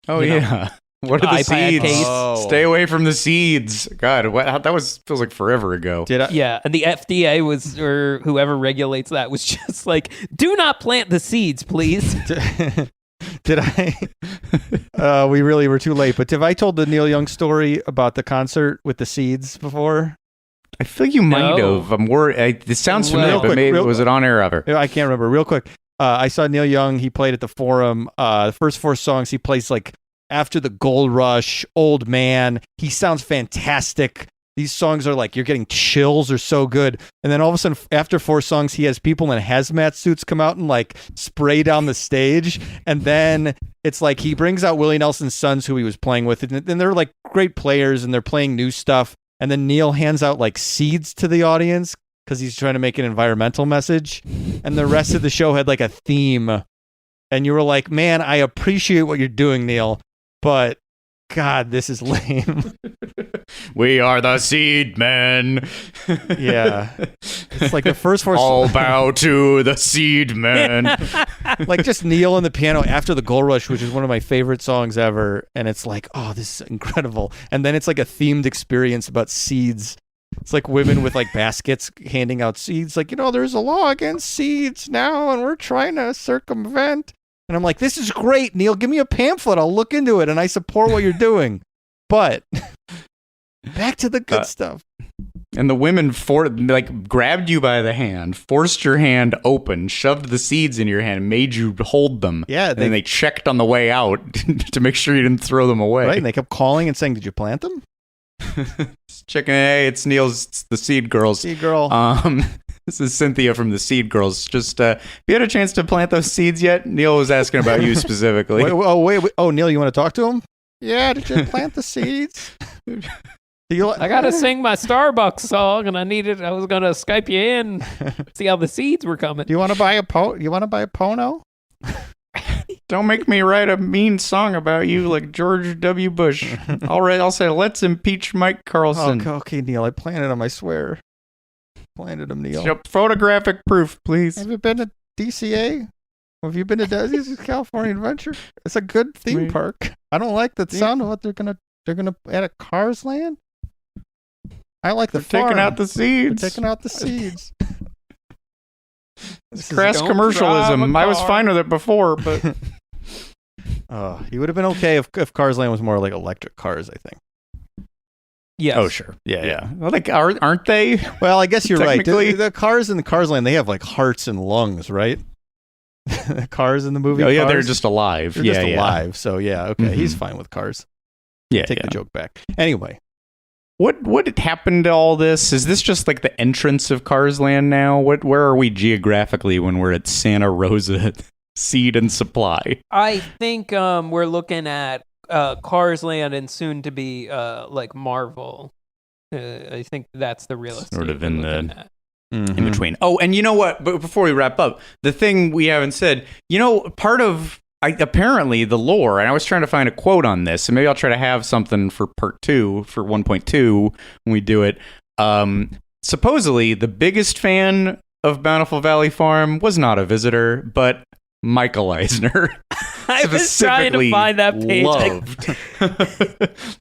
Oh yeah. What are the seeds? Stay away from the seeds. God, feels like forever ago. Yeah, and the FDA or whoever regulates that was just like, do not plant the seeds, please. Did I? We really were too late. But have I told the Neil Young story about the concert with the seeds before? I feel you might have. I'm worried. This sounds familiar, but maybe was it on air ever? I can't remember. Real quick, I saw Neil Young. He played at the Forum. The first 4 songs he plays like After the Gold Rush, Old Man. He sounds fantastic. These songs are like, you're getting chills. They're so good. And then all of a sudden, after 4 songs, he has people in hazmat suits come out and like spray down the stage. And then it's like he brings out Willie Nelson's sons, who he was playing with. And they're like great players and they're playing new stuff. And then Neil hands out like seeds to the audience because he's trying to make an environmental message. And the rest of the show had like a theme. And you were like, man, I appreciate what you're doing, Neil. But God, this is lame. We are the seed men. Yeah. It's like the first 4 all bow to the seed men. Like just Neil and the piano After the Gold Rush, which is one of my favorite songs ever. And it's like, oh, this is incredible. And then it's like a themed experience about seeds. It's like women with like baskets handing out seeds. Like, there's a law against seeds now, and we're trying to circumvent. And I'm like, this is great, Neil. Give me a pamphlet. I'll look into it, and I support what you're doing. But back to the good stuff. And the women grabbed you by the hand, forced your hand open, shoved the seeds in your hand, made you hold them. Yeah. And then they checked on the way out to make sure you didn't throw them away. Right. And they kept calling and saying, did you plant them? Checking, hey, it's the Seed Girls. Seed Girl. This is Cynthia from the Seed Girls. Just, have you had a chance to plant those seeds yet? Neil was asking about you specifically. Wait. Oh, Neil, you want to talk to him? Yeah, did you plant the seeds? I got to sing my Starbucks song, and I was going to Skype you in, see how the seeds were coming. Do you want to buy a Pono? Don't make me write a mean song about you like George W. Bush. I'll say, let's impeach Mike Carlson. Okay, Neil, I planted him, I swear. Planted him, Neil. Photographic proof, please. Have you been to DCA? Have you been to Disney's California Adventure? It's a good theme park. I don't like the sound of what they're gonna add a Cars Land. I like the farm. Taking out the seeds. They're taking out the seeds. This crass commercialism. I was fine with it before, but he would have been okay if Cars Land was more like electric cars, I think. Yes. Oh, sure. Yeah. Well, like, aren't they? Well, I guess you're right. The cars in the Cars Land, they have like hearts and lungs, right? The cars in the movie. Oh, yeah, Cars, they're just alive. They're just alive. So, yeah, okay. He's fine with cars. Take the joke back. Anyway. What happened to all this? Is this just like the entrance of Cars Land now? Where are we geographically when we're at Santa Rosa Seed and Supply? I think we're looking at Cars Land and soon to be like Marvel. I think that's the real estate sort of in the in between. Oh, and you know what? But before we wrap up, the thing we haven't said, part of apparently the lore, and I was trying to find a quote on this, and maybe I'll try to have something for part 2 for 1.2 when we do it. Supposedly, the biggest fan of Bountiful Valley Farm was not a visitor, but Michael Eisner. I was trying to find that page. Loved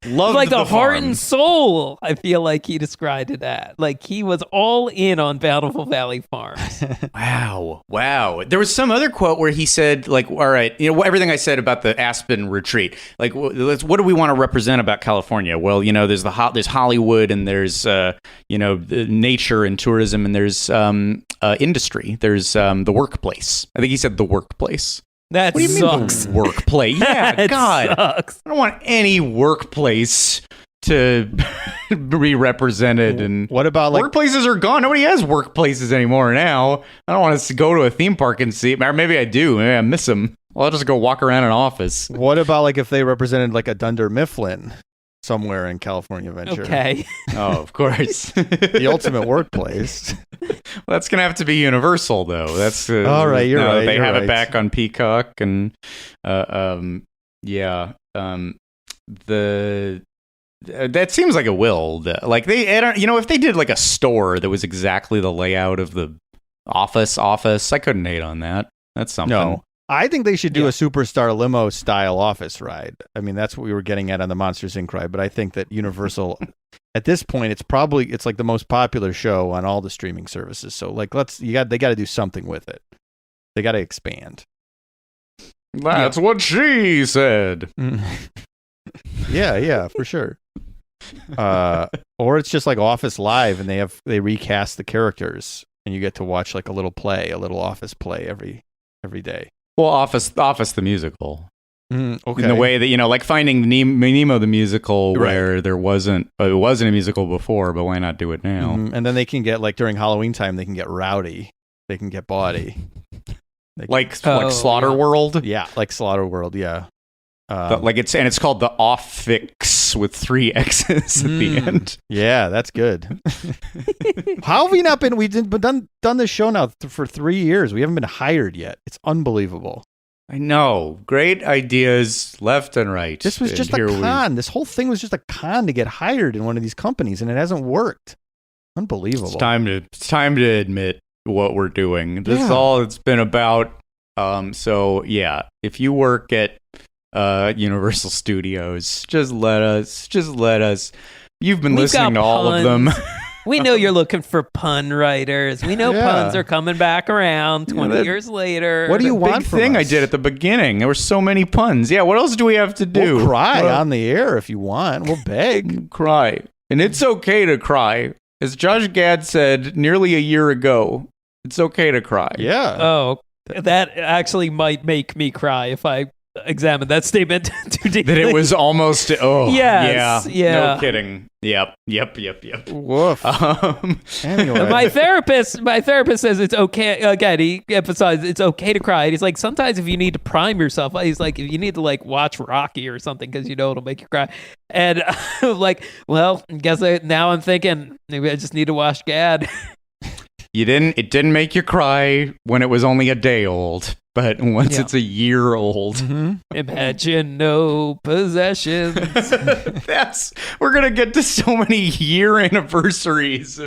Loved like the heart farm. and soul. I feel like he described it at. Like he was all in on Bountiful Valley Farms. Wow. There was some other quote where he said, like, all right, everything I said about the Aspen retreat, like, what do we want to represent about California? Well, there's there's Hollywood, and there's nature and tourism, and there's industry. There's the workplace. I think he said the workplace. That What do you sucks. mean the workplace? Yeah, That God. sucks. I don't want any workplace to be represented. And What about like workplaces are gone. Nobody has workplaces anymore now. I don't want to go to a theme park and see it. Or maybe I do. Maybe I miss them. Well, I'll just go walk around an office. what about like if they represented like a Dunder Mifflin somewhere in California Adventure? Okay. Oh, of course. The ultimate workplace. Well, that's gonna have to be Universal, though. That's All right, you're right, They you're have right. it back on Peacock, and that seems like it will. Like if they did like a store that was exactly the layout of the office, I couldn't hate on that. That's something. No. I think they should do a Superstar Limo style office ride. I mean, that's what we were getting at on the Monsters Inc. ride, but I think that Universal, at this point, it's like the most popular show on all the streaming services. So like, they got to do something with it. They got to expand. That's what she said. Yeah, for sure. Or it's just like Office Live, and they recast the characters, and you get to watch like a little office play every day. Well, Office the musical. Okay. In the way that, like Finding Nemo the musical, where it wasn't a musical before, but why not do it now? And then they can get, like, during Halloween time, they can get rowdy. They can get bawdy. Like Slaughter World? Yeah, like Slaughter World, yeah. It's called the Off Fix with 3 X's at the end. Yeah, that's good. How have we not been? We've done this show now for 3 years. We haven't been hired yet. It's unbelievable. I know. Great ideas left and right. This was just a con. This whole thing was just a con to get hired in one of these companies, and it hasn't worked. Unbelievable. It's time to admit what we're doing. This is all it's been about. So yeah, if you work at Universal Studios, just let us. You've been listening to all of them. We know you're looking for pun writers. We know puns are coming back around 20 years later. What do you want big from thing us? I did at the beginning. There were so many puns. Yeah, what else do we have to do? We'll cry on the air if you want. We'll beg. Cry. And it's okay to cry. As Josh Gad said nearly a year ago, it's okay to cry. Yeah. Oh, that actually might make me cry if I examine that statement too deeply. That it was almost, Yes, yeah. No kidding. Yep. Woof. Anyway. My therapist says it's okay. Again, he emphasized it's okay to cry. He's like, sometimes if you need to prime yourself, he's like, if you need to like watch Rocky or something because it'll make you cry. And I'm like, well, now I'm thinking maybe I just need to watch Gad. It didn't make you cry when it was only a day old, but once it's a year old. Imagine no possessions. We're going to get to so many year anniversaries.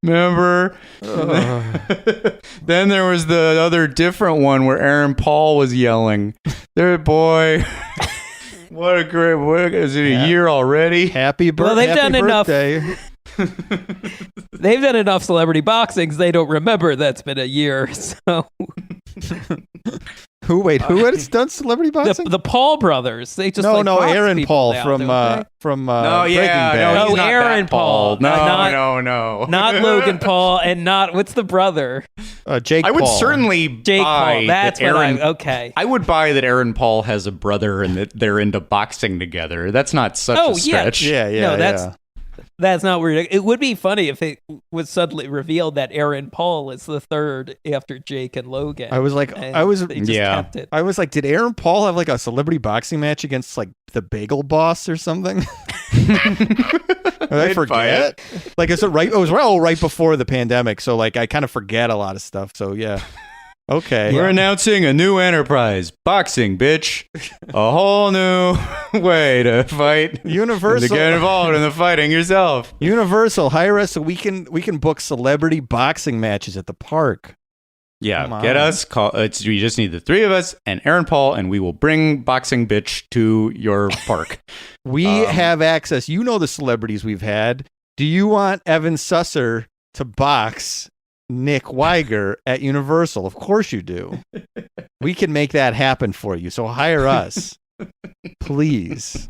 Remember? Then there was the other different one where Aaron Paul was yelling, there, boy. What a great, is it a year already? Happy birthday. Well, they've done enough. Birthday. They've done enough celebrity boxings. They don't remember that's been a year. So Who has done celebrity boxing? the Paul brothers. They just no, box Aaron people Paul now, from don't they? Breaking No, Bad. no, he's not Aaron that Paul. Paul. No. Not Logan Paul, and not what's the brother? Jake I would Paul. certainly Jake buy Paul. That's that Aaron. okay. I would buy that Aaron Paul has a brother and that they're into boxing together. That's not such a stretch. Yeah. No, that's not weird. It would be funny if it was suddenly revealed that Aaron Paul is the third after Jake and Logan. I was like, they just kept it. I was like, did Aaron Paul have like a celebrity boxing match against like the Bagel Boss or something? Did I forget? Like, is it right? It was right before the pandemic, so like I kind of forget a lot of stuff. So yeah. Okay. We're announcing a new enterprise. Boxing, bitch. A whole new way to fight. Universal. And to get involved in the fighting yourself. Universal, hire us so we can book celebrity boxing matches at the park. Yeah, get us. We just need the three of us and Aaron Paul, and we will bring Boxing Bitch to your park. We have access. You know the celebrities we've had. Do you want Evan Susser to box Nick Weiger at Universal? Of course you do. We can make that happen for you. So hire us, please.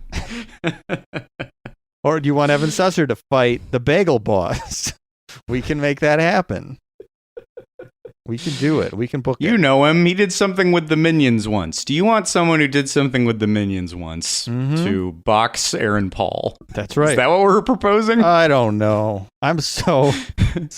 Or do you want Evan Susser to fight the Bagel Boss? We can make that happen. We can do it. We can book it. You know him. He did something with the Minions once. Do you want someone who did something with the Minions once to box Aaron Paul? That's right. Is that what we're proposing? I don't know. I'm so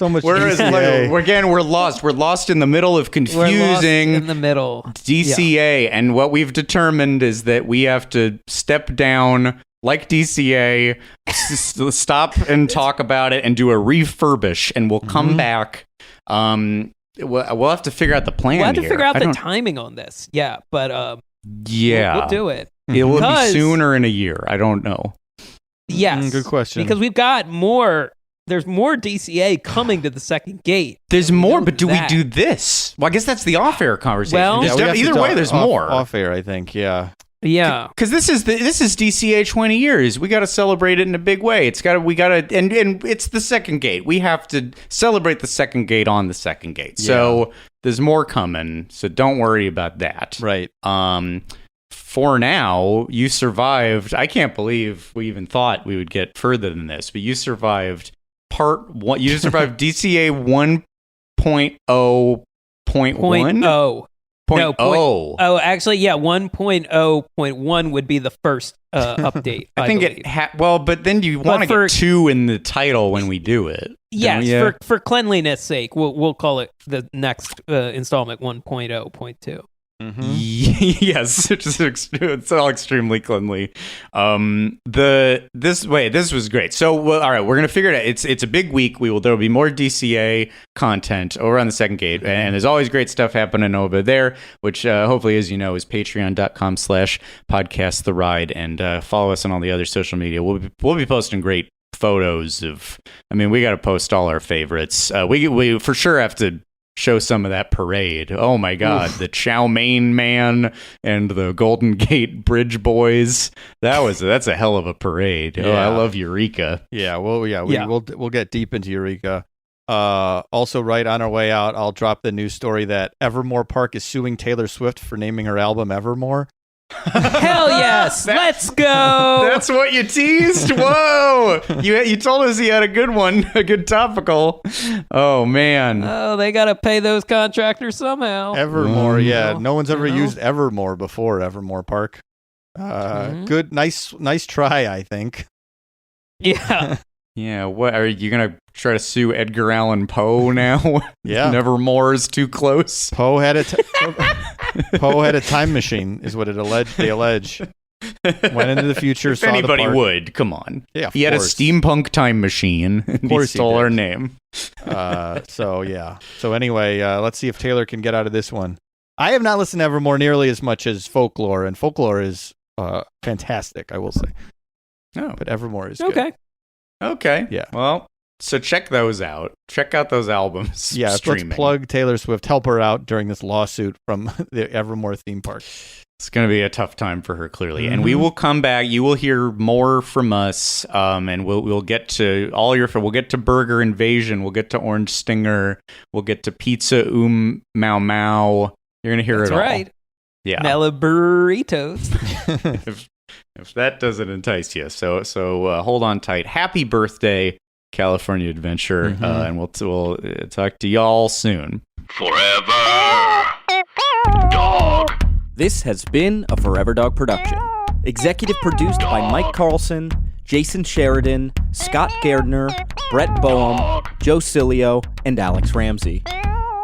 much. We're lost. We're lost in the middle of confusing in the middle DCA, and what we've determined is that we have to step down. Like DCA, stop and talk about it and do a refurbish, and we'll come back. We'll have to figure out the plan. We'll have to figure out the timing on this. Yeah, but we'll do it. It will be soon or in a year. I don't know. Yes, good question. Because we've got more. There's more DCA coming to the second gate. There's more, but do we do this? Well, I guess that's the off-air conversation. Well, either way, there's more off-air. I think. Yeah. Yeah, because this is DCA 20 years. We got to celebrate it in a big way. And it's the second gate. We have to celebrate the second gate on the second gate. Yeah. So there's more coming. So don't worry about that. Right. For now, you survived. I can't believe we even thought we would get further than this, but you survived part one. You survived DCA 1.0.1. Actually, yeah, 1.0.1 would be the first update. I think but then you want to get 2 in the title when we do it. Yes, for cleanliness sake, we'll call it the next installment 1.0.2. Yes, it's all extremely cleanly. This was great. So, all right, we're gonna figure it out. It's a big week. There will be more DCA content over on the second gate, and there's always great stuff happening over there. Which hopefully, as you know, is patreon.com/podcasttheride, and follow us on all the other social media. We'll be posting great photos of. I mean, we got to post all our favorites. We for sure have to show some of that parade. Oh my God, the Chow Mein Man and the Golden Gate Bridge Boys. That's a hell of a parade. Yeah. Oh, I love Eureka. Yeah, we'll get deep into Eureka. Also, right on our way out, I'll drop the news story that Evermore Park is suing Taylor Swift for naming her album Evermore. Hell yes! Let's go! That's what you teased? Whoa! You told us he had a good one, a good topical. Oh, man. Oh, they got to pay those contractors somehow. Evermore, yeah. No one's ever used Evermore before, Evermore Park. Good, nice try, I think. Yeah. Yeah, what are you gonna try to sue Edgar Allan Poe now? Yeah, Nevermore is too close. Poe had a time machine, is what they allege. Went into the future. If anybody would, come on. Yeah, he had a steampunk time machine. And he stole our name. So anyway, let's see if Taylor can get out of this one. I have not listened to Evermore nearly as much as Folklore, and Folklore is fantastic, I will say. Oh, but Evermore is okay. Good. Okay. Yeah. Well, so check those out. Check out those albums. Yeah, streaming. Let's plug Taylor Swift. Help her out during this lawsuit from the Evermore theme park. It's going to be a tough time for her, clearly. And we will come back. You will hear more from us, and we'll get to we'll get to Burger Invasion. We'll get to Orange Stinger. We'll get to Pizza Mau Mau. You're going to hear That's it all. That's right. Yeah. Mellow burritos. If that doesn't entice you, so hold on tight. Happy birthday, California Adventure, and we'll talk to y'all soon. Forever Dog. This has been a Forever Dog production. Executive produced by Mike Carlson, Jason Sheridan, Scott Gairdner, Brett Boehm, Joe Cilio, and Alex Ramsey.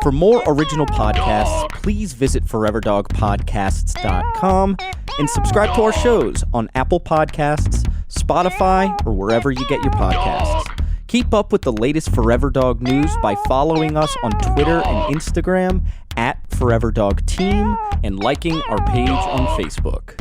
For more original podcasts, please visit foreverdogpodcasts.com and subscribe to our shows on Apple Podcasts, Spotify, or wherever you get your podcasts. Keep up with the latest Forever Dog news by following us on Twitter and Instagram @ForeverDogTeam and liking our page on Facebook.